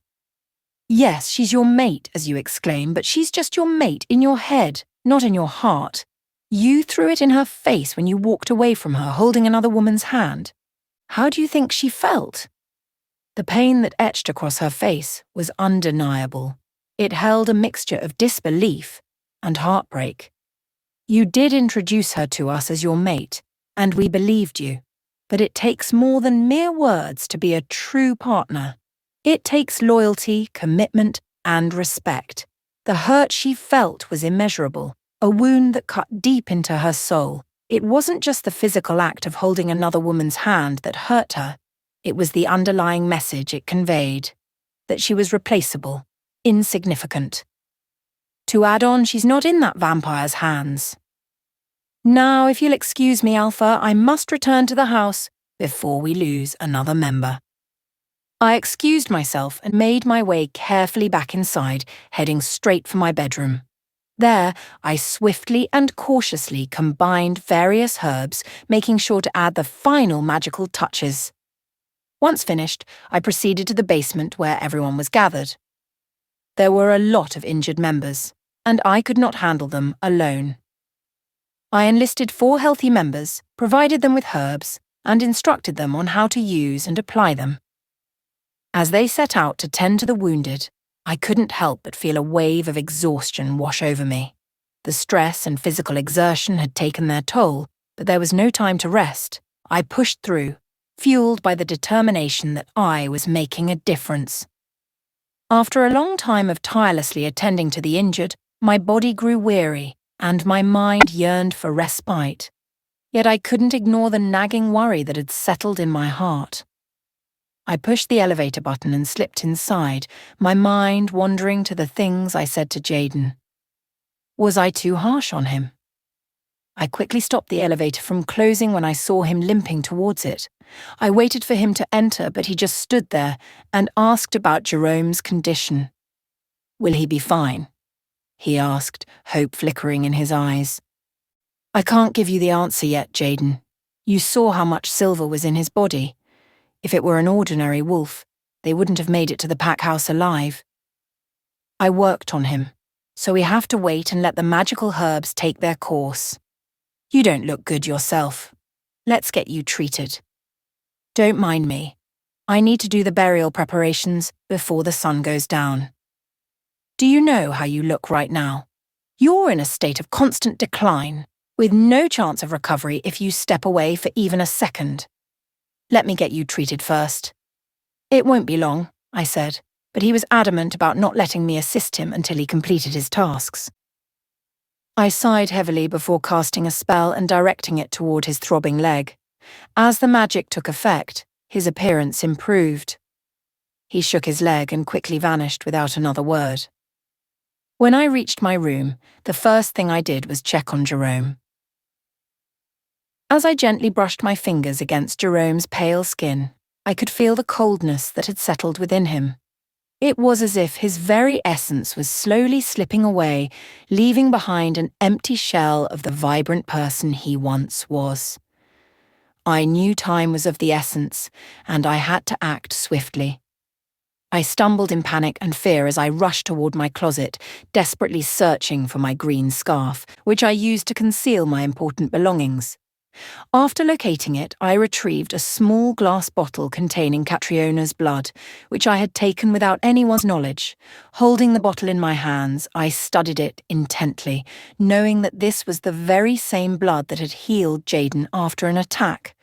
"Yes, she's your mate, as you exclaim, but she's just your mate in your head, not in your heart. You threw it in her face when you walked away from her holding another woman's hand. How do you think she felt?" The pain that etched across her face was undeniable. It held a mixture of disbelief and heartbreak. "You did introduce her to us as your mate, and we believed you. But it takes more than mere words to be a true partner. It takes loyalty, commitment, and respect." The hurt she felt was immeasurable, a wound that cut deep into her soul. It wasn't just the physical act of holding another woman's hand that hurt her. It was the underlying message it conveyed, that she was replaceable, insignificant. To add on, she's not in that vampire's hands. "Now, if you'll excuse me, Alpha, I must return to the house before we lose another member." I excused myself and made my way carefully back inside, heading straight for my bedroom. There, I swiftly and cautiously combined various herbs, making sure to add the final magical touches. Once finished, I proceeded to the basement where everyone was gathered. There were a lot of injured members, and I could not handle them alone. I enlisted 4 healthy members, provided them with herbs, and instructed them on how to use and apply them. As they set out to tend to the wounded, I couldn't help but feel a wave of exhaustion wash over me. The stress and physical exertion had taken their toll, but there was no time to rest. I pushed through, fueled by the determination that I was making a difference. After a long time of tirelessly attending to the injured, my body grew weary, and my mind yearned for respite. Yet I couldn't ignore the nagging worry that had settled in my heart. I pushed the elevator button and slipped inside, my mind wandering to the things I said to Jayden. Was I too harsh on him? I quickly stopped the elevator from closing when I saw him limping towards it. I waited for him to enter, but he just stood there and asked about Jerome's condition. "Will he be fine?" he asked, hope flickering in his eyes. "I can't give you the answer yet, Jayden. You saw how much silver was in his body. If it were an ordinary wolf, they wouldn't have made it to the pack house alive. I worked on him, so we have to wait and let the magical herbs take their course. You don't look good yourself. Let's get you treated. Don't mind me. I need to do the burial preparations before the sun goes down. Do you know how you look right now? You're in a state of constant decline, with no chance of recovery if you step away for even a second. Let me get you treated first." "It won't be long," I said, but he was adamant about not letting me assist him until he completed his tasks. I sighed heavily before casting a spell and directing it toward his throbbing leg. As the magic took effect, his appearance improved. He shook his leg and quickly vanished without another word. When I reached my room, the first thing I did was check on Jerome. As I gently brushed my fingers against Jerome's pale skin, I could feel the coldness that had settled within him. It was as if his very essence was slowly slipping away, leaving behind an empty shell of the vibrant person he once was. I knew time was of the essence, and I had to act swiftly. I stumbled in panic and fear as I rushed toward my closet, desperately searching for my green scarf, which I used to conceal my important belongings. After locating it, I retrieved a small glass bottle containing Catriona's blood, which I had taken without anyone's knowledge. Holding the bottle in my hands, I studied it intently, knowing that this was the very same blood that had healed Jayden after an attack.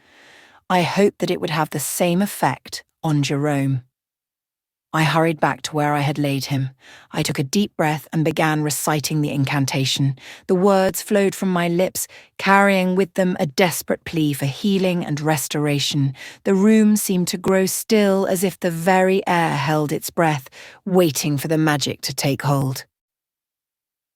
I hoped that it would have the same effect on Jerome. I hurried back to where I had laid him. I took a deep breath and began reciting the incantation. The words flowed from my lips, carrying with them a desperate plea for healing and restoration. The room seemed to grow still, as if the very air held its breath, waiting for the magic to take hold.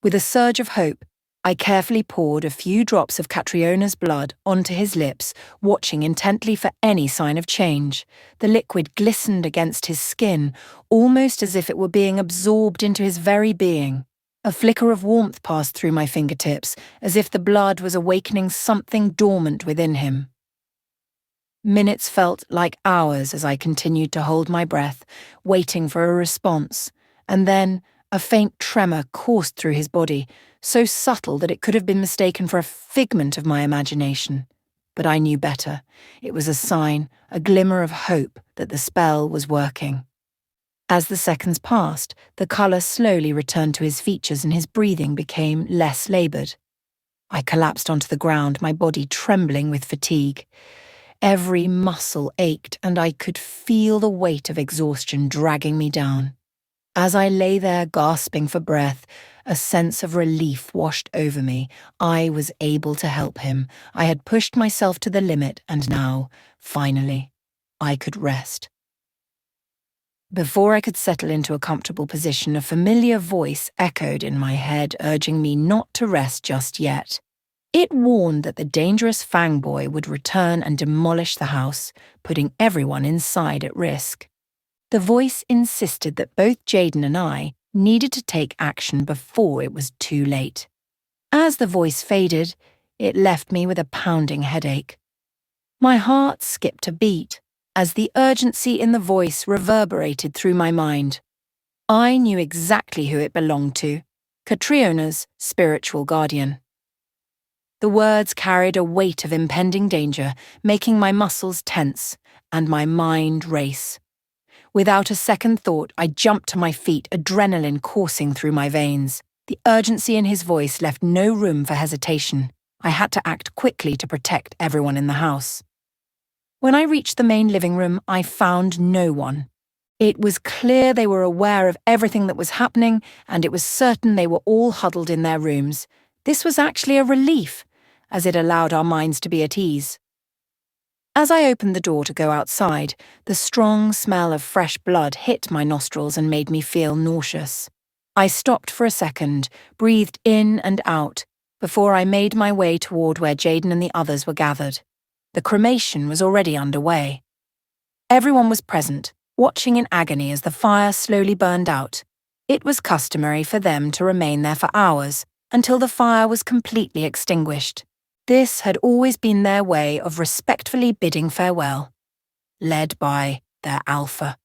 With a surge of hope, I carefully poured a few drops of Catriona's blood onto his lips, watching intently for any sign of change. The liquid glistened against his skin, almost as if it were being absorbed into his very being. A flicker of warmth passed through my fingertips, as if the blood was awakening something dormant within him. Minutes felt like hours as I continued to hold my breath, waiting for a response, and then a faint tremor coursed through his body, so subtle that it could have been mistaken for a figment of my imagination. But I knew better. It was a sign, a glimmer of hope that the spell was working. As the seconds passed, the colour slowly returned to his features and his breathing became less laboured. I collapsed onto the ground, my body trembling with fatigue. Every muscle ached, and I could feel the weight of exhaustion dragging me down. As I lay there gasping for breath, a sense of relief washed over me. I was able to help him. I had pushed myself to the limit, and now, finally, I could rest. Before I could settle into a comfortable position, a familiar voice echoed in my head, urging me not to rest just yet. It warned that the dangerous Fang Boy would return and demolish the house, putting everyone inside at risk. The voice insisted that both Jayden and I needed to take action before it was too late. As the voice faded, it left me with a pounding headache. My heart skipped a beat as the urgency in the voice reverberated through my mind. I knew exactly who it belonged to, Catriona's spiritual guardian. The words carried a weight of impending danger, making my muscles tense and my mind race. Without a second thought, I jumped to my feet, adrenaline coursing through my veins. The urgency in his voice left no room for hesitation. I had to act quickly to protect everyone in the house. When I reached the main living room, I found no one. It was clear they were aware of everything that was happening, and it was certain they were all huddled in their rooms. This was actually a relief, as it allowed our minds to be at ease. As I opened the door to go outside, the strong smell of fresh blood hit my nostrils and made me feel nauseous. I stopped for a second, breathed in and out, before I made my way toward where Jayden and the others were gathered. The cremation was already underway. Everyone was present, watching in agony as the fire slowly burned out. It was customary for them to remain there for hours, until the fire was completely extinguished. This had always been their way of respectfully bidding farewell, led by their alpha.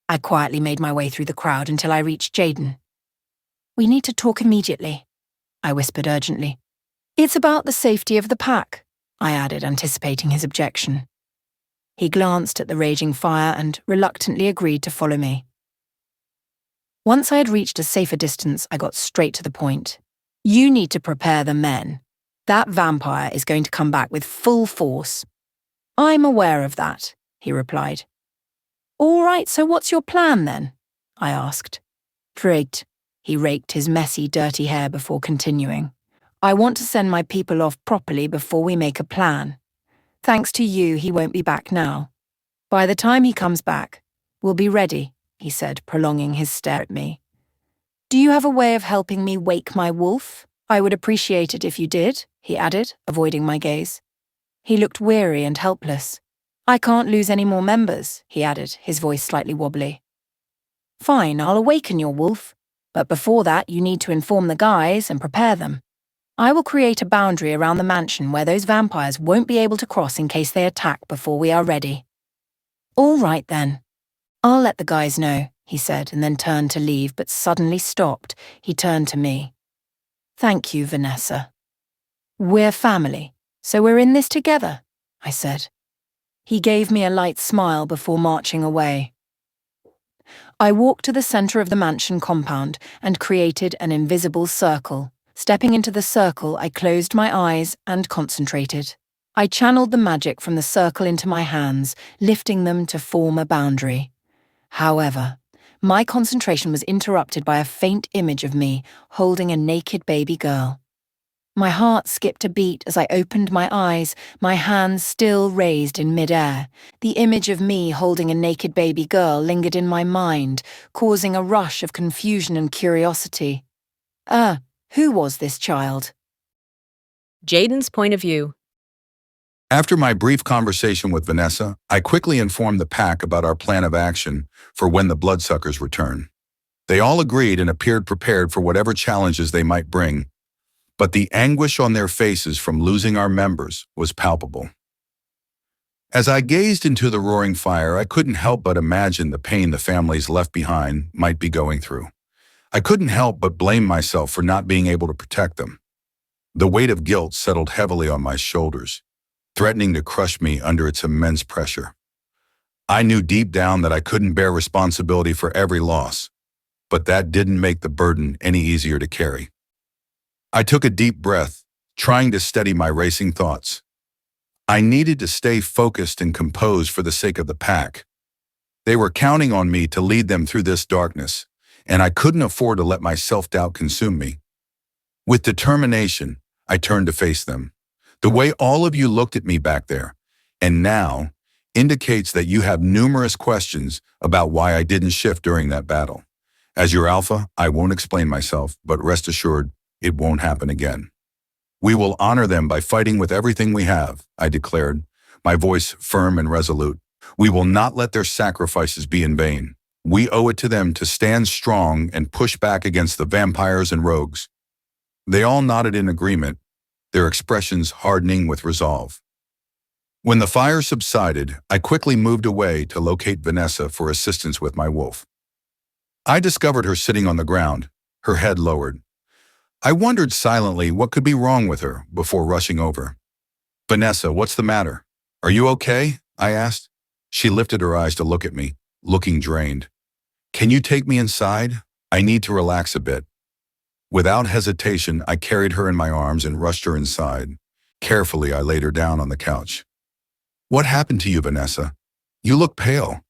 I quietly made my way through the crowd until I reached Jayden. "We need to talk immediately," I whispered urgently. "It's about the safety of the pack," I added, anticipating his objection. He glanced at the raging fire and reluctantly agreed to follow me. Once I had reached a safer distance, I got straight to the point. "You need to prepare the men. That vampire is going to come back with full force." "I'm aware of that," he replied. "All right, so what's your plan then?" I asked. "Great." He raked his messy, dirty hair before continuing. "I want to send my people off properly before we make a plan. Thanks to you, he won't be back now. By the time he comes back, we'll be ready," he said, prolonging his stare at me. "Do you have a way of helping me wake my wolf? I would appreciate it if you did," he added, avoiding my gaze. He looked weary and helpless. "I can't lose any more members," he added, his voice slightly wobbly. "Fine, I'll awaken your wolf. But before that, you need to inform the guys and prepare them. I will create a boundary around the mansion where those vampires won't be able to cross in case they attack before we are ready." "All right then. I'll let the guys know," he said, and then turned to leave, but suddenly stopped. He turned to me. "Thank you, Vanessa. We're family, so we're in this together," I said. He gave me a light smile before marching away. I walked to the center of the mansion compound and created an invisible circle. Stepping into the circle, I closed my eyes and concentrated. I channeled the magic from the circle into my hands, lifting them to form a boundary. However, my concentration was interrupted by a faint image of me holding a naked baby girl. My heart skipped a beat as I opened my eyes, my hands still raised in midair. The image of me holding a naked baby girl lingered in my mind, causing a rush of confusion and curiosity. Who was this child? Jayden's point of view. After my brief conversation with Vanessa, I quickly informed the pack about our plan of action for when the bloodsuckers return. They all agreed and appeared prepared for whatever challenges they might bring, but the anguish on their faces from losing our members was palpable. As I gazed into the roaring fire, I couldn't help but imagine the pain the families left behind might be going through. I couldn't help but blame myself for not being able to protect them. The weight of guilt settled heavily on my shoulders, threatening to crush me under its immense pressure. I knew deep down that I couldn't bear responsibility for every loss, but that didn't make the burden any easier to carry. I took a deep breath, trying to steady my racing thoughts. I needed to stay focused and composed for the sake of the pack. They were counting on me to lead them through this darkness, and I couldn't afford to let my self-doubt consume me. With determination, I turned to face them. The way all of you looked at me back there, and now, indicates that you have numerous questions about why I didn't shift during that battle. As your alpha, I won't explain myself, but rest assured, it won't happen again. We will honor them by fighting with everything we have, I declared, my voice firm and resolute. We will not let their sacrifices be in vain. We owe it to them to stand strong and push back against the vampires and rogues. They all nodded in agreement, their expressions hardening with resolve. When the fire subsided, I quickly moved away to locate Vanessa for assistance with my wolf. I discovered her sitting on the ground, her head lowered. I wondered silently what could be wrong with her before rushing over. "Vanessa, what's the matter? Are you okay?" I asked. She lifted her eyes to look at me, looking drained. "Can you take me inside? I need to relax a bit." Without hesitation, I carried her in my arms and rushed her inside. Carefully, I laid her down on the couch. "What happened to you, Vanessa? You look pale.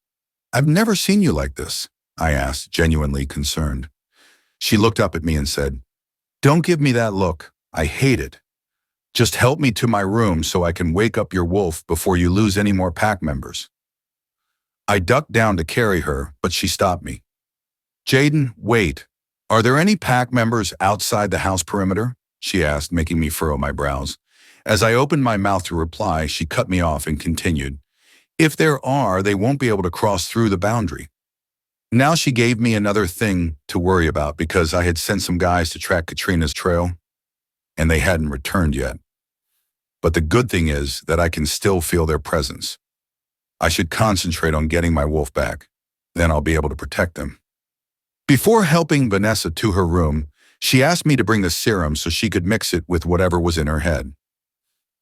I've never seen you like this," I asked, genuinely concerned. She looked up at me and said, "Don't give me that look. I hate it. Just help me to my room so I can wake up your wolf before you lose any more pack members." I ducked down to carry her, but she stopped me. "Jayden, wait. Are there any pack members outside the house perimeter?" she asked, making me furrow my brows. As I opened my mouth to reply, she cut me off and continued, "If there are, they won't be able to cross through the boundary." Now she gave me another thing to worry about because I had sent some guys to track Katrina's trail, and they hadn't returned yet. But the good thing is that I can still feel their presence. I should concentrate on getting my wolf back. Then I'll be able to protect them. Before helping Vanessa to her room, she asked me to bring the serum so she could mix it with whatever was in her head.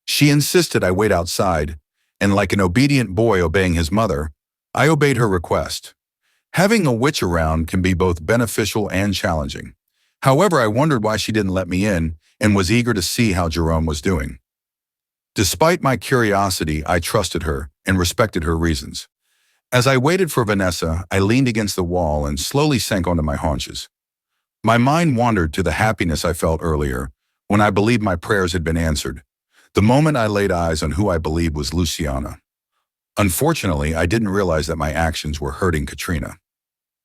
She insisted I wait outside, and like an obedient boy obeying his mother, I obeyed her request. Having a witch around can be both beneficial and challenging. However, I wondered why she didn't let me in and was eager to see how Jerome was doing. Despite my curiosity, I trusted her and respected her reasons. As I waited for Vanessa, I leaned against the wall and slowly sank onto my haunches. My mind wandered to the happiness I felt earlier when I believed my prayers had been answered, the moment I laid eyes on who I believed was Luciana. Unfortunately, I didn't realize that my actions were hurting Katrina.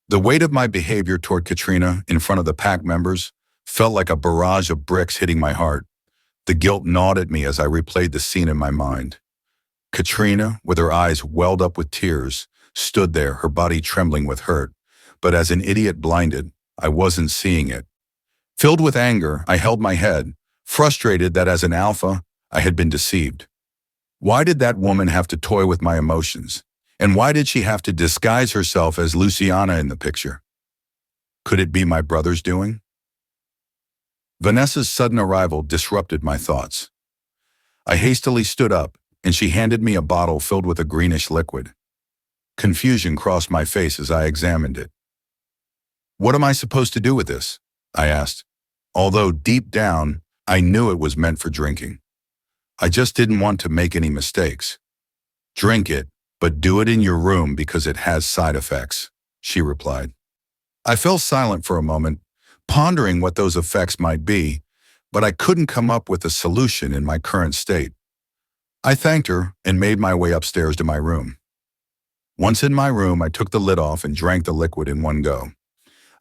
The weight of my behavior toward Katrina in front of the pack members felt like a barrage of bricks hitting my heart. The guilt gnawed at me as I replayed the scene in my mind. Katrina, with her eyes welled up with tears, stood there, her body trembling with hurt. But as an idiot blinded, I wasn't seeing it. Filled with anger, I held my head, frustrated that as an alpha, I had been deceived. Why did that woman have to toy with my emotions? And why did she have to disguise herself as Luciana in the picture? Could it be my brother's doing? Vanessa's sudden arrival disrupted my thoughts. I hastily stood up, and she handed me a bottle filled with a greenish liquid. Confusion crossed my face as I examined it. "What am I supposed to do with this?" I asked, although deep down, I knew it was meant for drinking. I just didn't want to make any mistakes. "Drink it, but do it in your room because it has side effects," she replied. I fell silent for a moment, pondering what those effects might be, but I couldn't come up with a solution in my current state. I thanked her and made my way upstairs to my room. Once in my room, I took the lid off and drank the liquid in one go.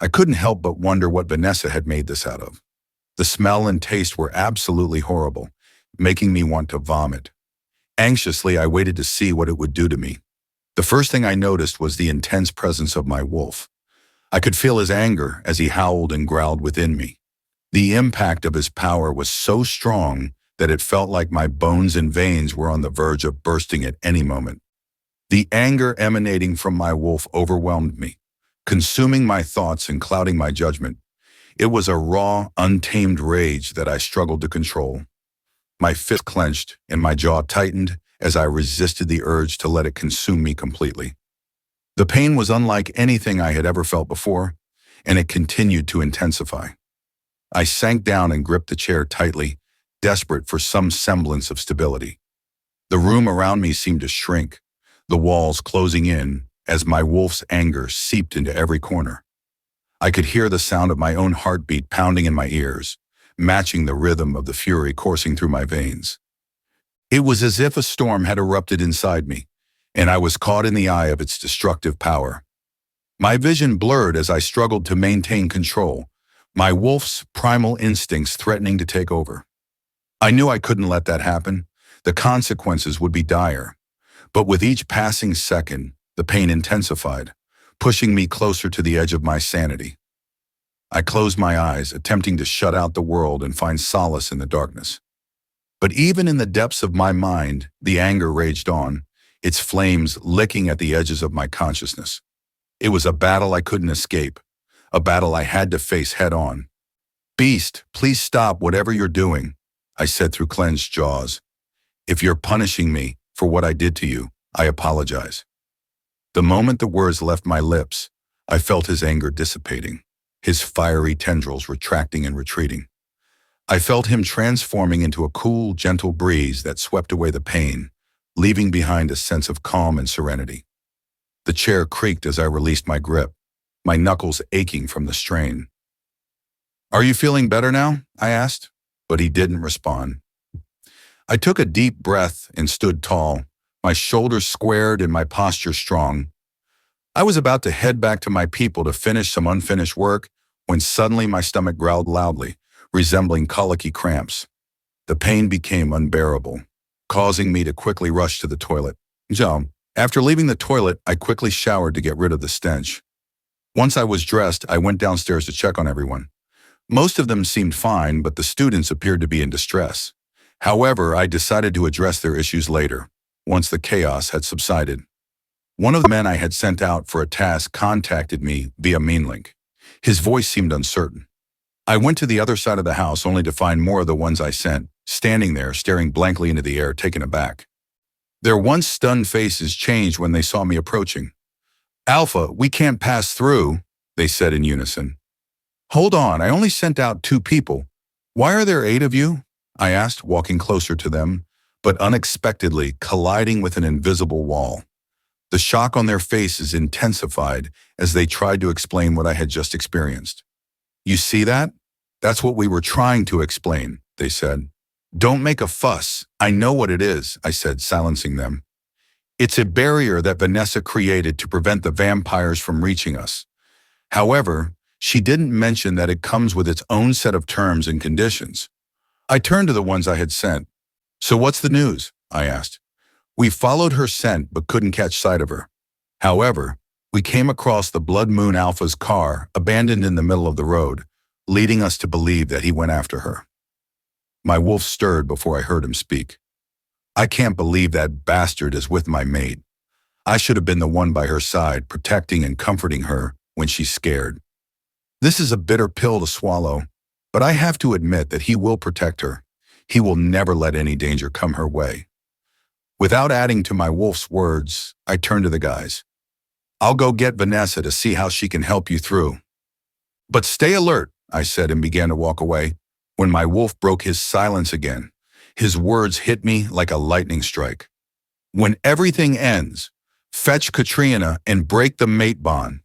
I couldn't help but wonder what Vanessa had made this out of. The smell and taste were absolutely horrible, making me want to vomit. Anxiously, I waited to see what it would do to me. The first thing I noticed was the intense presence of my wolf. I could feel his anger as he howled and growled within me. The impact of his power was so strong that it felt like my bones and veins were on the verge of bursting at any moment. The anger emanating from my wolf overwhelmed me, consuming my thoughts and clouding my judgment. It was a raw, untamed rage that I struggled to control. My fist clenched and my jaw tightened as I resisted the urge to let it consume me completely. The pain was unlike anything I had ever felt before, and it continued to intensify. I sank down and gripped the chair tightly, desperate for some semblance of stability. The room around me seemed to shrink, the walls closing in as my wolf's anger seeped into every corner. I could hear the sound of my own heartbeat pounding in my ears, matching the rhythm of the fury coursing through my veins. It was as if a storm had erupted inside me, and I was caught in the eye of its destructive power. My vision blurred as I struggled to maintain control, my wolf's primal instincts threatening to take over. I knew I couldn't let that happen. The consequences would be dire. But with each passing second, the pain intensified, pushing me closer to the edge of my sanity. I closed my eyes, attempting to shut out the world and find solace in the darkness. But even in the depths of my mind, the anger raged on, its flames licking at the edges of my consciousness. It was a battle I couldn't escape, a battle I had to face head-on. "Beast, please stop whatever you're doing," I said through clenched jaws. "If you're punishing me for what I did to you, I apologize." The moment the words left my lips, I felt his anger dissipating, his fiery tendrils retracting and retreating. I felt him transforming into a cool, gentle breeze that swept away the pain, leaving behind a sense of calm and serenity. The chair creaked as I released my grip, my knuckles aching from the strain. "Are you feeling better now?" I asked, but he didn't respond. I took a deep breath and stood tall, my shoulders squared and my posture strong. I was about to head back to my people to finish some unfinished work when suddenly my stomach growled loudly, resembling colicky cramps. The pain became unbearable, causing me to quickly rush to the toilet. So, after leaving the toilet, I quickly showered to get rid of the stench. Once I was dressed, I went downstairs to check on everyone. Most of them seemed fine, but the students appeared to be in distress. However, I decided to address their issues later, once the chaos had subsided. One of the men I had sent out for a task contacted me via MeanLink. His voice seemed uncertain. I went to the other side of the house only to find more of the ones I sent, standing there staring blankly into the air, taken aback. Their once stunned faces changed when they saw me approaching. "Alpha, we can't pass through," they said in unison. "Hold on, I only sent out 2 people. Why are there 8 of you?" I asked, walking closer to them, but unexpectedly colliding with an invisible wall. The shock on their faces intensified as they tried to explain what I had just experienced. "You see that? That's what we were trying to explain," they said. "Don't make a fuss. I know what it is," I said, silencing them. "It's a barrier that Vanessa created to prevent the vampires from reaching us. However, she didn't mention that it comes with its own set of terms and conditions." I turned to the ones I had sent. "So what's the news?" I asked. "We followed her scent but couldn't catch sight of her. However, we came across the Blood Moon Alpha's car abandoned in the middle of the road, leading us to believe that he went after her." My wolf stirred before I heard him speak. "I can't believe that bastard is with my mate. I should have been the one by her side, protecting and comforting her when she's scared. This is a bitter pill to swallow, but I have to admit that he will protect her. He will never let any danger come her way." Without adding to my wolf's words, I turned to the guys. "I'll go get Vanessa to see how she can help you through." "But stay alert," I said, and began to walk away, when my wolf broke his silence again. His words hit me like a lightning strike. "When everything ends, fetch Katrina and break the mate bond.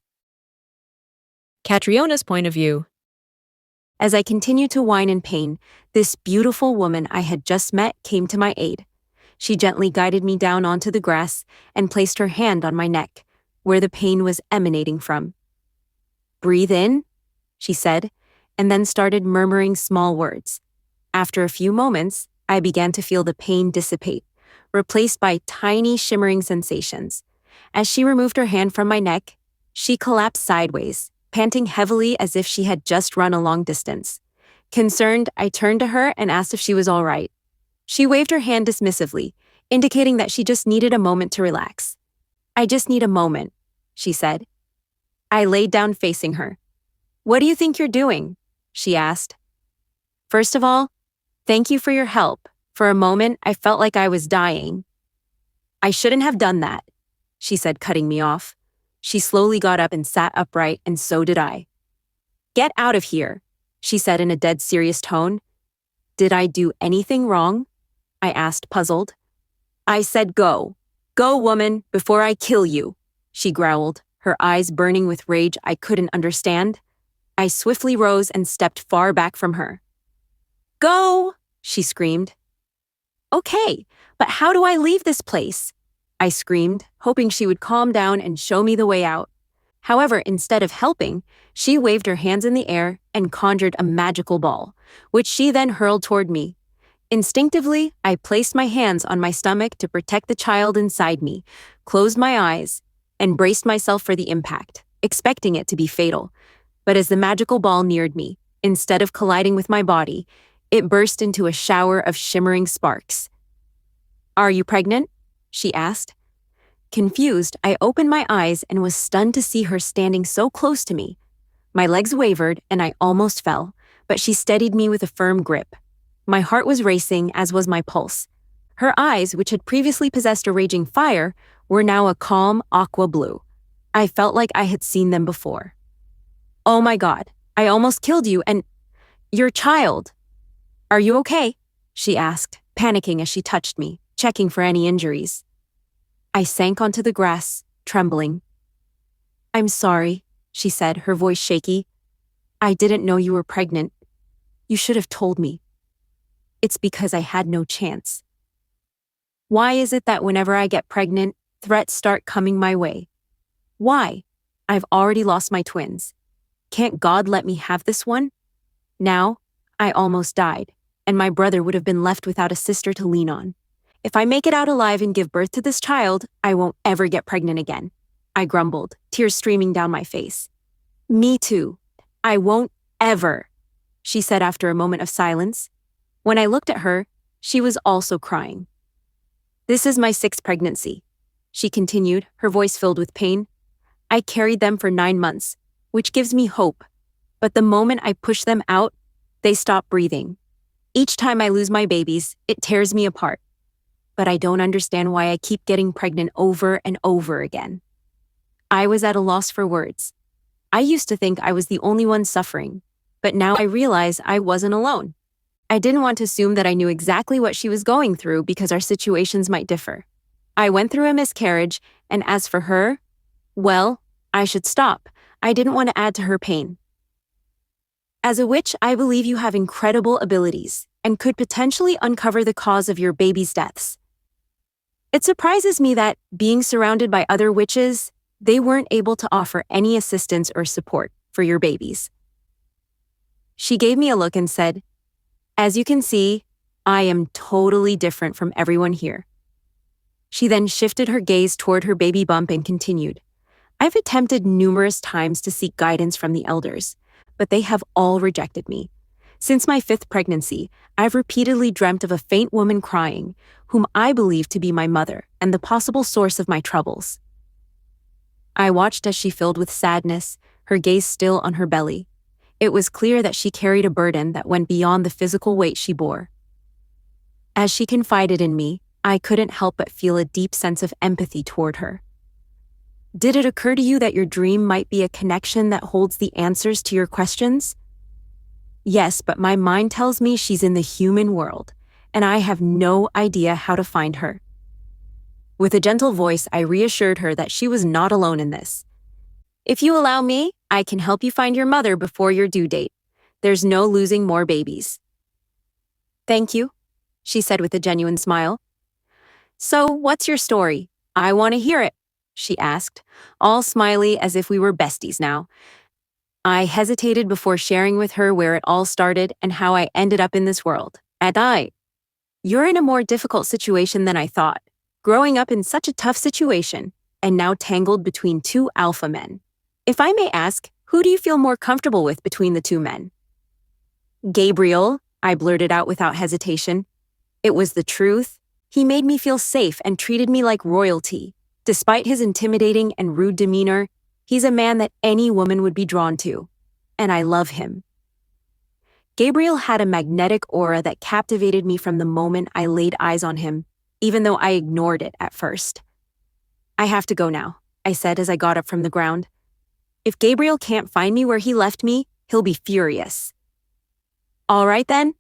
Catriona's point of view. As I continued to whine in pain, this beautiful woman I had just met came to my aid. She gently guided me down onto the grass and placed her hand on my neck, where the pain was emanating from. "Breathe in," she said, and then started murmuring small words. After a few moments, I began to feel the pain dissipate, replaced by tiny shimmering sensations. As she removed her hand from my neck, she collapsed sideways, panting heavily as if she had just run a long distance. Concerned, I turned to her and asked if she was all right. She waved her hand dismissively, indicating that she just needed a moment to relax. "I just need a moment," she said. I laid down facing her. "What do you think you're doing?" she asked. "First of all, thank you for your help. For a moment, I felt like I was dying." "I shouldn't have done that," she said, cutting me off. She slowly got up and sat upright, and so did I. "Get out of here," she said in a dead serious tone. "Did I do anything wrong?" I asked, puzzled. "I said go. Go, woman, before I kill you," she growled, her eyes burning with rage I couldn't understand. I swiftly rose and stepped far back from her. "Go!" she screamed. "Okay, but how do I leave this place?" I screamed, hoping she would calm down and show me the way out. However, instead of helping, she waved her hands in the air and conjured a magical ball, which she then hurled toward me. Instinctively, I placed my hands on my stomach to protect the child inside me, closed my eyes, and braced myself for the impact, expecting it to be fatal. But as the magical ball neared me, instead of colliding with my body, it burst into a shower of shimmering sparks. "Are you pregnant?" she asked. Confused, I opened my eyes and was stunned to see her standing so close to me. My legs wavered and I almost fell, but she steadied me with a firm grip. My heart was racing, as was my pulse. Her eyes, which had previously possessed a raging fire, were now a calm aqua blue. I felt like I had seen them before. "Oh my God, I almost killed you and your child. Are you okay?" she asked, panicking as she touched me, checking for any injuries. I sank onto the grass, trembling. "I'm sorry," she said, her voice shaky. "I didn't know you were pregnant. You should have told me." "It's because I had no chance." "Why is it that whenever I get pregnant, threats start coming my way? Why? I've already lost my twins. Can't God let me have this one? Now, I almost died, and my brother would have been left without a sister to lean on. If I make it out alive and give birth to this child, I won't ever get pregnant again," I grumbled, tears streaming down my face. "Me too. I won't ever," she said after a moment of silence. When I looked at her, she was also crying. "This is my 6th pregnancy," she continued, her voice filled with pain. "I carried them for 9 months, which gives me hope. But the moment I push them out, they stop breathing. Each time I lose my babies, it tears me apart. But I don't understand why I keep getting pregnant over and over again." I was at a loss for words. I used to think I was the only one suffering, but now I realize I wasn't alone. I didn't want to assume that I knew exactly what she was going through because our situations might differ. I went through a miscarriage, and as for her, well, I should stop. I didn't want to add to her pain. "As a witch, I believe you have incredible abilities and could potentially uncover the cause of your baby's deaths. It surprises me that, being surrounded by other witches, they weren't able to offer any assistance or support for your babies." She gave me a look and said, "As you can see, I am totally different from everyone here." She then shifted her gaze toward her baby bump and continued, "I've attempted numerous times to seek guidance from the elders, but they have all rejected me. Since my 5th pregnancy, I've repeatedly dreamt of a faint woman crying, whom I believe to be my mother and the possible source of my troubles." I watched as she filled with sadness, her gaze still on her belly. It was clear that she carried a burden that went beyond the physical weight she bore. As she confided in me, I couldn't help but feel a deep sense of empathy toward her. "Did it occur to you that your dream might be a connection that holds the answers to your questions?" "Yes, but my mind tells me she's in the human world, and I have no idea how to find her." With a gentle voice, I reassured her that she was not alone in this. "If you allow me, I can help you find your mother before your due date. There's no losing more babies. Thank you, she said with a genuine smile. So, what's your story? I want to hear it, she asked, all smiley as if we were besties now. I hesitated before sharing with her where it all started and how I ended up in this world. You're in a more difficult situation than I thought, growing up in such a tough situation, and now tangled between two alpha men. If I may ask, who do you feel more comfortable with between the two men? Gabriel, I blurted out without hesitation. It was the truth. He made me feel safe and treated me like royalty. Despite his intimidating and rude demeanor, he's a man that any woman would be drawn to. And I love him. Gabriel had a magnetic aura that captivated me from the moment I laid eyes on him, even though I ignored it at first. I have to go now, I said as I got up from the ground. If Gabriel can't find me where he left me, he'll be furious. All right then,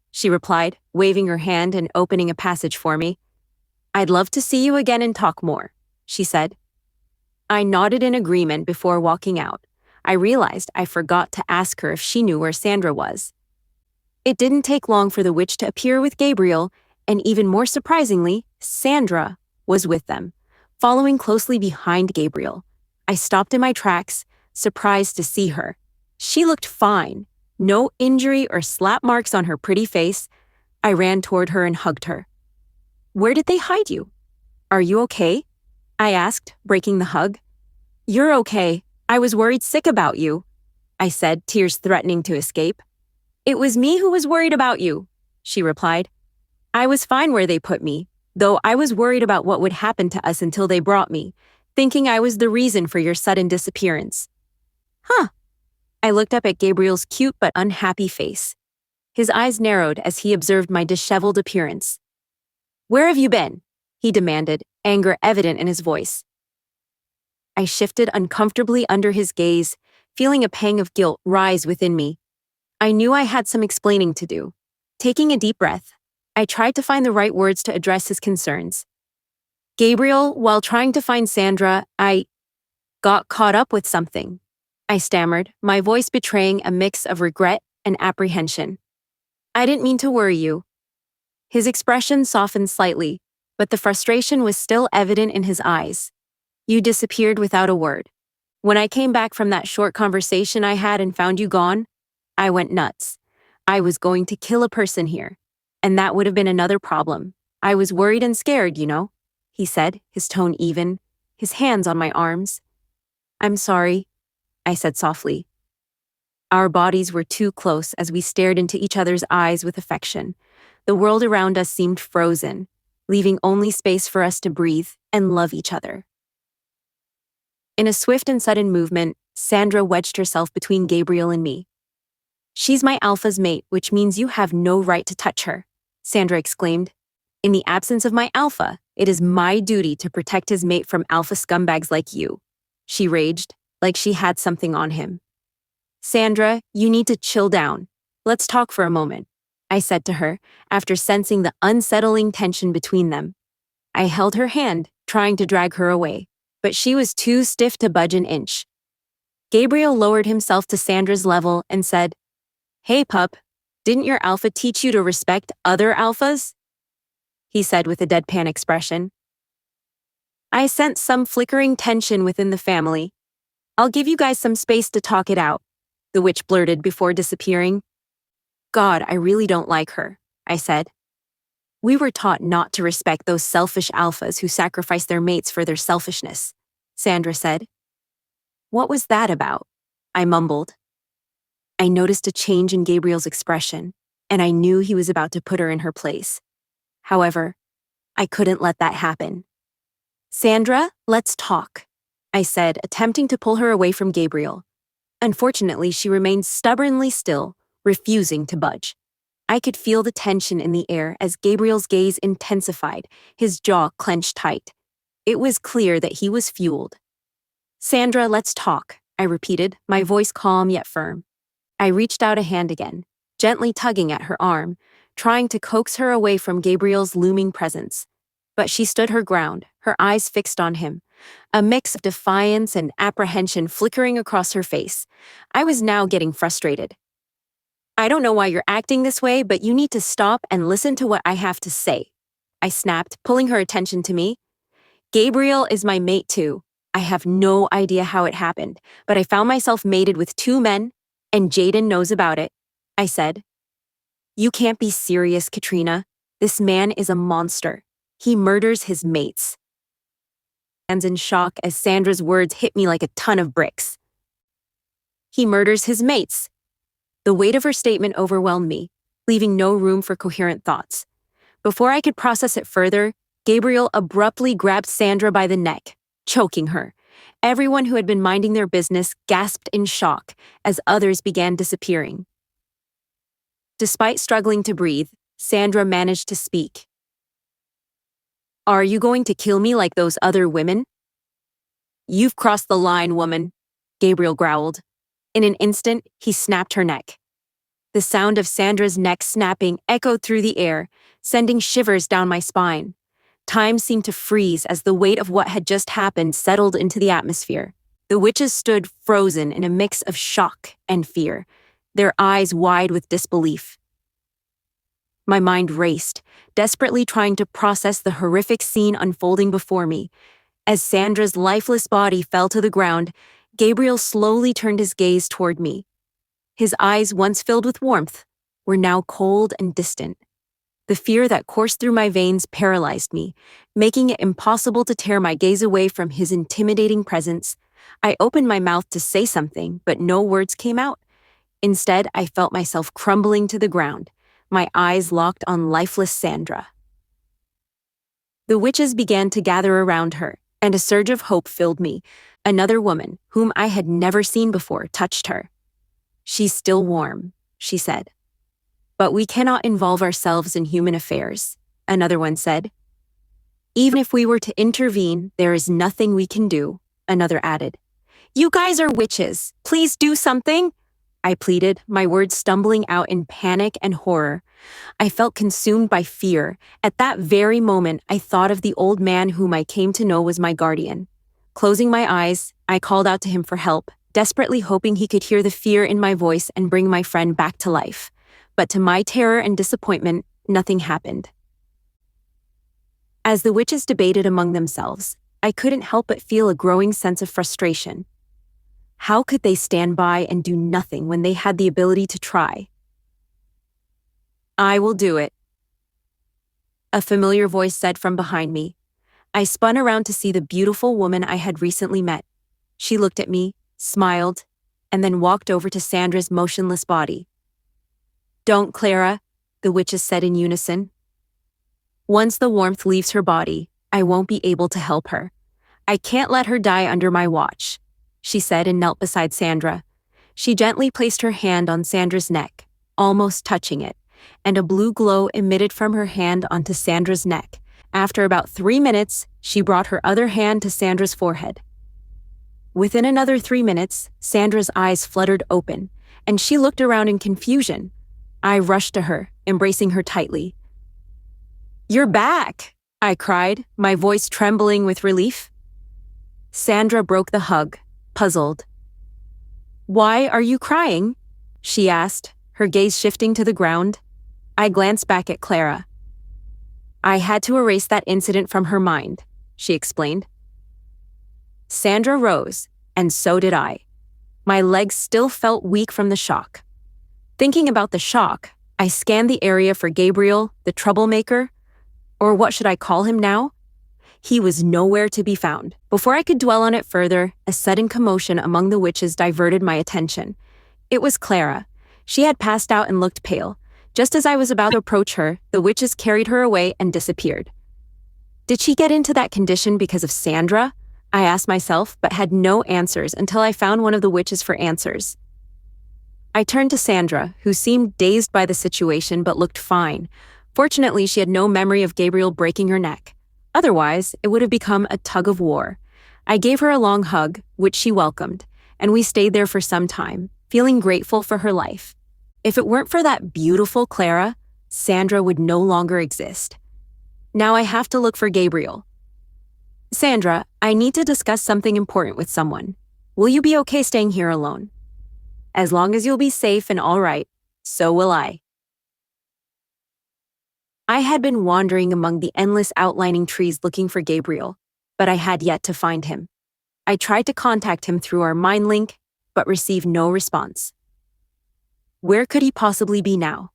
she replied, waving her hand and opening a passage for me. I'd love to see you again and talk more, she said. I nodded in agreement before walking out. I realized I forgot to ask her if she knew where Sandra was. It didn't take long for the witch to appear with Gabriel, and even more surprisingly, Sandra was with them, following closely behind Gabriel. I stopped in my tracks, surprised to see her. She looked fine, no injury or slap marks on her pretty face. I ran toward her and hugged her. Where did they hide you? Are you okay? I asked, breaking the hug. You're okay. I was worried sick about you, I said, tears threatening to escape. It was me who was worried about you, she replied. I was fine where they put me, though I was worried about what would happen to us until they brought me, thinking I was the reason for your sudden disappearance. Huh. I looked up at Gabriel's cute but unhappy face. His eyes narrowed as he observed my disheveled appearance. Where have you been? He demanded, anger evident in his voice. I shifted uncomfortably under his gaze, feeling a pang of guilt rise within me. I knew I had some explaining to do. Taking a deep breath, I tried to find the right words to address his concerns. Gabriel, while trying to find Sandra, I got caught up with something, I stammered, my voice betraying a mix of regret and apprehension. I didn't mean to worry you. His expression softened slightly, but the frustration was still evident in his eyes. You disappeared without a word. When I came back from that short conversation I had and found you gone, I went nuts. I was going to kill a person here, and that would have been another problem. I was worried and scared, he said, his tone even, his hands on my arms. I'm sorry, I said softly. Our bodies were too close as we stared into each other's eyes with affection. The world around us seemed frozen, leaving only space for us to breathe and love each other. In a swift and sudden movement, Sandra wedged herself between Gabriel and me. She's my alpha's mate, which means you have no right to touch her, Sandra exclaimed. In the absence of my alpha, it is my duty to protect his mate from alpha scumbags like you, she raged, like she had something on him. Sandra, you need to chill down. Let's talk for a moment, I said to her, after sensing the unsettling tension between them. I held her hand, trying to drag her away, but she was too stiff to budge an inch. Gabriel lowered himself to Sandra's level and said, Hey pup, didn't your alpha teach you to respect other alphas? He said with a deadpan expression. I sensed some flickering tension within the family. I'll give you guys some space to talk it out, the witch blurted before disappearing. God, I really don't like her, I said. We were taught not to respect those selfish alphas who sacrifice their mates for their selfishness, Sandra said. What was that about? I mumbled. I noticed a change in Gabriel's expression, and I knew he was about to put her in her place. However, I couldn't let that happen. Sandra, let's talk, I said, attempting to pull her away from Gabriel. Unfortunately, she remained stubbornly still, refusing to budge. I could feel the tension in the air as Gabriel's gaze intensified, his jaw clenched tight. It was clear that he was fueled. Sandra, let's talk, I repeated, my voice calm yet firm. I reached out a hand again, gently tugging at her arm, trying to coax her away from Gabriel's looming presence. But she stood her ground, her eyes fixed on him, a mix of defiance and apprehension flickering across her face. I was now getting frustrated. "I don't know why you're acting this way, but you need to stop and listen to what I have to say," I snapped, pulling her attention to me. "Gabriel is my mate too. I have no idea how it happened, but I found myself mated with 2 men, and Jayden knows about it," I said. "You can't be serious, Katrina. This man is a monster. He murders his mates." Hands in shock as Sandra's words hit me like a ton of bricks. "He murders his mates." The weight of her statement overwhelmed me, leaving no room for coherent thoughts. Before I could process it further, Gabriel abruptly grabbed Sandra by the neck, choking her. Everyone who had been minding their business gasped in shock as others began disappearing. Despite struggling to breathe, Sandra managed to speak. "Are you going to kill me like those other women?" "You've crossed the line, woman," Gabriel growled. In an instant, he snapped her neck. The sound of Sandra's neck snapping echoed through the air, sending shivers down my spine. Time seemed to freeze as the weight of what had just happened settled into the atmosphere. The witches stood frozen in a mix of shock and fear, their eyes wide with disbelief. My mind raced, desperately trying to process the horrific scene unfolding before me. As Sandra's lifeless body fell to the ground, Gabriel slowly turned his gaze toward me. His eyes, once filled with warmth, were now cold and distant. The fear that coursed through my veins paralyzed me, making it impossible to tear my gaze away from his intimidating presence. I opened my mouth to say something, but no words came out. Instead, I felt myself crumbling to the ground, my eyes locked on lifeless Sandra. The witches began to gather around her, and a surge of hope filled me. Another woman, whom I had never seen before, touched her. "She's still warm," she said. "But we cannot involve ourselves in human affairs," another one said. "Even if we were to intervene, there is nothing we can do," another added. "You guys are witches. Please do something," I pleaded, my words stumbling out in panic and horror. I felt consumed by fear. At that very moment, I thought of the old man whom I came to know was my guardian. Closing my eyes, I called out to him for help, desperately hoping he could hear the fear in my voice and bring my friend back to life. But to my terror and disappointment, nothing happened. As the witches debated among themselves, I couldn't help but feel a growing sense of frustration. How could they stand by and do nothing when they had the ability to try? "I will do it," a familiar voice said from behind me. I spun around to see the beautiful woman I had recently met. She looked at me, smiled, and then walked over to Sandra's motionless body. "Don't, Clara," the witches said in unison. "Once the warmth leaves her body, I won't be able to help her. I can't let her die under my watch," she said and knelt beside Sandra. She gently placed her hand on Sandra's neck, almost touching it, and a blue glow emitted from her hand onto Sandra's neck. After about 3 minutes, she brought her other hand to Sandra's forehead. Within another 3 minutes, Sandra's eyes fluttered open, and she looked around in confusion. I rushed to her, embracing her tightly. "You're back!" I cried, my voice trembling with relief. Sandra broke the hug, puzzled. "Why are you crying?" she asked, her gaze shifting to the ground. I glanced back at Clara. "I had to erase that incident from her mind," she explained. Sandra rose, and so did I. My legs still felt weak from the shock. Thinking about the shock, I scanned the area for Gabriel, the troublemaker, or what should I call him now? He was nowhere to be found. Before I could dwell on it further, a sudden commotion among the witches diverted my attention. It was Clara. She had passed out and looked pale. Just as I was about to approach her, the witches carried her away and disappeared. Did she get into that condition because of Sandra? I asked myself, but had no answers until I found one of the witches for answers. I turned to Sandra, who seemed dazed by the situation but looked fine. Fortunately, she had no memory of Gabriel breaking her neck. Otherwise, it would have become a tug of war. I gave her a long hug, which she welcomed, and we stayed there for some time, feeling grateful for her life. If it weren't for that beautiful Clara, Sandra would no longer exist. Now I have to look for Gabriel. Sandra, I need to discuss something important with someone. Will you be okay staying here alone? As long as you'll be safe and all right, so will I. I had been wandering among the endless outlining trees looking for Gabriel, but I had yet to find him. I tried to contact him through our mind link, but received no response. Where could he possibly be now?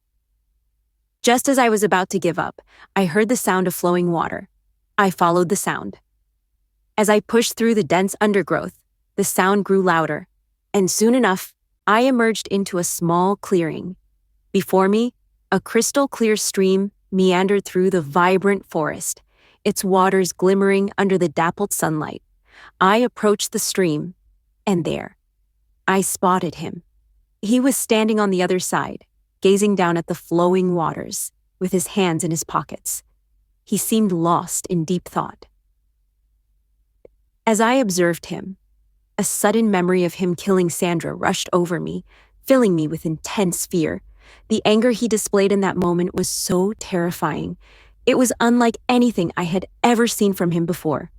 Just as I was about to give up, I heard the sound of flowing water. I followed the sound. As I pushed through the dense undergrowth, the sound grew louder, and soon enough, I emerged into a small clearing. Before me, a crystal-clear stream meandered through the vibrant forest, its waters glimmering under the dappled sunlight. I approached the stream, and there, I spotted him. He was standing on the other side, gazing down at the flowing waters, with his hands in his pockets. He seemed lost in deep thought. As I observed him, a sudden memory of him killing Sandra rushed over me, filling me with intense fear. The anger he displayed in that moment was so terrifying. It was unlike anything I had ever seen from him before.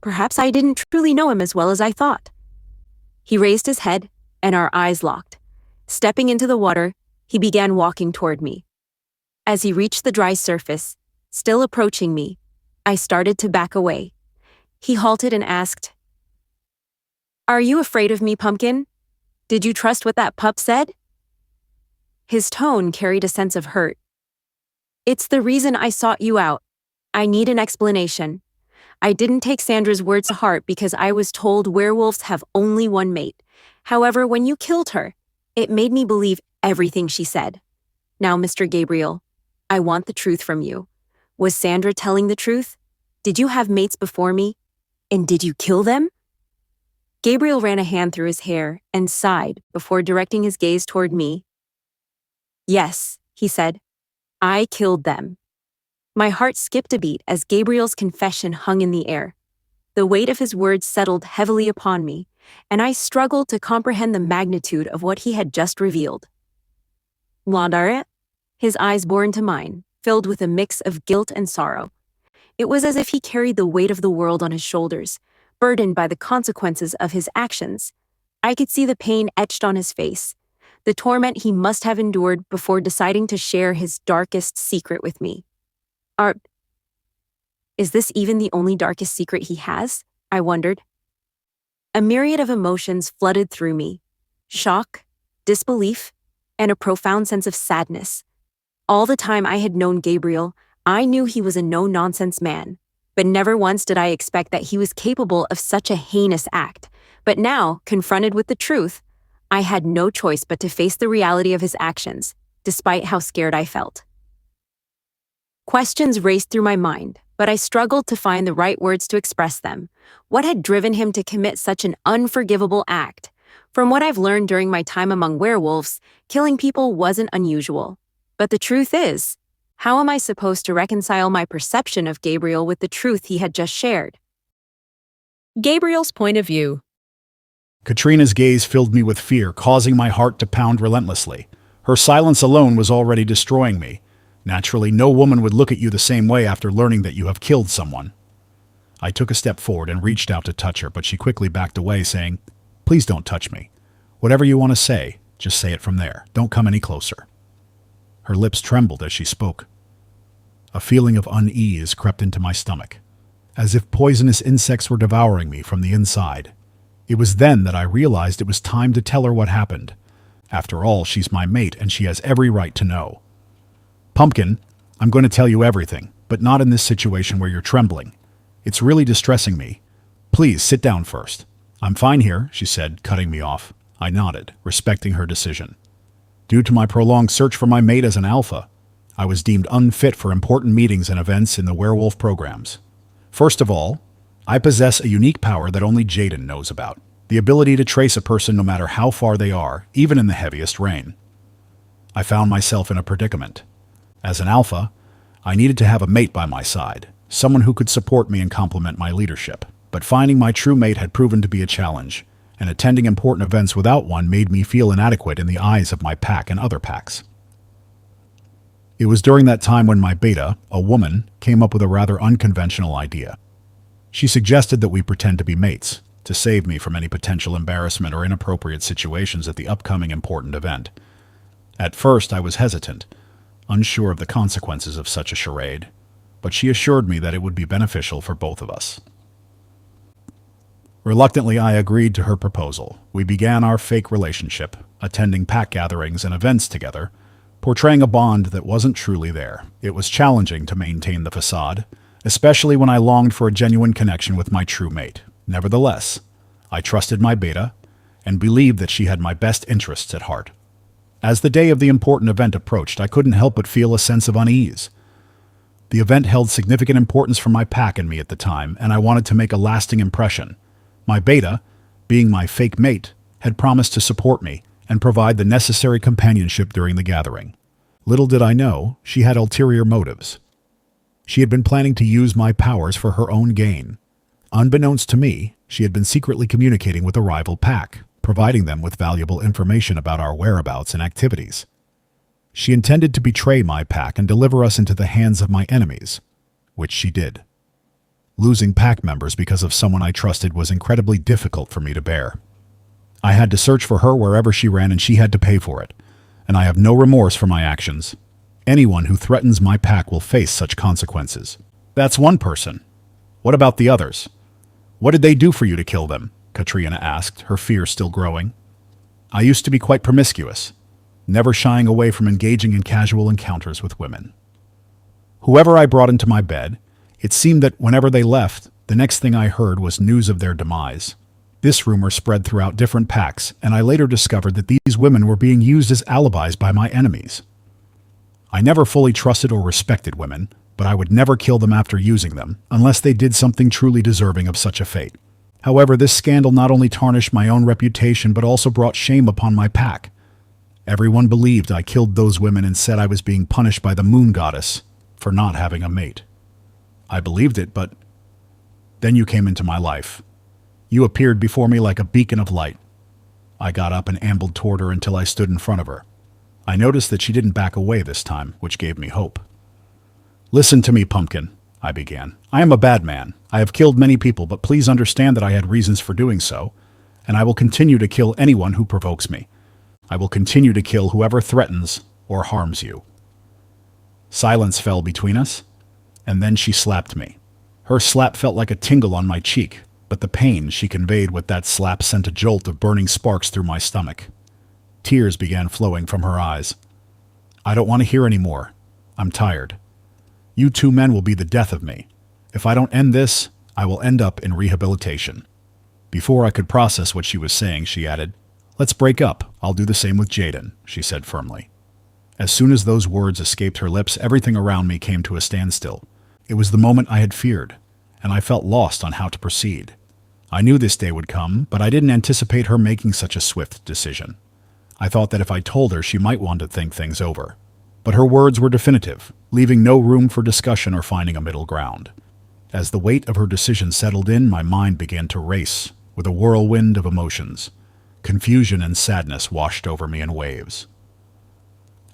Perhaps I didn't truly know him as well as I thought. He raised his head, and our eyes locked. Stepping into the water, he began walking toward me. As he reached the dry surface, still approaching me, I started to back away. He halted and asked, "Are you afraid of me, Pumpkin? Did you trust what that pup said?" His tone carried a sense of hurt. "It's the reason I sought you out. I need an explanation. I didn't take Sandra's words to heart because I was told werewolves have only one mate. However, when you killed her, it made me believe everything she said. Now, Mr. Gabriel, I want the truth from you. Was Sandra telling the truth? Did you have mates before me? And did you kill them?" Gabriel ran a hand through his hair and sighed before directing his gaze toward me. "Yes," he said, "I killed them." My heart skipped a beat as Gabriel's confession hung in the air. The weight of his words settled heavily upon me, and I struggled to comprehend the magnitude of what he had just revealed. "Landare?" His eyes bore into mine, filled with a mix of guilt and sorrow. It was as if he carried the weight of the world on his shoulders, burdened by the consequences of his actions. I could see the pain etched on his face, the torment he must have endured before deciding to share his darkest secret with me. Is this even the only darkest secret he has? I wondered. A myriad of emotions flooded through me: shock, disbelief, and a profound sense of sadness. All the time I had known Gabriel, I knew he was a no-nonsense man, but never once did I expect that he was capable of such a heinous act. But now, confronted with the truth, I had no choice but to face the reality of his actions, despite how scared I felt. Questions raced through my mind, but I struggled to find the right words to express them. What had driven him to commit such an unforgivable act? From what I've learned during my time among werewolves, killing people wasn't unusual. But the truth is, how am I supposed to reconcile my perception of Gabriel with the truth he had just shared? Gabriel's point of view. Katrina's gaze filled me with fear, causing my heart to pound relentlessly. Her silence alone was already destroying me. Naturally, no woman would look at you the same way after learning that you have killed someone. I took a step forward and reached out to touch her, but she quickly backed away, saying, "Please don't touch me. Whatever you want to say, just say it from there. Don't come any closer." Her lips trembled as she spoke. A feeling of unease crept into my stomach, as if poisonous insects were devouring me from the inside. It was then that I realized it was time to tell her what happened. After all, she's my mate, and she has every right to know. "Pumpkin, I'm going to tell you everything, but not in this situation where you're trembling. It's really distressing me. Please sit down first." "I'm fine here," she said, cutting me off. I nodded, respecting her decision. Due to my prolonged search for my mate as an alpha, I was deemed unfit for important meetings and events in the werewolf programs. First of all, I possess a unique power that only Jayden knows about: the ability to trace a person no matter how far they are, even in the heaviest rain. I found myself in a predicament. As an alpha, I needed to have a mate by my side, someone who could support me and complement my leadership. But finding my true mate had proven to be a challenge, and attending important events without one made me feel inadequate in the eyes of my pack and other packs. It was during that time when my beta, a woman, came up with a rather unconventional idea. She suggested that we pretend to be mates, to save me from any potential embarrassment or inappropriate situations at the upcoming important event. At first, I was hesitant, unsure of the consequences of such a charade, but she assured me that it would be beneficial for both of us. Reluctantly, I agreed to her proposal. We began our fake relationship, attending pack gatherings and events together, portraying a bond that wasn't truly there. It was challenging to maintain the facade, especially when I longed for a genuine connection with my true mate. Nevertheless, I trusted my beta and believed that she had my best interests at heart. As the day of the important event approached, I couldn't help but feel a sense of unease. The event held significant importance for my pack and me at the time, and I wanted to make a lasting impression. My beta, being my fake mate, had promised to support me and provide the necessary companionship during the gathering. Little did I know, she had ulterior motives. She had been planning to use my powers for her own gain. Unbeknownst to me, she had been secretly communicating with a rival pack, providing them with valuable information about our whereabouts and activities. She intended to betray my pack and deliver us into the hands of my enemies, which she did. Losing pack members because of someone I trusted was incredibly difficult for me to bear. I had to search for her wherever she ran, and she had to pay for it, and I have no remorse for my actions. Anyone who threatens my pack will face such consequences. That's one person. What about the others? What did they do for you to kill them? Katrina asked, her fear still growing. I used to be quite promiscuous, never shying away from engaging in casual encounters with women. Whoever I brought into my bed, it seemed that whenever they left, the next thing I heard was news of their demise. This rumor spread throughout different packs, and I later discovered that these women were being used as alibis by my enemies. I never fully trusted or respected women, but I would never kill them after using them, unless they did something truly deserving of such a fate. However, this scandal not only tarnished my own reputation, but also brought shame upon my pack. Everyone believed I killed those women and said I was being punished by the moon goddess for not having a mate. I believed it, but then you came into my life. You appeared before me like a beacon of light. I got up and ambled toward her until I stood in front of her. I noticed that she didn't back away this time, which gave me hope. Listen to me, Pumpkin, I began. I am a bad man. I have killed many people, but please understand that I had reasons for doing so, and I will continue to kill anyone who provokes me. I will continue to kill whoever threatens or harms you. Silence fell between us, and then she slapped me. Her slap felt like a tingle on my cheek, but the pain she conveyed with that slap sent a jolt of burning sparks through my stomach. Tears began flowing from her eyes. I don't want to hear any more. I'm tired. You two men will be the death of me. If I don't end this, I will end up in rehabilitation. Before I could process what she was saying, she added, Let's break up. I'll do the same with Jayden, she said firmly. As soon as those words escaped her lips, everything around me came to a standstill. It was the moment I had feared, and I felt lost on how to proceed. I knew this day would come, but I didn't anticipate her making such a swift decision. I thought that if I told her, she might want to think things over. But her words were definitive, leaving no room for discussion or finding a middle ground. As the weight of her decision settled in, my mind began to race with a whirlwind of emotions. Confusion and sadness washed over me in waves.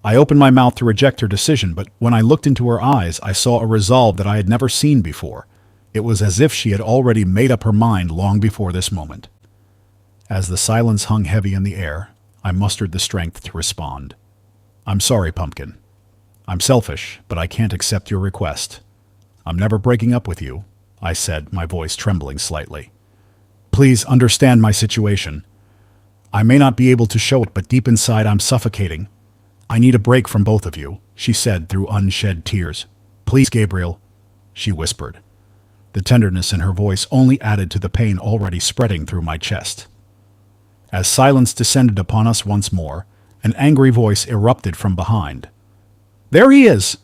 I opened my mouth to reject her decision, but when I looked into her eyes, I saw a resolve that I had never seen before. It was as if she had already made up her mind long before this moment. As the silence hung heavy in the air, I mustered the strength to respond. I'm sorry, Pumpkin. I'm selfish, but I can't accept your request. I'm never breaking up with you, I said, my voice trembling slightly. Please understand my situation. I may not be able to show it, but deep inside I'm suffocating. I need a break from both of you, she said through unshed tears. Please, Gabriel, she whispered. The tenderness in her voice only added to the pain already spreading through my chest. As silence descended upon us once more, an angry voice erupted from behind. There he is!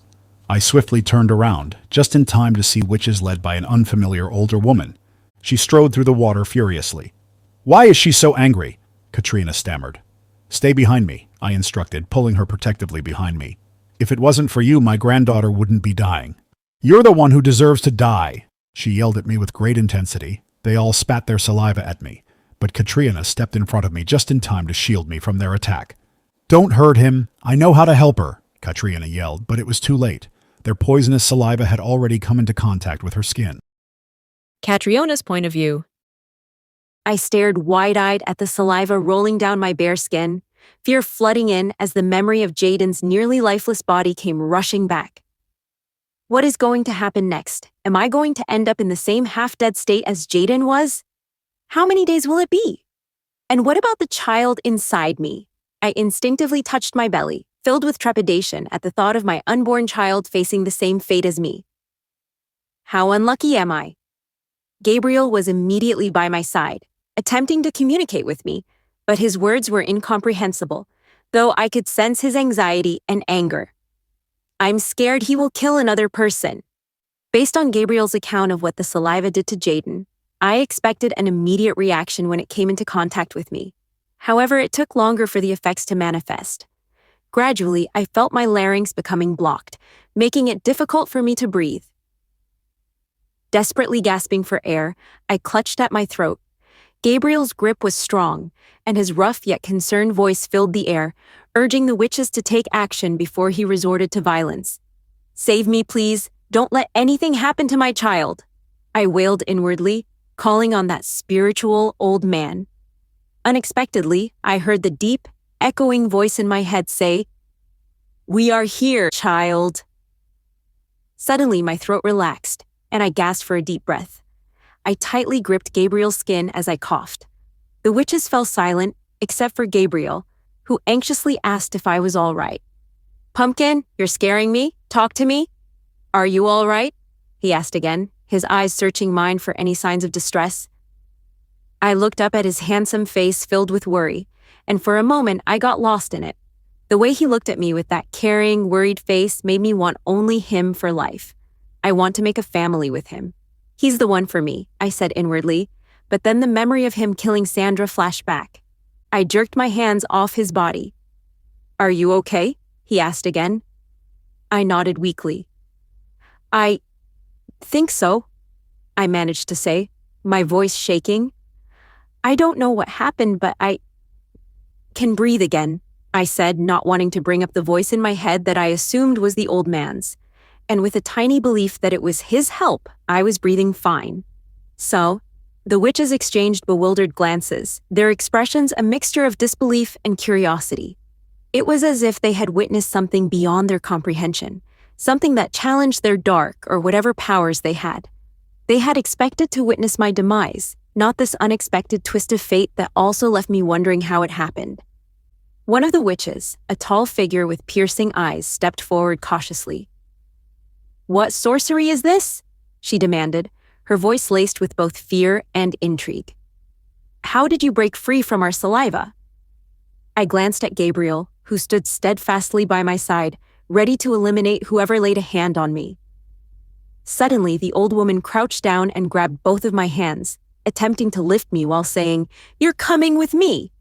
I swiftly turned around, just in time to see witches led by an unfamiliar older woman. She strode through the water furiously. Why is she so angry? Katrina stammered. Stay behind me, I instructed, pulling her protectively behind me. If it wasn't for you, my granddaughter wouldn't be dying. You're the one who deserves to die, she yelled at me with great intensity. They all spat their saliva at me, but Katrina stepped in front of me just in time to shield me from their attack. Don't hurt him. I know how to help her, Katrina yelled, but it was too late. Their poisonous saliva had already come into contact with her skin. Catriona's point of view. I stared wide-eyed at the saliva rolling down my bare skin, fear flooding in as the memory of Jayden's nearly lifeless body came rushing back. What is going to happen next? Am I going to end up in the same half-dead state as Jayden was? How many days will it be? And what about the child inside me? I instinctively touched my belly, filled with trepidation at the thought of my unborn child facing the same fate as me. How unlucky am I? Gabriel was immediately by my side, attempting to communicate with me, but his words were incomprehensible, though I could sense his anxiety and anger. I'm scared he will kill another person. Based on Gabriel's account of what the saliva did to Jayden, I expected an immediate reaction when it came into contact with me. However, it took longer for the effects to manifest. Gradually, I felt my larynx becoming blocked, making it difficult for me to breathe. Desperately gasping for air, I clutched at my throat. Gabriel's grip was strong, and his rough yet concerned voice filled the air, urging the witches to take action before he resorted to violence. "Save me, please. Don't let anything happen to my child," I wailed inwardly, calling on that spiritual old man. Unexpectedly, I heard the deep, echoing voice in my head say, "We are here, child." Suddenly, my throat relaxed, and I gasped for a deep breath. I tightly gripped Gabriel's skin as I coughed. The witches fell silent, except for Gabriel, who anxiously asked if I was all right. "Pumpkin, you're scaring me. Talk to me. Are you all right?" he asked again, his eyes searching mine for any signs of distress. I looked up at his handsome face filled with worry, and for a moment I got lost in it. The way he looked at me with that caring, worried face made me want only him for life. I want to make a family with him. He's the one for me, I said inwardly, but then the memory of him killing Sandra flashed back. I jerked my hands off his body. "Are you okay?" he asked again. I nodded weakly. "I think so," I managed to say, my voice shaking. "I don't know what happened, but I can breathe again," I said, not wanting to bring up the voice in my head that I assumed was the old man's. And with a tiny belief that it was his help, I was breathing fine. So, the witches exchanged bewildered glances, their expressions a mixture of disbelief and curiosity. It was as if they had witnessed something beyond their comprehension, something that challenged their dark or whatever powers they had. They had expected to witness my demise, not this unexpected twist of fate that also left me wondering how it happened. One of the witches, a tall figure with piercing eyes, stepped forward cautiously. "What sorcery is this?" she demanded, her voice laced with both fear and intrigue. "How did you break free from our saliva?" I glanced at Gabriel, who stood steadfastly by my side, ready to eliminate whoever laid a hand on me. Suddenly, the old woman crouched down and grabbed both of my hands, attempting to lift me while saying, "You're coming with me!"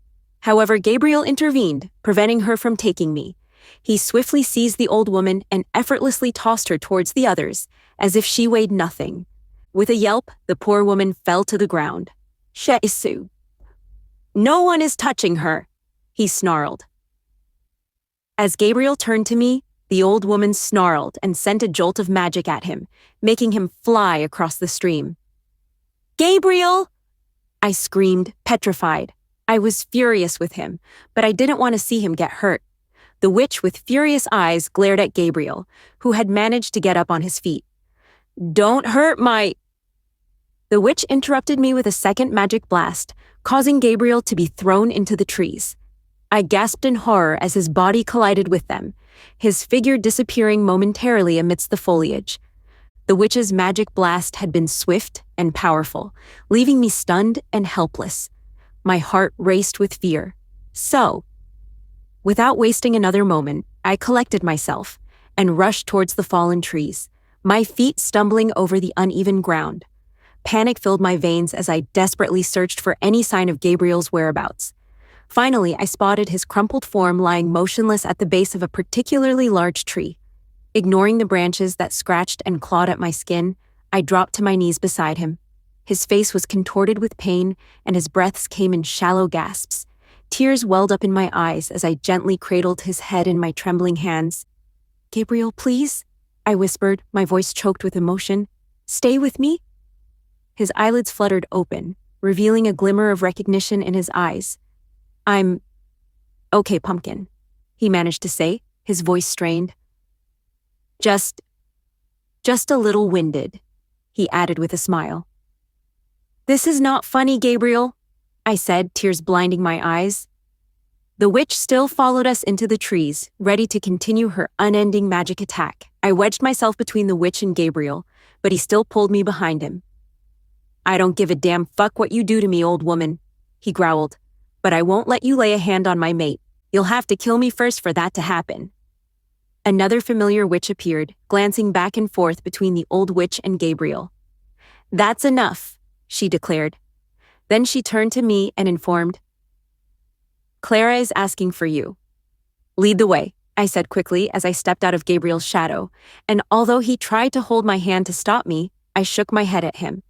However, Gabriel intervened, preventing her from taking me. He swiftly seized the old woman and effortlessly tossed her towards the others, as if she weighed nothing. With a yelp, the poor woman fell to the ground. "Shesu! No one is touching her!" he snarled. As Gabriel turned to me, the old woman snarled and sent a jolt of magic at him, making him fly across the stream. "Gabriel!" I screamed, petrified. I was furious with him, but I didn't want to see him get hurt. The witch with furious eyes glared at Gabriel, who had managed to get up on his feet. "Don't hurt my—" The witch interrupted me with a second magic blast, causing Gabriel to be thrown into the trees. I gasped in horror as his body collided with them, his figure disappearing momentarily amidst the foliage. The witch's magic blast had been swift and powerful, leaving me stunned and helpless. My heart raced with fear. So, without wasting another moment, I collected myself and rushed towards the fallen trees, my feet stumbling over the uneven ground. Panic filled my veins as I desperately searched for any sign of Gabriel's whereabouts. Finally, I spotted his crumpled form lying motionless at the base of a particularly large tree. Ignoring the branches that scratched and clawed at my skin, I dropped to my knees beside him. His face was contorted with pain, and his breaths came in shallow gasps. Tears welled up in my eyes as I gently cradled his head in my trembling hands. "Gabriel, please," I whispered, my voice choked with emotion. "Stay with me." His eyelids fluttered open, revealing a glimmer of recognition in his eyes. "I'm okay, Pumpkin," he managed to say, his voice strained. Just a little winded," he added with a smile. "This is not funny, Gabriel," I said, tears blinding my eyes. The witch still followed us into the trees, ready to continue her unending magic attack. I wedged myself between the witch and Gabriel, but he still pulled me behind him. "I don't give a damn fuck what you do to me, old woman," he growled, "but I won't let you lay a hand on my mate. You'll have to kill me first for that to happen." Another familiar witch appeared, glancing back and forth between the old witch and Gabriel. "That's enough," she declared. Then she turned to me and informed, "Clara is asking for you." "Lead the way," I said quickly as I stepped out of Gabriel's shadow, and although he tried to hold my hand to stop me, I shook my head at him.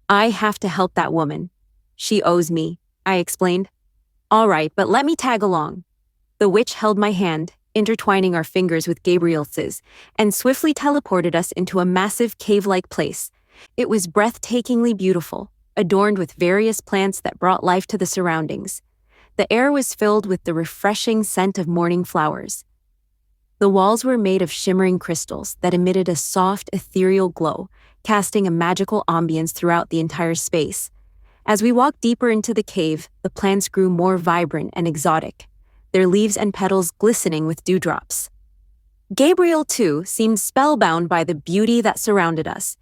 "I have to help that woman. She owes me," I explained. "All right, but let me tag along." The witch held my hand, intertwining our fingers with Gabriel's, and swiftly teleported us into a massive cave-like place. It was breathtakingly beautiful, adorned with various plants that brought life to the surroundings. The air was filled with the refreshing scent of morning flowers. The walls were made of shimmering crystals that emitted a soft, ethereal glow, casting a magical ambience throughout the entire space. As we walked deeper into the cave, the plants grew more vibrant and exotic, their leaves and petals glistening with dewdrops. Gabriel, too, seemed spellbound by the beauty that surrounded us.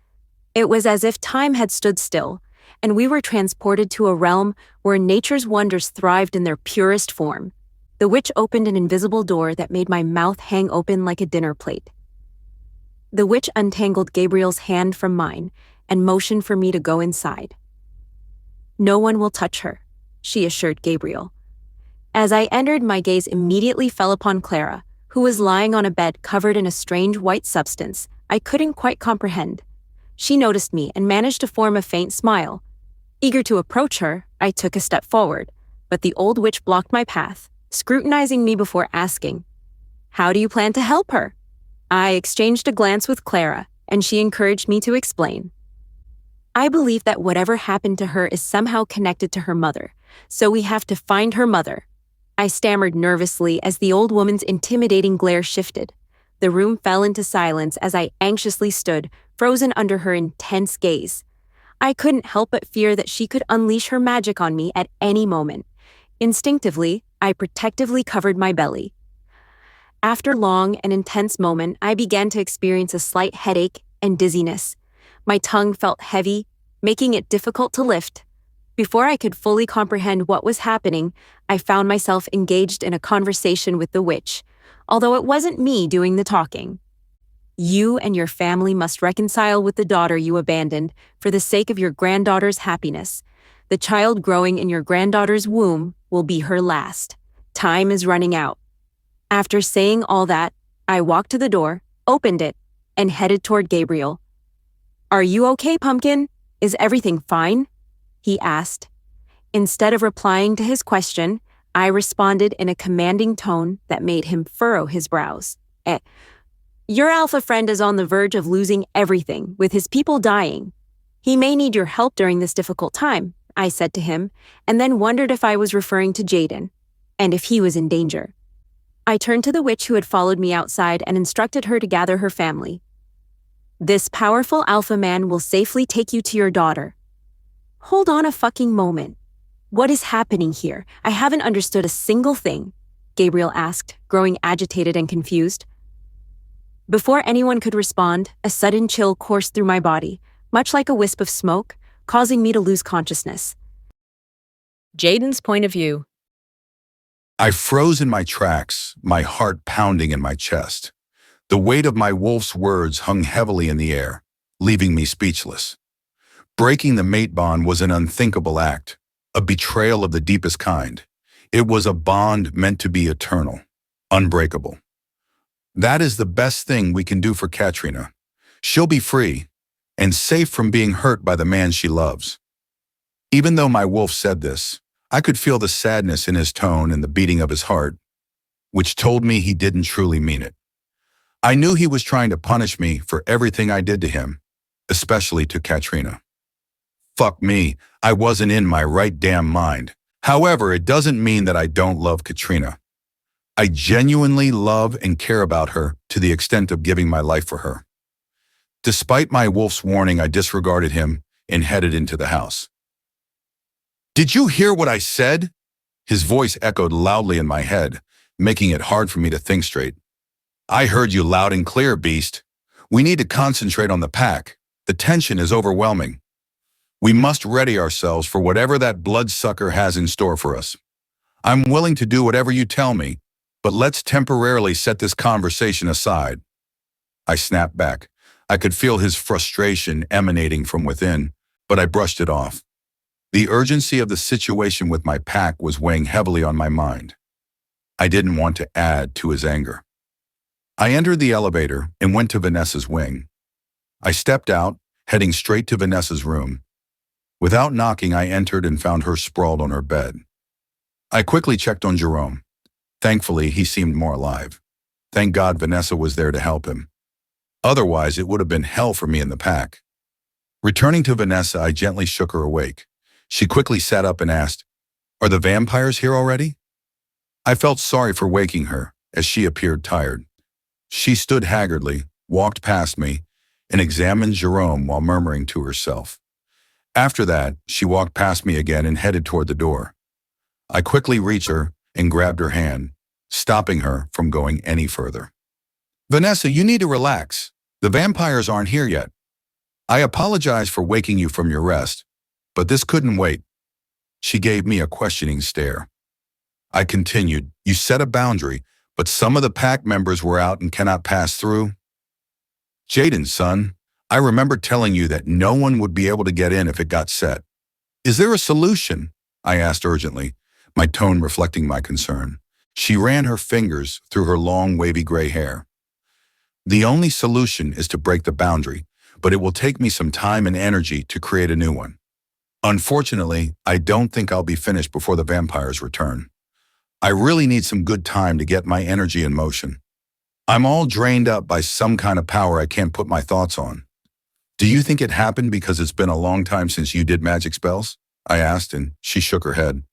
It was as if time had stood still, and we were transported to a realm where nature's wonders thrived in their purest form. The witch opened an invisible door that made my mouth hang open like a dinner plate. The witch untangled Gabriel's hand from mine and motioned for me to go inside. "No one will touch her," she assured Gabriel. As I entered, my gaze immediately fell upon Clara, who was lying on a bed covered in a strange white substance I couldn't quite comprehend. She noticed me and managed to form a faint smile. Eager to approach her, I took a step forward, but the old witch blocked my path, scrutinizing me before asking, "How do you plan to help her?" I exchanged a glance with Clara, and she encouraged me to explain. "I believe that whatever happened to her is somehow connected to her mother, so we have to find her mother." I stammered nervously as the old woman's intimidating glare shifted. The room fell into silence as I anxiously stood, frozen under her intense gaze. I couldn't help but fear that she could unleash her magic on me at any moment. Instinctively, I protectively covered my belly. After a long and intense moment, I began to experience a slight headache and dizziness. My tongue felt heavy, making it difficult to lift. Before I could fully comprehend what was happening, I found myself engaged in a conversation with the witch, although it wasn't me doing the talking. "You and your family must reconcile with the daughter you abandoned for the sake of your granddaughter's happiness. The child growing in your granddaughter's womb will be her last. Time is running out." After saying all that, I walked to the door, opened it, and headed toward Gabriel. "Are you okay, Pumpkin? Is everything fine?" he asked. Instead of replying to his question, I responded in a commanding tone that made him furrow his brows. "Your alpha friend is on the verge of losing everything, with his people dying. He may need your help during this difficult time," I said to him, and then wondered if I was referring to Jayden, and if he was in danger. I turned to the witch who had followed me outside and instructed her to gather her family. "This powerful alpha man will safely take you to your daughter." "Hold on a fucking moment. What is happening here? I haven't understood a single thing," Gabriel asked, growing agitated and confused. Before anyone could respond, a sudden chill coursed through my body, much like a wisp of smoke, causing me to lose consciousness. Jayden's point of view. I froze in my tracks, my heart pounding in my chest. The weight of my wolf's words hung heavily in the air, leaving me speechless. Breaking the mate bond was an unthinkable act, a betrayal of the deepest kind. It was a bond meant to be eternal, unbreakable. That is the best thing we can do for Katrina. She'll be free and safe from being hurt by the man she loves. Even though my wolf said this, I could feel the sadness in his tone and the beating of his heart, which told me he didn't truly mean it. I knew he was trying to punish me for everything I did to him, especially to Katrina. Fuck me, I wasn't in my right damn mind. However, it doesn't mean that I don't love Katrina. I genuinely love and care about her to the extent of giving my life for her. Despite my wolf's warning, I disregarded him and headed into the house. Did you hear what I said? His voice echoed loudly in my head, making it hard for me to think straight. I heard you loud and clear, beast. We need to concentrate on the pack. The tension is overwhelming. We must ready ourselves for whatever that bloodsucker has in store for us. I'm willing to do whatever you tell me, but let's temporarily set this conversation aside. I snapped back. I could feel his frustration emanating from within, but I brushed it off. The urgency of the situation with my pack was weighing heavily on my mind. I didn't want to add to his anger. I entered the elevator and went to Vanessa's wing. I stepped out, heading straight to Vanessa's room. Without knocking, I entered and found her sprawled on her bed. I quickly checked on Jerome. Thankfully, he seemed more alive. Thank God Vanessa was there to help him. Otherwise, it would have been hell for me in the pack. Returning to Vanessa, I gently shook her awake. She quickly sat up and asked, "Are the vampires here already?" I felt sorry for waking her, as she appeared tired. She stood haggardly, walked past me, and examined Jerome while murmuring to herself. After that, she walked past me again and headed toward the door. I quickly reached her and grabbed her hand, stopping her from going any further. "Vanessa, you need to relax. The vampires aren't here yet. I apologize for waking you from your rest, but this couldn't wait." She gave me a questioning stare. I continued, "You set a boundary, but some of the pack members were out and cannot pass through." "Jayden, son, I remember telling you that no one would be able to get in if it got set. Is there a solution?" I asked urgently, my tone reflecting my concern. She ran her fingers through her long, wavy gray hair. "The only solution is to break the boundary, but it will take me some time and energy to create a new one. Unfortunately, I don't think I'll be finished before the vampires return. I really need some good time to get my energy in motion. I'm all drained up by some kind of power I can't put my thoughts on." "Do you think it happened because it's been a long time since you did magic spells?" I asked, and she shook her head.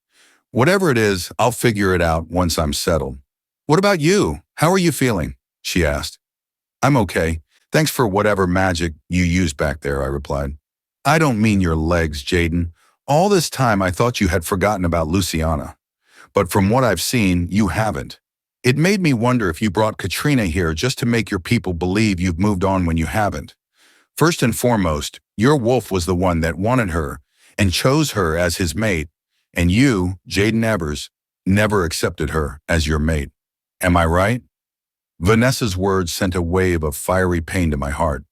"Whatever it is, I'll figure it out once I'm settled." "What about you? How are you feeling?" she asked. "I'm okay. Thanks for whatever magic you used back there," I replied. "I don't mean your legs, Jayden. All this time I thought you had forgotten about Luciana. But from what I've seen, you haven't. It made me wonder if you brought Katrina here just to make your people believe you've moved on when you haven't. First and foremost, your wolf was the one that wanted her and chose her as his mate, and you, Jayden Evers, never accepted her as your mate. Am I right?" Vanessa's words sent a wave of fiery pain to my heart.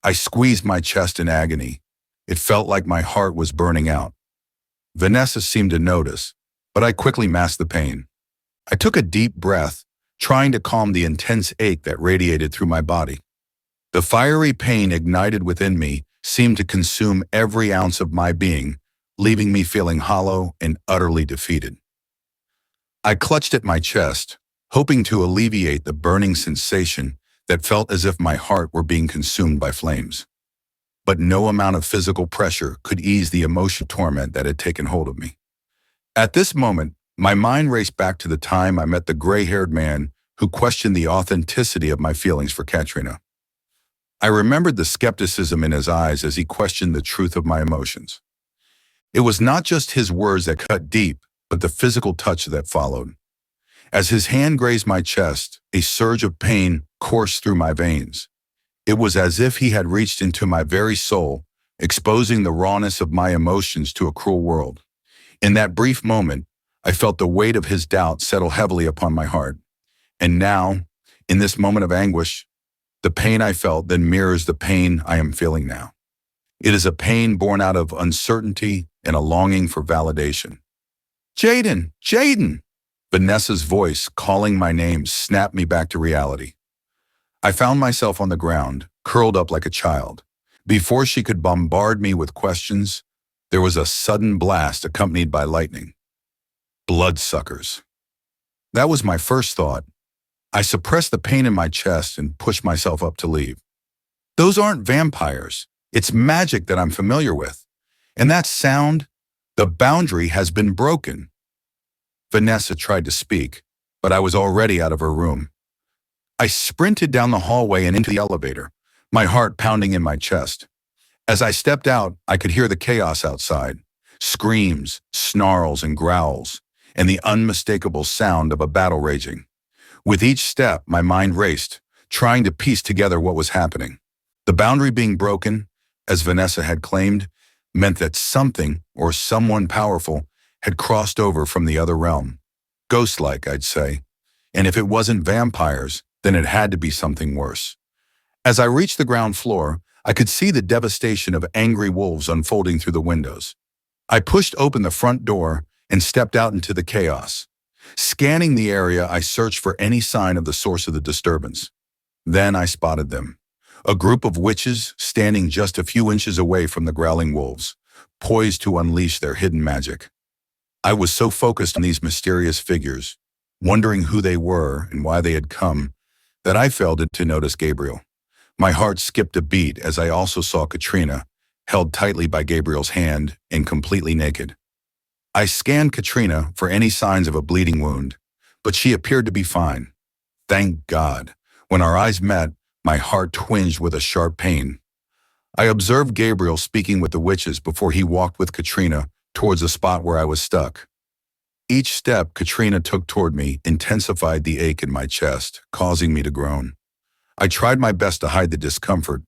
I squeezed my chest in agony. It felt like my heart was burning out. Vanessa seemed to notice, but I quickly masked the pain. I took a deep breath, trying to calm the intense ache that radiated through my body. The fiery pain ignited within me seemed to consume every ounce of my being, leaving me feeling hollow and utterly defeated. I clutched at my chest, hoping to alleviate the burning sensation that felt as if my heart were being consumed by flames. But no amount of physical pressure could ease the emotional torment that had taken hold of me. At this moment, my mind raced back to the time I met the gray-haired man who questioned the authenticity of my feelings for Katrina. I remembered the skepticism in his eyes as he questioned the truth of my emotions. It was not just his words that cut deep, but the physical touch that followed. As his hand grazed my chest, a surge of pain coursed through my veins. It was as if he had reached into my very soul, exposing the rawness of my emotions to a cruel world. In that brief moment, I felt the weight of his doubt settle heavily upon my heart. And now, in this moment of anguish, the pain I felt then mirrors the pain I am feeling now. It is a pain born out of uncertainty and a longing for validation. "Jayden! Jayden!" Vanessa's voice calling my name snapped me back to reality. I found myself on the ground, curled up like a child. Before she could bombard me with questions, there was a sudden blast accompanied by lightning. Bloodsuckers. That was my first thought. I suppressed the pain in my chest and pushed myself up to leave. "Those aren't vampires. It's magic that I'm familiar with. And that sound, the boundary has been broken. Vanessa tried to speak, but I was already out of her room. I sprinted down the hallway and into the elevator, my heart pounding in my chest. As I stepped out, I could hear the chaos outside, screams, snarls, and growls, and the unmistakable sound of a battle raging. With each step, my mind raced, trying to piece together what was happening. The boundary being broken, as Vanessa had claimed, meant that something or someone powerful had crossed over from the other realm. Ghost-like, I'd say. And if it wasn't vampires, then it had to be something worse. As I reached the ground floor, I could see the devastation of angry wolves unfolding through the windows. I pushed open the front door and stepped out into the chaos. Scanning the area, I searched for any sign of the source of the disturbance. Then I spotted them. A group of witches standing just a few inches away from the growling wolves, poised to unleash their hidden magic. I was so focused on these mysterious figures, wondering who they were and why they had come, that I failed to notice Gabriel. My heart skipped a beat as I also saw Katrina, held tightly by Gabriel's hand and completely naked. I scanned Katrina for any signs of a bleeding wound, but she appeared to be fine. Thank God. When our eyes met, my heart twinged with a sharp pain. I observed Gabriel speaking with the witches before he walked with Katrina towards the spot where I was stuck. Each step Katrina took toward me intensified the ache in my chest, causing me to groan. I tried my best to hide the discomfort,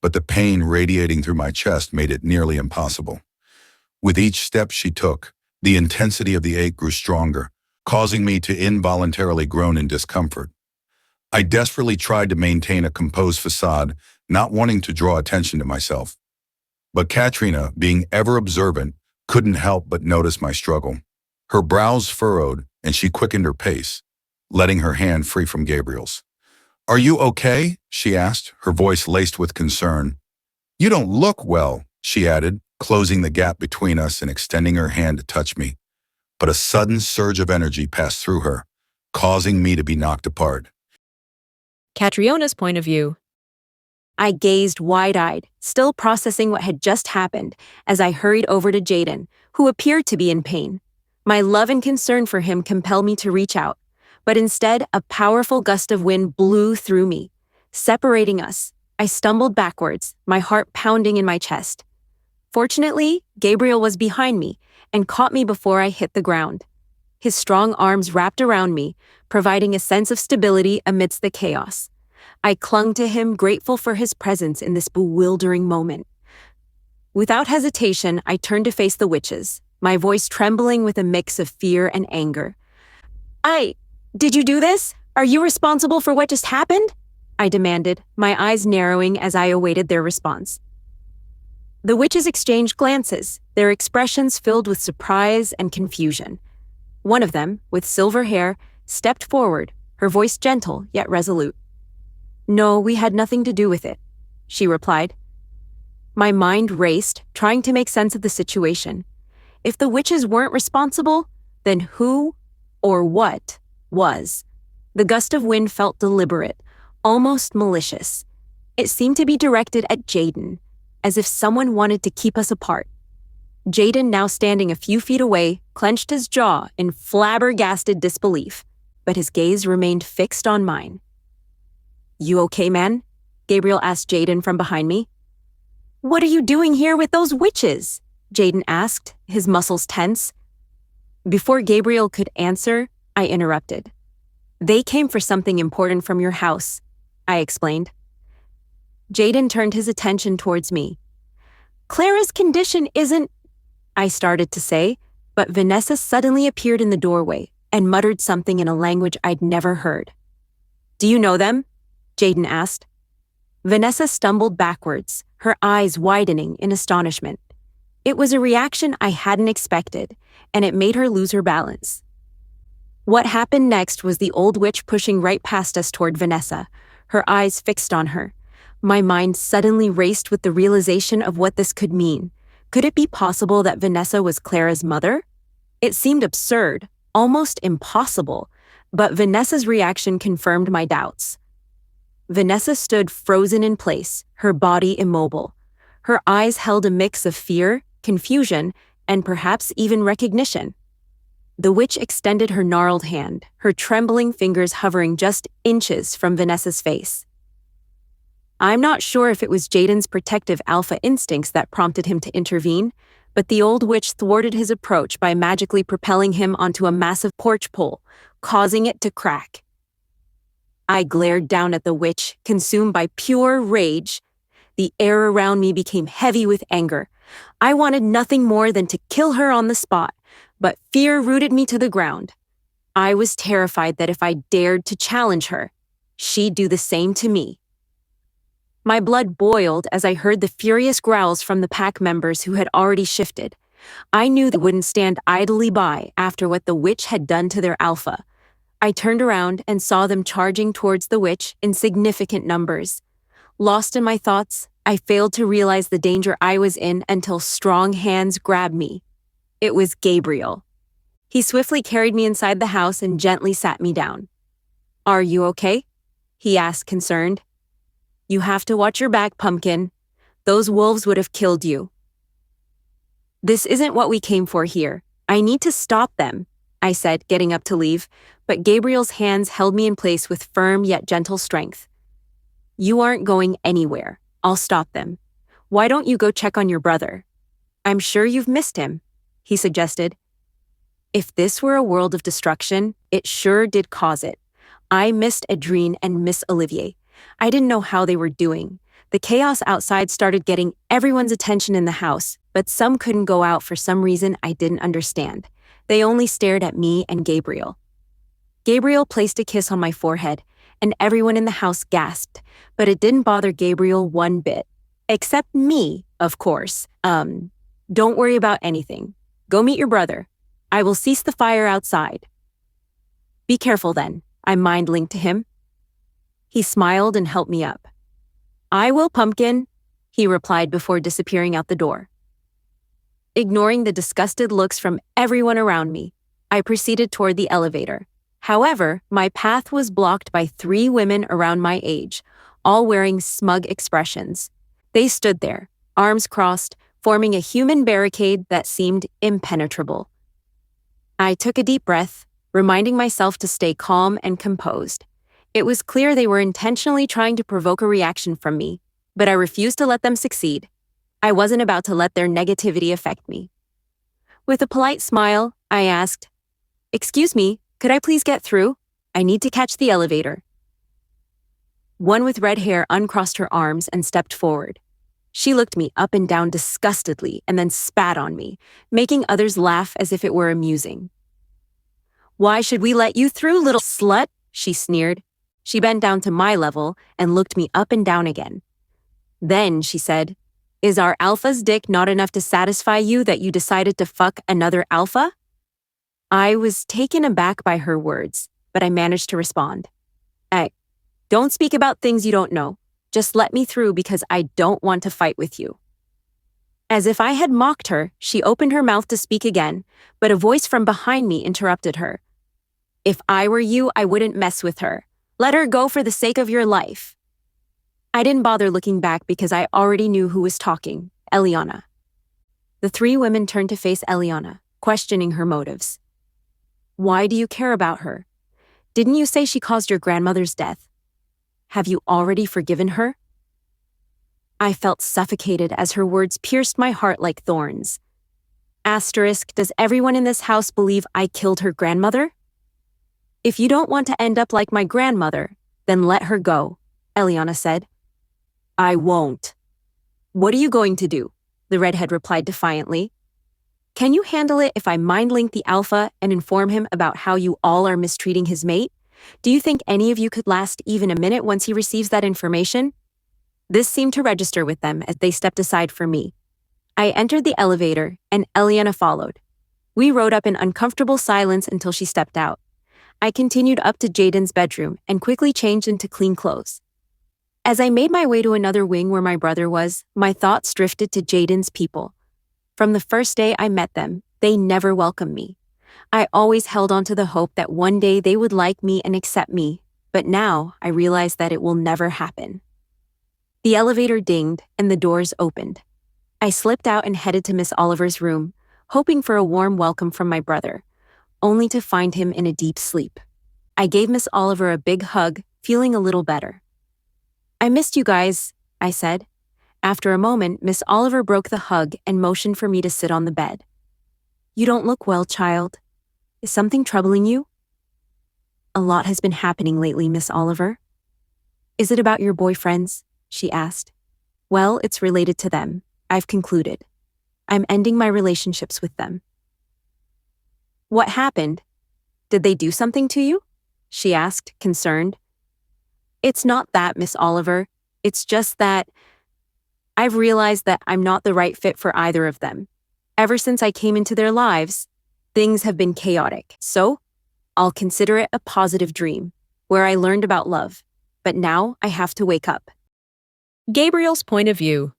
but the pain radiating through my chest made it nearly impossible. With each step she took, the intensity of the ache grew stronger, causing me to involuntarily groan in discomfort. I desperately tried to maintain a composed facade, not wanting to draw attention to myself. But Katrina, being ever observant, couldn't help but notice my struggle. Her brows furrowed, and she quickened her pace, letting her hand free from Gabriel's. "Are you okay?" she asked, her voice laced with concern. "You don't look well," she added, closing the gap between us and extending her hand to touch me. But a sudden surge of energy passed through her, causing me to be knocked apart. Catriona's point of view. I gazed wide-eyed, still processing what had just happened, as I hurried over to Jayden, who appeared to be in pain. My love and concern for him compelled me to reach out, but instead a powerful gust of wind blew through me, separating us. I stumbled backwards, my heart pounding in my chest. Fortunately, Gabriel was behind me and caught me before I hit the ground. His strong arms wrapped around me, providing a sense of stability amidst the chaos. I clung to him, grateful for his presence in this bewildering moment. Without hesitation, I turned to face the witches, my voice trembling with a mix of fear and anger. Did you do this? Are you responsible for what just happened?" I demanded, my eyes narrowing as I awaited their response. The witches exchanged glances, their expressions filled with surprise and confusion. One of them, with silver hair, stepped forward, her voice gentle yet resolute. "No, we had nothing to do with it," she replied. My mind raced, trying to make sense of the situation. If the witches weren't responsible, then who or what was? The gust of wind felt deliberate, almost malicious. It seemed to be directed at Jayden, as if someone wanted to keep us apart. Jayden, now standing a few feet away, clenched his jaw in flabbergasted disbelief, but his gaze remained fixed on mine. "You okay, man?" Gabriel asked Jayden from behind me. "What are you doing here with those witches?" Jayden asked, his muscles tense. Before Gabriel could answer, I interrupted. "They came for something important from your house," I explained. Jayden turned his attention towards me. "Clara's condition isn't," I started to say, but Vanessa suddenly appeared in the doorway and muttered something in a language I'd never heard. "Do you know them?" Jayden asked. Vanessa stumbled backwards, her eyes widening in astonishment. It was a reaction I hadn't expected, and it made her lose her balance. What happened next was the old witch pushing right past us toward Vanessa, her eyes fixed on her. My mind suddenly raced with the realization of what this could mean. Could it be possible that Vanessa was Clara's mother? It seemed absurd, almost impossible, but Vanessa's reaction confirmed my doubts. Vanessa stood frozen in place, her body immobile. Her eyes held a mix of fear confusion, and perhaps even recognition. The witch extended her gnarled hand, her trembling fingers hovering just inches from Vanessa's face. I'm not sure if it was Jayden's protective alpha instincts that prompted him to intervene, but the old witch thwarted his approach by magically propelling him onto a massive porch pole, causing it to crack. I glared down at the witch, consumed by pure rage. The air around me became heavy with anger. I wanted nothing more than to kill her on the spot, but fear rooted me to the ground. I was terrified that if I dared to challenge her, she'd do the same to me. My blood boiled as I heard the furious growls from the pack members who had already shifted. I knew they wouldn't stand idly by after what the witch had done to their alpha. I turned around and saw them charging towards the witch in significant numbers. Lost in my thoughts, I failed to realize the danger I was in until strong hands grabbed me. It was Gabriel. He swiftly carried me inside the house and gently sat me down. "Are you okay?" he asked, concerned. "You have to watch your back, Pumpkin. Those wolves would have killed you." "This isn't what we came for here. I need to stop them," I said, getting up to leave, but Gabriel's hands held me in place with firm yet gentle strength. "You aren't going anywhere. I'll stop them. Why don't you go check on your brother? I'm sure you've missed him," he suggested. If this were a world of destruction, it sure did cause it. I missed Adrien and Miss Olivier. I didn't know how they were doing. The chaos outside started getting everyone's attention in the house, but some couldn't go out for some reason I didn't understand. They only stared at me and Gabriel. Gabriel placed a kiss on my forehead, and everyone in the house gasped, but it didn't bother Gabriel one bit. Except me, of course. Don't worry about anything. Go meet your brother. I will cease the fire outside." "Be careful then," I mind-linked to him. He smiled and helped me up. "I will, Pumpkin," he replied before disappearing out the door. Ignoring the disgusted looks from everyone around me, I proceeded toward the elevator. However, my path was blocked by 3 women around my age, all wearing smug expressions. They stood there, arms crossed, forming a human barricade that seemed impenetrable. I took a deep breath, reminding myself to stay calm and composed. It was clear they were intentionally trying to provoke a reaction from me, but I refused to let them succeed. I wasn't about to let their negativity affect me. With a polite smile, I asked, "Excuse me, could I please get through? I need to catch the elevator." One with red hair uncrossed her arms and stepped forward. She looked me up and down disgustedly and then spat on me, making others laugh as if it were amusing. "Why should we let you through, little slut?" she sneered. She bent down to my level and looked me up and down again. Then she said, "Is our alpha's dick not enough to satisfy you that you decided to fuck another alpha?" I was taken aback by her words, but I managed to respond. "Hey, don't speak about things you don't know. Just let me through because I don't want to fight with you." As if I had mocked her, she opened her mouth to speak again, but a voice from behind me interrupted her. "If I were you, I wouldn't mess with her. Let her go for the sake of your life." I didn't bother looking back because I already knew who was talking, Eliana. The 3 women turned to face Eliana, questioning her motives. "Why do you care about her? Didn't you say she caused your grandmother's death? Have you already forgiven her?" I felt suffocated as her words pierced my heart like thorns. Does everyone in this house believe I killed her grandmother? "If you don't want to end up like my grandmother, then let her go," Eliana said. "I won't." "What are you going to do?" the redhead replied defiantly. "Can you handle it if I mind-link the alpha and inform him about how you all are mistreating his mate? Do you think any of you could last even a minute once he receives that information?" This seemed to register with them as they stepped aside for me. I entered the elevator, and Eliana followed. We rode up in uncomfortable silence until she stepped out. I continued up to Jayden's bedroom and quickly changed into clean clothes. As I made my way to another wing where my brother was, my thoughts drifted to Jayden's people. From the first day I met them, they never welcomed me. I always held on to the hope that one day they would like me and accept me, but now I realize that it will never happen. The elevator dinged and the doors opened. I slipped out and headed to Miss Oliver's room, hoping for a warm welcome from my brother, only to find him in a deep sleep. I gave Miss Oliver a big hug, feeling a little better. "I missed you guys," I said. After a moment, Miss Oliver broke the hug and motioned for me to sit on the bed. "You don't look well, child. Is something troubling you?" "A lot has been happening lately, Miss Oliver." "Is it about your boyfriends?" she asked. "Well, it's related to them. I've concluded. I'm ending my relationships with them." "What happened? Did they do something to you?" she asked, concerned. "It's not that, Miss Oliver. It's just that I've realized that I'm not the right fit for either of them. Ever since I came into their lives, things have been chaotic. So, I'll consider it a positive dream, where I learned about love. But now I have to wake up." Gabriel's point of view.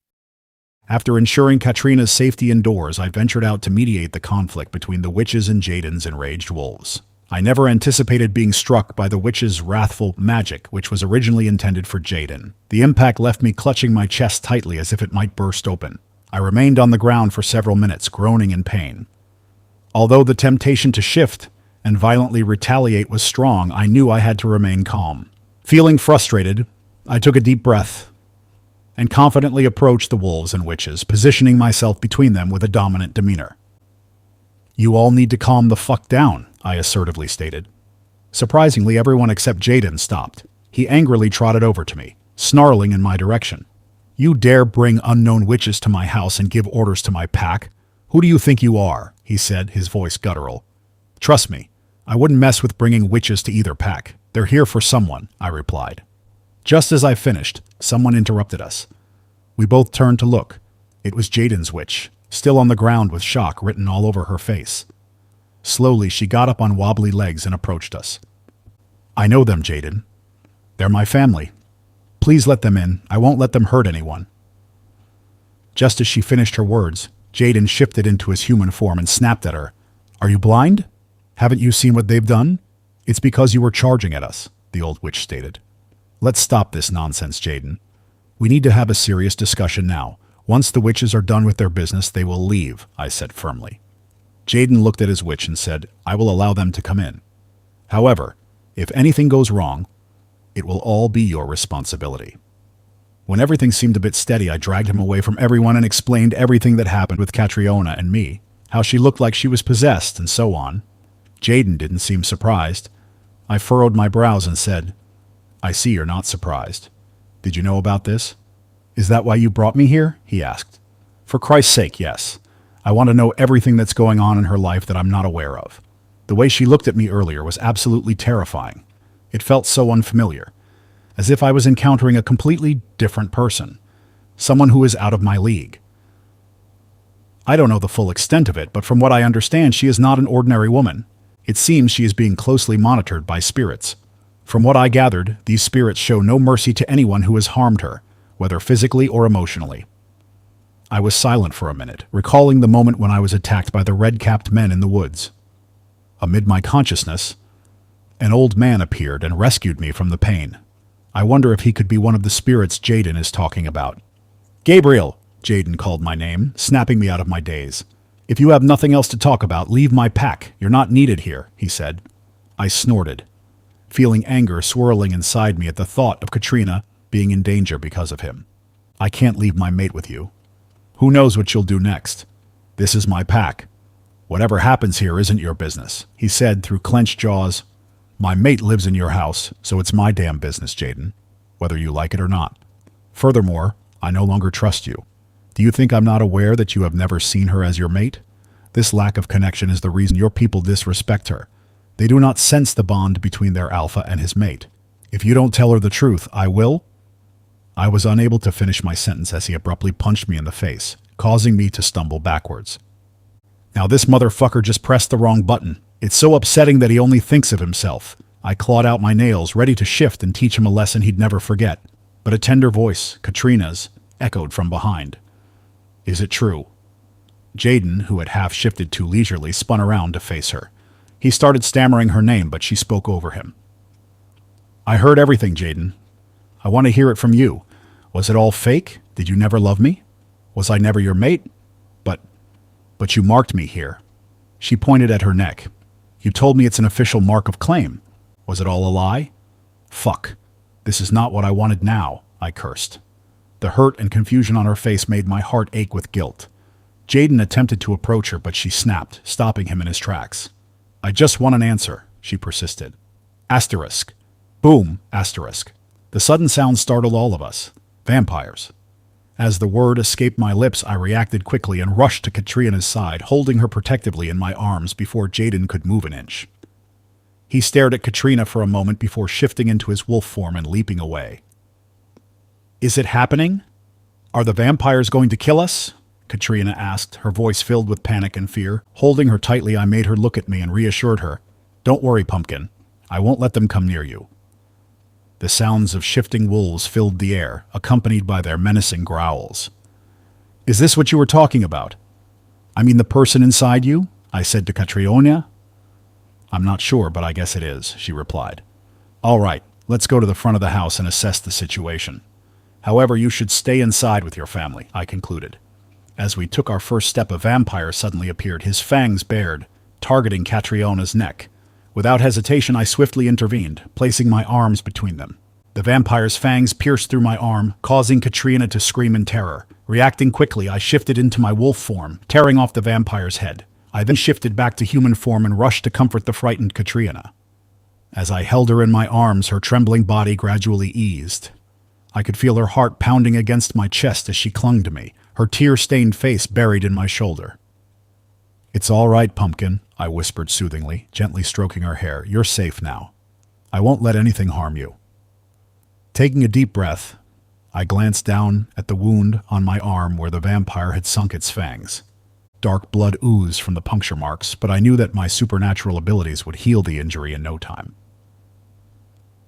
After ensuring Katrina's safety indoors, I ventured out to mediate the conflict between the witches and Jayden's enraged wolves. I never anticipated being struck by the witch's wrathful magic, which was originally intended for Jayden. The impact left me clutching my chest tightly as if it might burst open. I remained on the ground for several minutes, groaning in pain. Although the temptation to shift and violently retaliate was strong, I knew I had to remain calm. Feeling frustrated, I took a deep breath and confidently approached the wolves and witches, positioning myself between them with a dominant demeanor. "You all need to calm the fuck down," I assertively stated. Surprisingly, everyone except Jayden stopped. He angrily trotted over to me, snarling in my direction. "You dare bring unknown witches to my house and give orders to my pack? Who do you think you are?" he said, his voice guttural. "Trust me, I wouldn't mess with bringing witches to either pack. They're here for someone," I replied. Just as I finished, someone interrupted us. We both turned to look. It was Jayden's witch, still on the ground with shock written all over her face. Slowly, she got up on wobbly legs and approached us. "I know them, Jayden. They're my family. Please let them in. I won't let them hurt anyone." Just as she finished her words, Jayden shifted into his human form and snapped at her. "Are you blind? Haven't you seen what they've done? It's because you were charging at us," the old witch stated. "Let's stop this nonsense, Jayden. We need to have a serious discussion now. Once the witches are done with their business, they will leave," I said firmly. Jayden looked at his witch and said, "I will allow them to come in. However, if anything goes wrong, it will all be your responsibility." When everything seemed a bit steady, I dragged him away from everyone and explained everything that happened with Katriona and me, how she looked like she was possessed, and so on. Jayden didn't seem surprised. I furrowed my brows and said, "I see you're not surprised. Did you know about this?" "Is that why you brought me here?" he asked. "For Christ's sake, yes. I want to know everything that's going on in her life that I'm not aware of." The way she looked at me earlier was absolutely terrifying. It felt so unfamiliar, as if I was encountering a completely different person, someone who is out of my league. I don't know the full extent of it, but from what I understand, she is not an ordinary woman. It seems she is being closely monitored by spirits. From what I gathered, these spirits show no mercy to anyone who has harmed her, whether physically or emotionally. I was silent for a minute, recalling the moment when I was attacked by the red-capped men in the woods. Amid my consciousness, an old man appeared and rescued me from the pain. I wonder if he could be one of the spirits Jayden is talking about. "Gabriel!" Jayden called my name, snapping me out of my daze. "If you have nothing else to talk about, leave my pack. You're not needed here," he said. I snorted, feeling anger swirling inside me at the thought of Katrina being in danger because of him. "I can't leave my mate with you. Who knows what you'll do next? This is my pack. Whatever happens here isn't your business," he said through clenched jaws. "My mate lives in your house, so it's my damn business, Jayden, whether you like it or not. Furthermore, I no longer trust you. Do you think I'm not aware that you have never seen her as your mate? This lack of connection is the reason your people disrespect her. They do not sense the bond between their alpha and his mate. If you don't tell her the truth, I will." I was unable to finish my sentence as he abruptly punched me in the face, causing me to stumble backwards. Now this motherfucker just pressed the wrong button. It's so upsetting that he only thinks of himself. I clawed out my nails, ready to shift and teach him a lesson he'd never forget. But a tender voice, Katrina's, echoed from behind. "Is it true?" Jayden, who had half shifted too leisurely, spun around to face her. He started stammering her name, but she spoke over him. "I heard everything, Jayden. I want to hear it from you. Was it all fake? Did you never love me?" Was I never your mate? But you marked me here. She pointed at her neck. You told me it's an official mark of claim. Was it all a lie? Fuck. This is not what I wanted now, I cursed. The hurt and confusion on her face made my heart ache with guilt. Jayden attempted to approach her, but she snapped, stopping him in his tracks. I just want an answer, she persisted. Asterisk. Boom, asterisk. The sudden sound startled all of us. Vampires. As the word escaped my lips, I reacted quickly and rushed to Katrina's side, holding her protectively in my arms before Jayden could move an inch. He stared at Katrina for a moment before shifting into his wolf form and leaping away. Is it happening? Are the vampires going to kill us? Katrina asked, her voice filled with panic and fear. Holding her tightly, I made her look at me and reassured her. Don't worry, Pumpkin. I won't let them come near you. The sounds of shifting wolves filled the air, accompanied by their menacing growls. Is this what you were talking about? I mean the person inside you? I said to Katrina. I'm not sure, but I guess it is, she replied. All right, let's go to the front of the house and assess the situation. However, you should stay inside with your family, I concluded. As we took our first step, a vampire suddenly appeared, his fangs bared, targeting Katrina's neck. Without hesitation, I swiftly intervened, placing my arms between them. The vampire's fangs pierced through my arm, causing Katrina to scream in terror. Reacting quickly, I shifted into my wolf form, tearing off the vampire's head. I then shifted back to human form and rushed to comfort the frightened Katrina. As I held her in my arms, her trembling body gradually eased. I could feel her heart pounding against my chest as she clung to me, her tear-stained face buried in my shoulder. It's all right, Pumpkin, I whispered soothingly, gently stroking her hair. You're safe now. I won't let anything harm you. Taking a deep breath, I glanced down at the wound on my arm where the vampire had sunk its fangs. Dark blood oozed from the puncture marks, but I knew that my supernatural abilities would heal the injury in no time.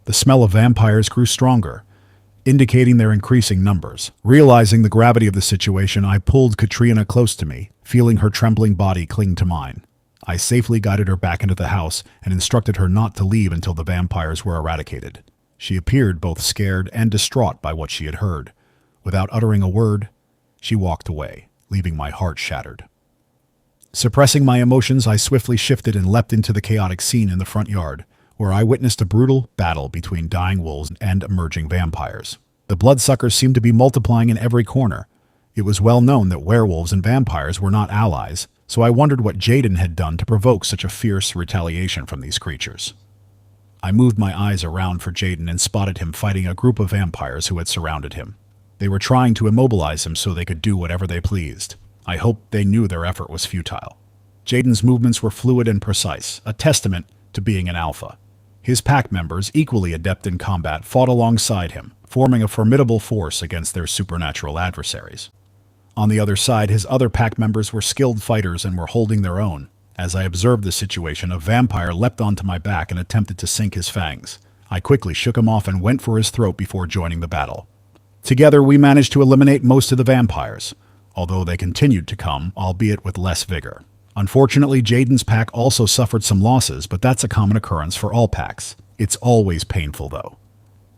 The smell of vampires grew stronger, indicating their increasing numbers. Realizing the gravity of the situation, I pulled Katrina close to me, feeling her trembling body cling to mine. I safely guided her back into the house and instructed her not to leave until the vampires were eradicated. She appeared both scared and distraught by what she had heard. Without uttering a word, she walked away, leaving my heart shattered. Suppressing my emotions, I swiftly shifted and leapt into the chaotic scene in the front yard, where I witnessed a brutal battle between dying wolves and emerging vampires. The bloodsuckers seemed to be multiplying in every corner. It was well known that werewolves and vampires were not allies, so I wondered what Jayden had done to provoke such a fierce retaliation from these creatures. I moved my eyes around for Jayden and spotted him fighting a group of vampires who had surrounded him. They were trying to immobilize him so they could do whatever they pleased. I hoped they knew their effort was futile. Jayden's movements were fluid and precise, a testament to being an alpha. His pack members, equally adept in combat, fought alongside him, forming a formidable force against their supernatural adversaries. On the other side, his other pack members were skilled fighters and were holding their own. As I observed the situation, a vampire leapt onto my back and attempted to sink his fangs. I quickly shook him off and went for his throat before joining the battle. Together, we managed to eliminate most of the vampires, although they continued to come, albeit with less vigor. Unfortunately, Jayden's pack also suffered some losses, but that's a common occurrence for all packs. It's always painful, though.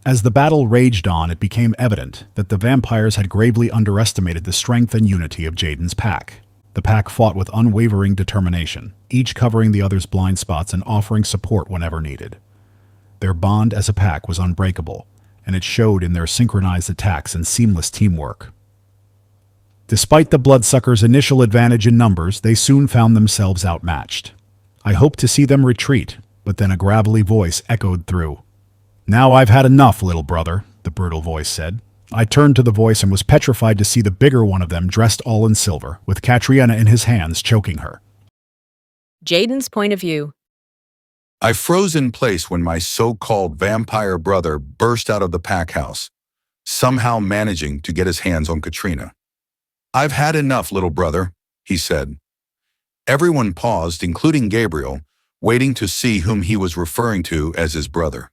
As the battle raged on, it became evident that the vampires had gravely underestimated the strength and unity of Jayden's pack. The pack fought with unwavering determination, each covering the other's blind spots and offering support whenever needed. Their bond as a pack was unbreakable, and it showed in their synchronized attacks and seamless teamwork. Despite the bloodsuckers' initial advantage in numbers, they soon found themselves outmatched. I hoped to see them retreat, but then a gravelly voice echoed through. "Now I've had enough, little brother," the brutal voice said. I turned to the voice and was petrified to see the bigger one of them dressed all in silver, with Katrina in his hands choking her. Jayden's point of view. I froze in place when my so-called vampire brother burst out of the pack house, somehow managing to get his hands on Katrina. "I've had enough, little brother," he said. Everyone paused, including Gabriel, waiting to see whom he was referring to as his brother.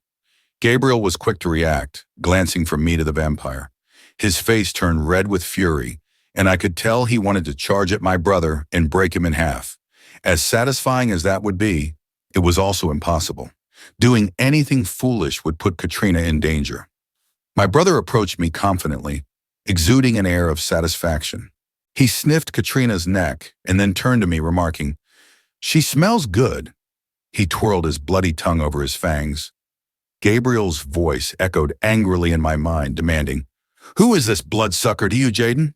Gabriel was quick to react, glancing from me to the vampire. His face turned red with fury, and I could tell he wanted to charge at my brother and break him in half. As satisfying as that would be, it was also impossible. Doing anything foolish would put Katrina in danger. My brother approached me confidently, exuding an air of satisfaction. He sniffed Katrina's neck and then turned to me, remarking, "She smells good." He twirled his bloody tongue over his fangs. Gabriel's voice echoed angrily in my mind, demanding, "Who is this bloodsucker to you, Jayden?"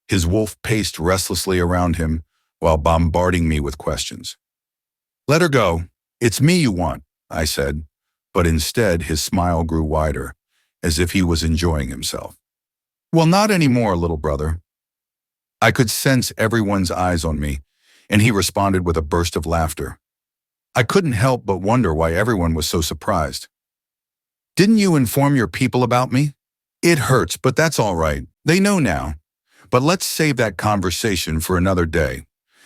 His wolf paced restlessly around him while bombarding me with questions. "Let her go. It's me you want," I said, but instead his smile grew wider, as if he was enjoying himself. "Well, not anymore, little brother." I could sense everyone's eyes on me, and he responded with a burst of laughter. I couldn't help but wonder why everyone was so surprised. "Didn't you inform your people about me?" "It hurts, but that's all right. They know now. But let's save that conversation for another day.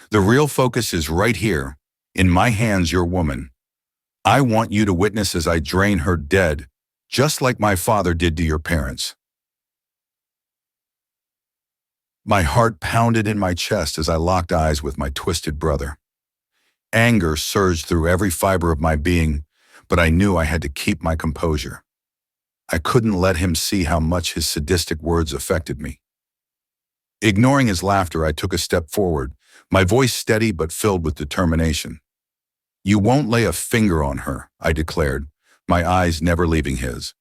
The real focus is right here. In my hands, your woman. I want you to witness as I drain her dead, just like my father did to your parents." My heart pounded in my chest as I locked eyes with my twisted brother. Anger surged through every fiber of my being, but I knew I had to keep my composure. I couldn't let him see how much his sadistic words affected me. Ignoring his laughter, I took a step forward, my voice steady but filled with determination. "You won't lay a finger on her," I declared, my eyes never leaving his.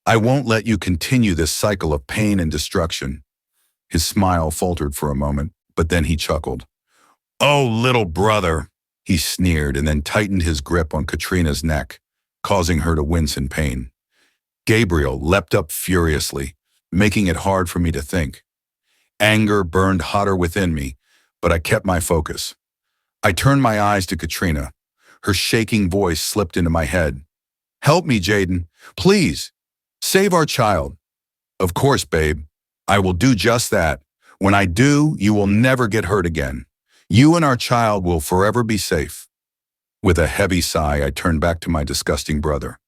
"I won't let you continue this cycle of pain and destruction." His smile faltered for a moment, but then he chuckled. "Oh, little brother," he sneered and then tightened his grip on Katrina's neck, causing her to wince in pain. Gabriel leapt up furiously, making it hard for me to think. Anger burned hotter within me, but I kept my focus. I turned my eyes to Katrina. Her shaking voice slipped into my head. "Help me, Jayden. Please. Save our child." "Of course, babe. I will do just that. When I do, you will never get hurt again. You and our child will forever be safe." With a heavy sigh, I turned back to my disgusting brother.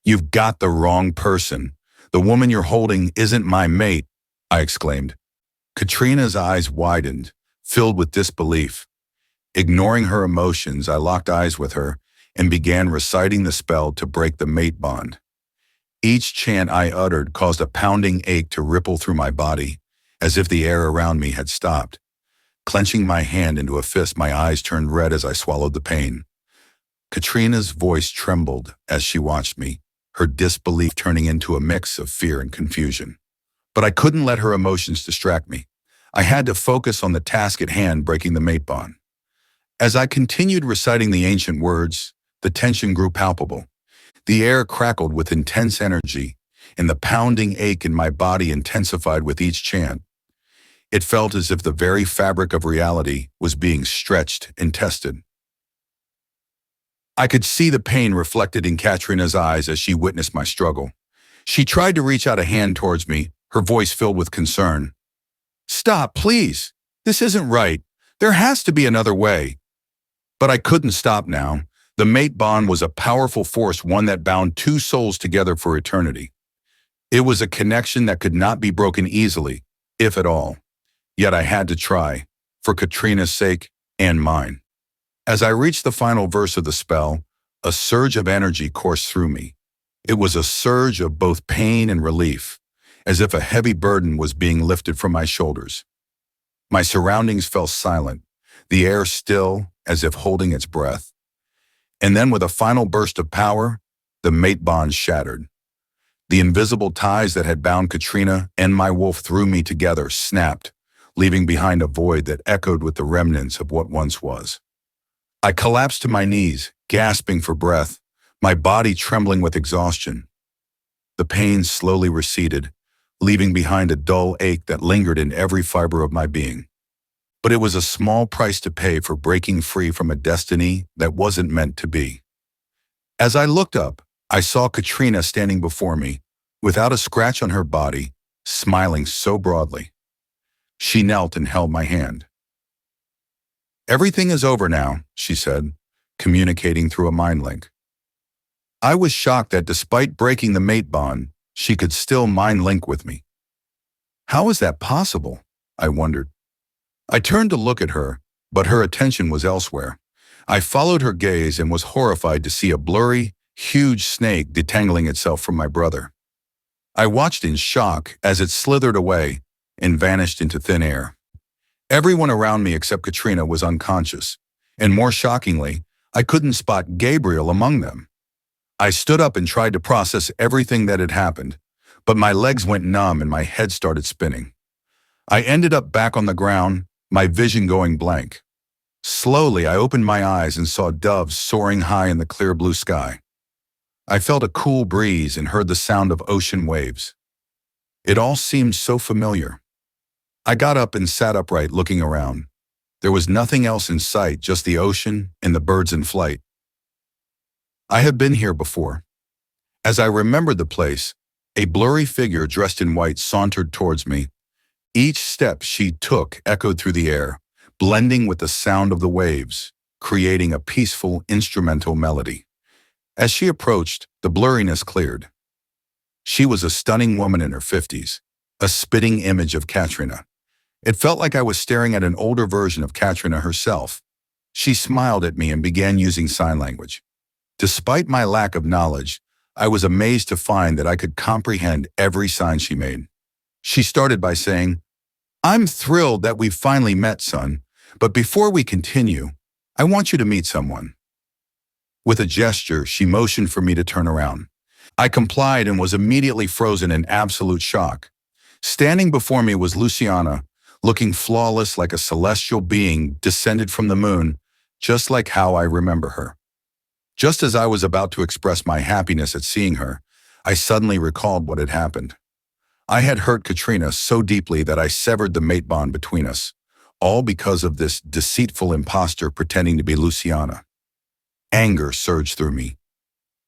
"You've got the wrong person. The woman you're holding isn't my mate," I exclaimed. Katrina's eyes widened, filled with disbelief. Ignoring her emotions, I locked eyes with her and began reciting the spell to break the mate bond. Each chant I uttered caused a pounding ache to ripple through my body, as if the air around me had stopped. Clenching my hand into a fist, my eyes turned red as I swallowed the pain. Katrina's voice trembled as she watched me, her disbelief turning into a mix of fear and confusion. But I couldn't let her emotions distract me. I had to focus on the task at hand, breaking the mate bond. As I continued reciting the ancient words, the tension grew palpable. The air crackled with intense energy, and the pounding ache in my body intensified with each chant. It felt as if the very fabric of reality was being stretched and tested. I could see the pain reflected in Katrina's eyes as she witnessed my struggle. She tried to reach out a hand towards me, her voice filled with concern. "Stop, please. This isn't right. There has to be another way." But I couldn't stop now. The mate bond was a powerful force, one that bound two souls together for eternity. It was a connection that could not be broken easily, if at all. Yet I had to try, for Katrina's sake and mine. As I reached the final verse of the spell, a surge of energy coursed through me. It was a surge of both pain and relief, as if a heavy burden was being lifted from my shoulders. My surroundings fell silent, the air still, as if holding its breath. And then with a final burst of power, the mate bond shattered. The invisible ties that had bound Katrina and my wolf through me together snapped, leaving behind a void that echoed with the remnants of what once was. I collapsed to my knees, gasping for breath, my body trembling with exhaustion. The pain slowly receded, leaving behind a dull ache that lingered in every fiber of my being. But it was a small price to pay for breaking free from a destiny that wasn't meant to be. As I looked up, I saw Katrina standing before me, without a scratch on her body, smiling so broadly. She knelt and held my hand. "Everything is over now," she said, communicating through a mind link. I was shocked that despite breaking the mate bond, she could still mind link with me. How was that possible? I wondered. I turned to look at her, but her attention was elsewhere. I followed her gaze and was horrified to see a blurry, huge snake detangling itself from my brother. I watched in shock as it slithered away and vanished into thin air. Everyone around me except Katrina was unconscious, and more shockingly, I couldn't spot Gabriel among them. I stood up and tried to process everything that had happened, but my legs went numb and my head started spinning. I ended up back on the ground, my vision going blank. Slowly, I opened my eyes and saw doves soaring high in the clear blue sky. I felt a cool breeze and heard the sound of ocean waves. It all seemed so familiar. I got up and sat upright, looking around. There was nothing else in sight, just the ocean and the birds in flight. I had been here before. As I remembered the place, a blurry figure dressed in white sauntered towards me. Each step she took echoed through the air, blending with the sound of the waves, creating a peaceful instrumental melody. As she approached, the blurriness cleared. She was a stunning woman in her 50s, a spitting image of Katrina. It felt like I was staring at an older version of Katrina herself. She smiled at me and began using sign language. Despite my lack of knowledge, I was amazed to find that I could comprehend every sign she made. She started by saying, "I'm thrilled that we've finally met, son, but before we continue, I want you to meet someone." With a gesture, she motioned for me to turn around. I complied and was immediately frozen in absolute shock. Standing before me was Luciana, looking flawless like a celestial being descended from the moon, just like how I remember her. Just as I was about to express my happiness at seeing her, I suddenly recalled what had happened. I had hurt Katrina so deeply that I severed the mate bond between us, all because of this deceitful imposter pretending to be Luciana. Anger surged through me.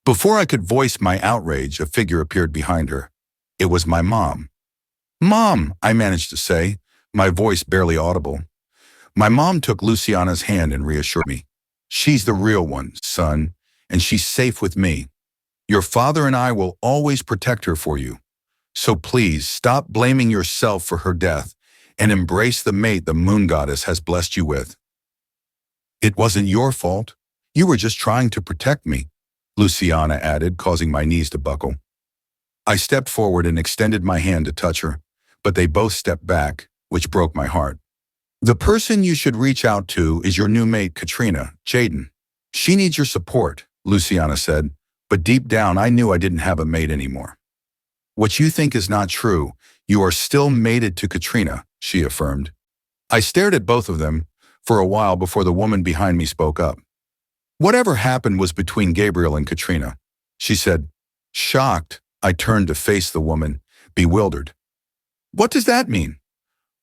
Before I could voice my outrage, a figure appeared behind her. It was my mom. "Mom," I managed to say, my voice barely audible. My mom took Luciana's hand and reassured me. "She's the real one, son, and she's safe with me. Your father and I will always protect her for you. So please stop blaming yourself for her death and embrace the mate the moon goddess has blessed you with." "It wasn't your fault. You were just trying to protect me," Luciana added, causing my knees to buckle. I stepped forward and extended my hand to touch her, but they both stepped back, which broke my heart. "The person you should reach out to is your new mate, Katrina, Jayden. She needs your support," Luciana said, but deep down I knew I didn't have a mate anymore. "What you think is not true. You are still mated to Katrina," she affirmed. I stared at both of them for a while before the woman behind me spoke up. "Whatever happened was between Gabriel and Katrina," she said. Shocked, I turned to face the woman, bewildered. "What does that mean?"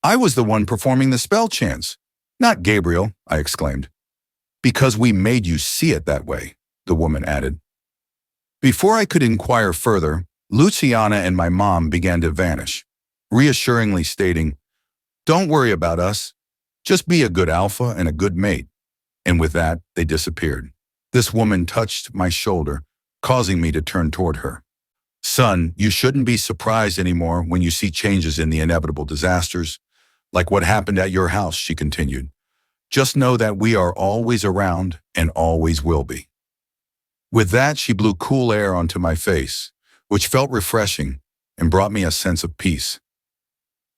"I was the one performing the spell chants, not Gabriel," I exclaimed. "Because we made you see it that way," the woman added. Before I could inquire further, Luciana and my mom began to vanish, reassuringly stating, "Don't worry about us. Just be a good alpha and a good mate." And with that, they disappeared. This woman touched my shoulder, causing me to turn toward her. "Son, you shouldn't be surprised anymore when you see changes in the inevitable disasters, like what happened at your house," she continued. "Just know that we are always around and always will be." With that, she blew cool air onto my face, which felt refreshing and brought me a sense of peace.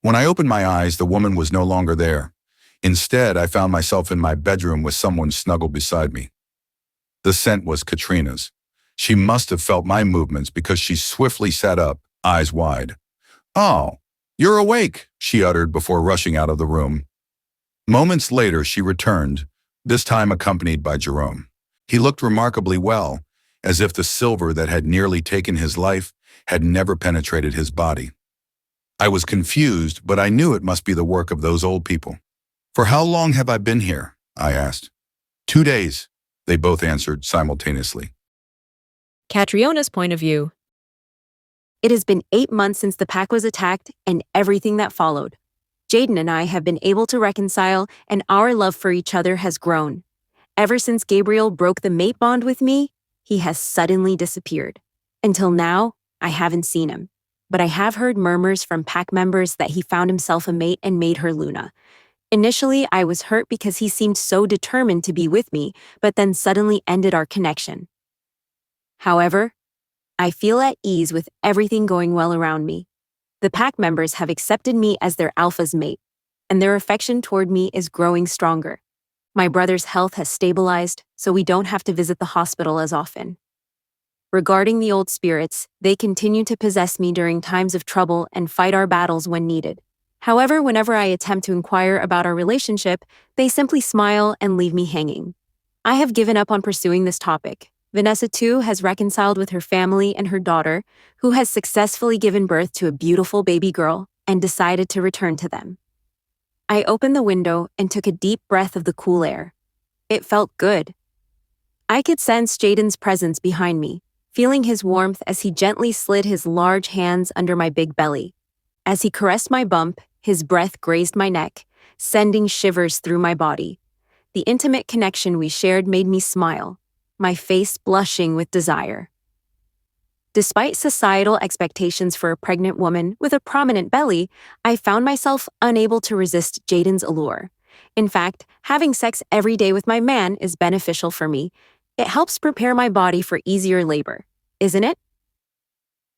When I opened my eyes, the woman was no longer there. Instead, I found myself in my bedroom with someone snuggled beside me. The scent was Katrina's. She must have felt my movements because she swiftly sat up, eyes wide. "Oh, you're awake," she uttered before rushing out of the room. Moments later, she returned, this time accompanied by Jerome. He looked remarkably well, as if the silver that had nearly taken his life had never penetrated his body. I was confused, but I knew it must be the work of those old people. "For how long have I been here?" I asked. 2 days, they both answered simultaneously. Catriona's point of view. It has been 8 months since the pack was attacked and everything that followed. Jayden and I have been able to reconcile, and our love for each other has grown. Ever since Gabriel broke the mate bond with me, he has suddenly disappeared. Until now, I haven't seen him. But I have heard murmurs from pack members that he found himself a mate and made her Luna. Initially, I was hurt because he seemed so determined to be with me, but then suddenly ended our connection. However, I feel at ease with everything going well around me. The pack members have accepted me as their alpha's mate. and their affection toward me is growing stronger. My brother's health has stabilized, so we don't have to visit the hospital as often. Regarding the old spirits, they continue to possess me during times of trouble and fight our battles when needed. However, whenever I attempt to inquire about our relationship, they simply smile and leave me hanging. I have given up on pursuing this topic. Vanessa, too, has reconciled with her family and her daughter, who has successfully given birth to a beautiful baby girl, and decided to return to them. I opened the window and took a deep breath of the cool air. It felt good. I could sense Jayden's presence behind me, feeling his warmth as he gently slid his large hands under my big belly. As he caressed my bump, his breath grazed my neck, sending shivers through my body. The intimate connection we shared made me smile, my face blushing with desire. Despite societal expectations for a pregnant woman with a prominent belly, I found myself unable to resist Jayden's allure. In fact, having sex every day with my man is beneficial for me. It helps prepare my body for easier labor, isn't it?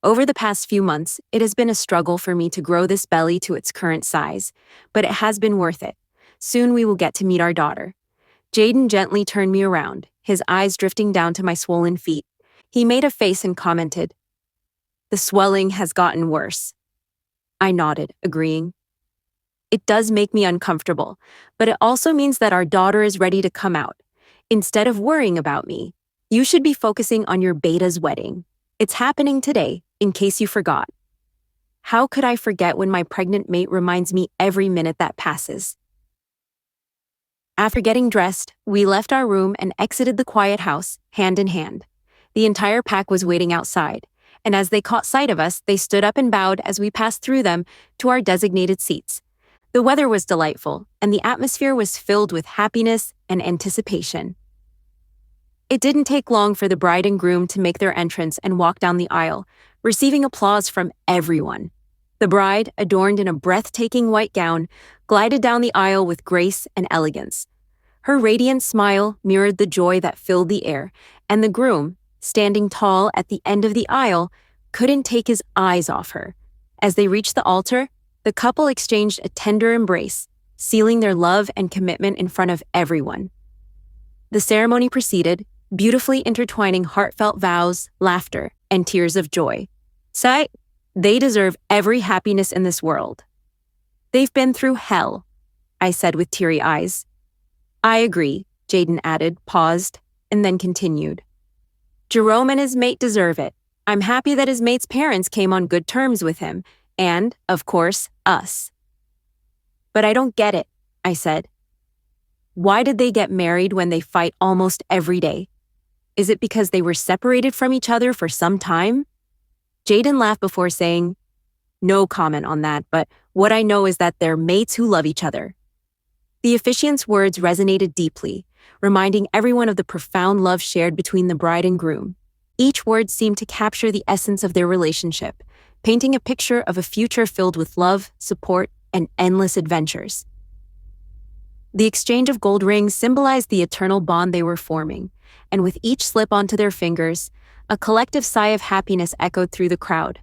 Over the past few months, it has been a struggle for me to grow this belly to its current size, but it has been worth it. Soon we will get to meet our daughter. Jayden gently turned me around, his eyes drifting down to my swollen feet. He made a face and commented, "The swelling has gotten worse." I nodded, agreeing. It does make me uncomfortable, but it also means that our daughter is ready to come out. Instead of worrying about me, you should be focusing on your beta's wedding. It's happening today, in case you forgot. How could I forget when my pregnant mate reminds me every minute that passes? After getting dressed, we left our room and exited the quiet house, hand in hand. The entire pack was waiting outside, and as they caught sight of us, they stood up and bowed as we passed through them to our designated seats. The weather was delightful, and the atmosphere was filled with happiness and anticipation. It didn't take long for the bride and groom to make their entrance and walk down the aisle, receiving applause from everyone. The bride, adorned in a breathtaking white gown, glided down the aisle with grace and elegance. Her radiant smile mirrored the joy that filled the air, and the groom, standing tall at the end of the aisle, couldn't take his eyes off her. As they reached the altar, the couple exchanged a tender embrace, sealing their love and commitment in front of everyone. The ceremony proceeded, beautifully intertwining heartfelt vows, laughter, and tears of joy. They deserve every happiness in this world. They've been through hell, I said with teary eyes. I agree, Jayden added, paused, and then continued. Jerome and his mate deserve it. I'm happy that his mate's parents came on good terms with him, and, of course, us. But I don't get it, I said. Why did they get married when they fight almost every day? Is it because they were separated from each other for some time? Jayden laughed before saying, no comment on that, but what I know is that they're mates who love each other. The officiant's words resonated deeply, reminding everyone of the profound love shared between the bride and groom. Each word seemed to capture the essence of their relationship, painting a picture of a future filled with love, support, and endless adventures. The exchange of gold rings symbolized the eternal bond they were forming, and with each slip onto their fingers, a collective sigh of happiness echoed through the crowd.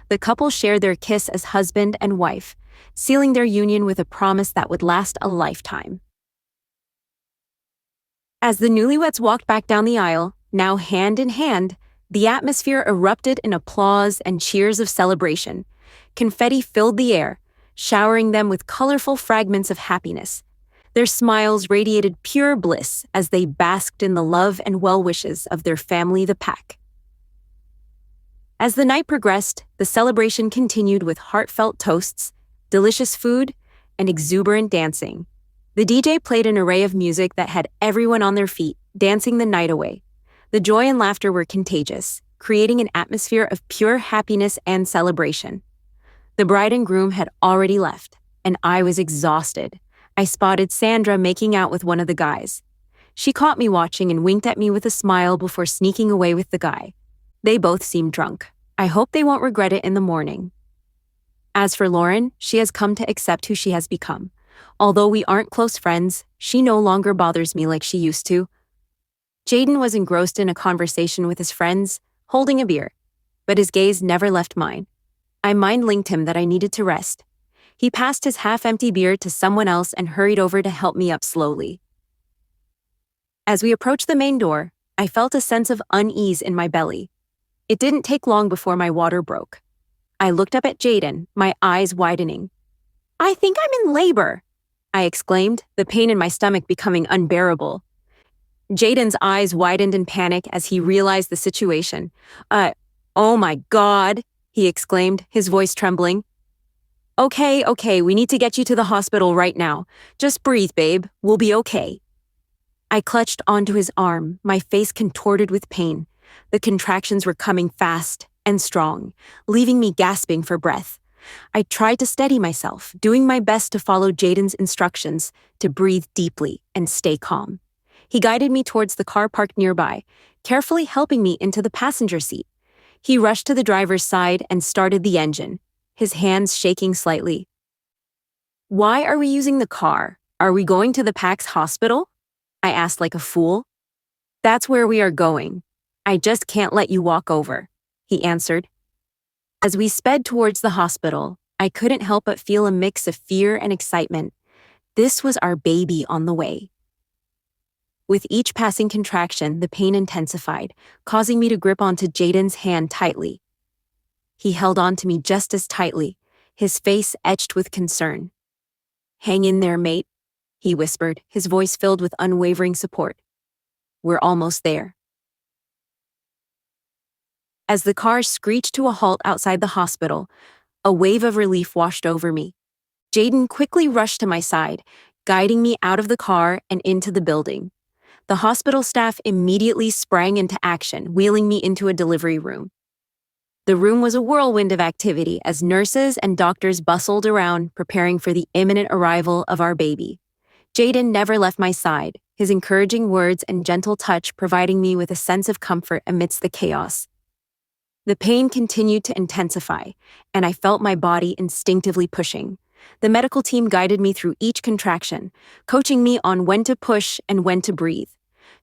The couple shared their kiss as husband and wife, sealing their union with a promise that would last a lifetime. As the newlyweds walked back down the aisle, now hand in hand, the atmosphere erupted in applause and cheers of celebration. Confetti filled the air, showering them with colorful fragments of happiness. Their smiles radiated pure bliss as they basked in the love and well wishes of their family, the pack. As the night progressed, the celebration continued with heartfelt toasts, delicious food, and exuberant dancing. The DJ played an array of music that had everyone on their feet, dancing the night away. The joy and laughter were contagious, creating an atmosphere of pure happiness and celebration. The bride and groom had already left, and I was exhausted. I spotted Sandra making out with one of the guys. She caught me watching and winked at me with a smile before sneaking away with the guy. They both seemed drunk. I hope they won't regret it in the morning. As for Lauren, she has come to accept who she has become. Although we aren't close friends, she no longer bothers me like she used to. Jayden was engrossed in a conversation with his friends, holding a beer, but his gaze never left mine. I mind-linked him that I needed to rest. He passed his half-empty beer to someone else and hurried over to help me up slowly. As we approached the main door, I felt a sense of unease in my belly. It didn't take long before my water broke. I looked up at Jayden, my eyes widening. "I think I'm in labor," I exclaimed, the pain in my stomach becoming unbearable. Jayden's eyes widened in panic as he realized the situation. Oh my God," he exclaimed, his voice trembling. Okay, we need to get you to the hospital right now. Just breathe, babe. We'll be okay." I clutched onto his arm, my face contorted with pain. The contractions were coming fast and strong, leaving me gasping for breath. I tried to steady myself, doing my best to follow Jayden's instructions to breathe deeply and stay calm. He guided me towards the car parked nearby, carefully helping me into the passenger seat. He rushed to the driver's side and started the engine, his hands shaking slightly. "Why are we using the car? Are we going to the PAX hospital?" I asked like a fool. "That's where we are going. I just can't let you walk over," he answered. As we sped towards the hospital, I couldn't help but feel a mix of fear and excitement. This was our baby on the way. With each passing contraction, the pain intensified, causing me to grip onto Jayden's hand tightly. He held on to me just as tightly, his face etched with concern. "Hang in there, mate," he whispered, his voice filled with unwavering support. "We're almost there." As the car screeched to a halt outside the hospital, a wave of relief washed over me. Jayden quickly rushed to my side, guiding me out of the car and into the building. The hospital staff immediately sprang into action, wheeling me into a delivery room. The room was a whirlwind of activity as nurses and doctors bustled around, preparing for the imminent arrival of our baby. Jayden never left my side, his encouraging words and gentle touch providing me with a sense of comfort amidst the chaos. The pain continued to intensify, and I felt my body instinctively pushing. The medical team guided me through each contraction, coaching me on when to push and when to breathe.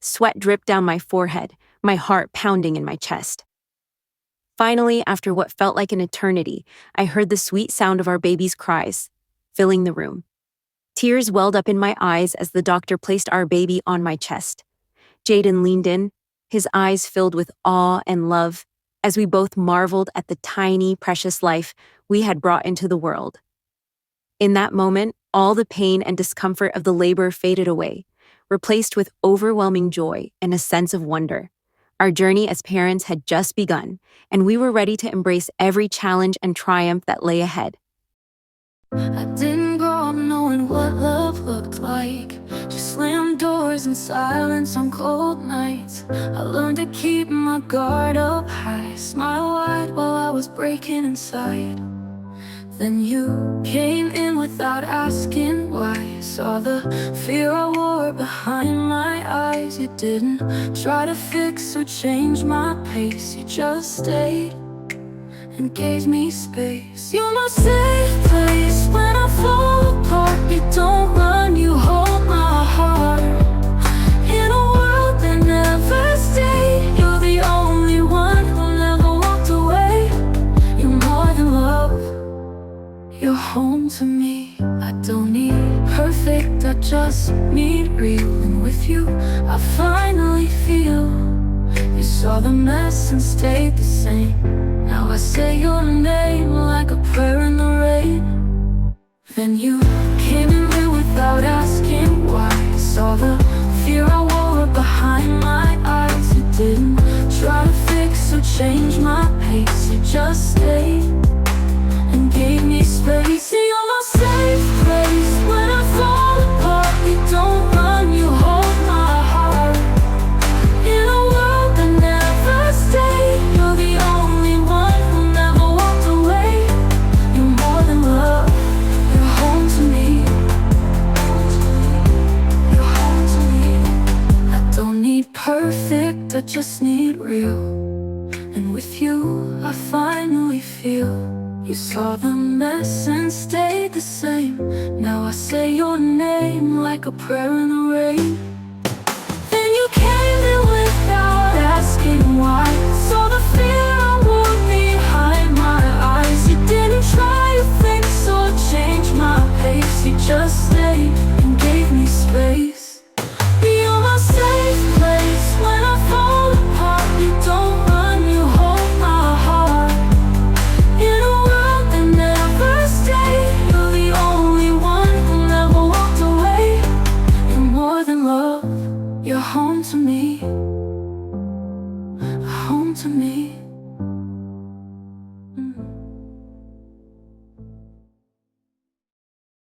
Sweat dripped down my forehead, my heart pounding in my chest. Finally, after what felt like an eternity, I heard the sweet sound of our baby's cries, filling the room. Tears welled up in my eyes as the doctor placed our baby on my chest. Jayden leaned in, his eyes filled with awe and love, as we both marveled at the tiny, precious life we had brought into the world. In that moment, all the pain and discomfort of the labor faded away, replaced with overwhelming joy and a sense of wonder. Our journey as parents had just begun, and we were ready to embrace every challenge and triumph that lay ahead. I didn't grow up knowing what love looked like. Just slammed doors in silence on cold nights. I learned to keep my guard up high, smile wide while I was breaking inside. Then you came in without asking why. Saw the fear I wore behind my eyes. You didn't try to fix or change my pace. You just stayed and gave me space. You're my safe place when I fall apart. You don't run, you hold my heart. In a world that never stayed, you're the only one who never walked away. You're more than love, you're home to me. I don't need perfect, I just need real. And with you, I finally feel. You saw the mess and stayed the same. Now I say your name like a prayer in the rain. Then you came in there without asking why. Saw the fear I wore behind my eyes. You didn't try to fix or change my pace. You just stayed and gave me space. You're my safe place when I fall apart. You don't run, you hold my heart. In a world that never stayed, you're the only one who never walked away. You're more than love, you're home to me. You're home to me. I don't need perfect, I just need real. And with you, I finally feel. You saw the mess and stayed the same. Now I say your name like a prayer in the rain. Then you came in without asking why. Saw the fear I wore behind my eyes. You didn't try to fix or change She just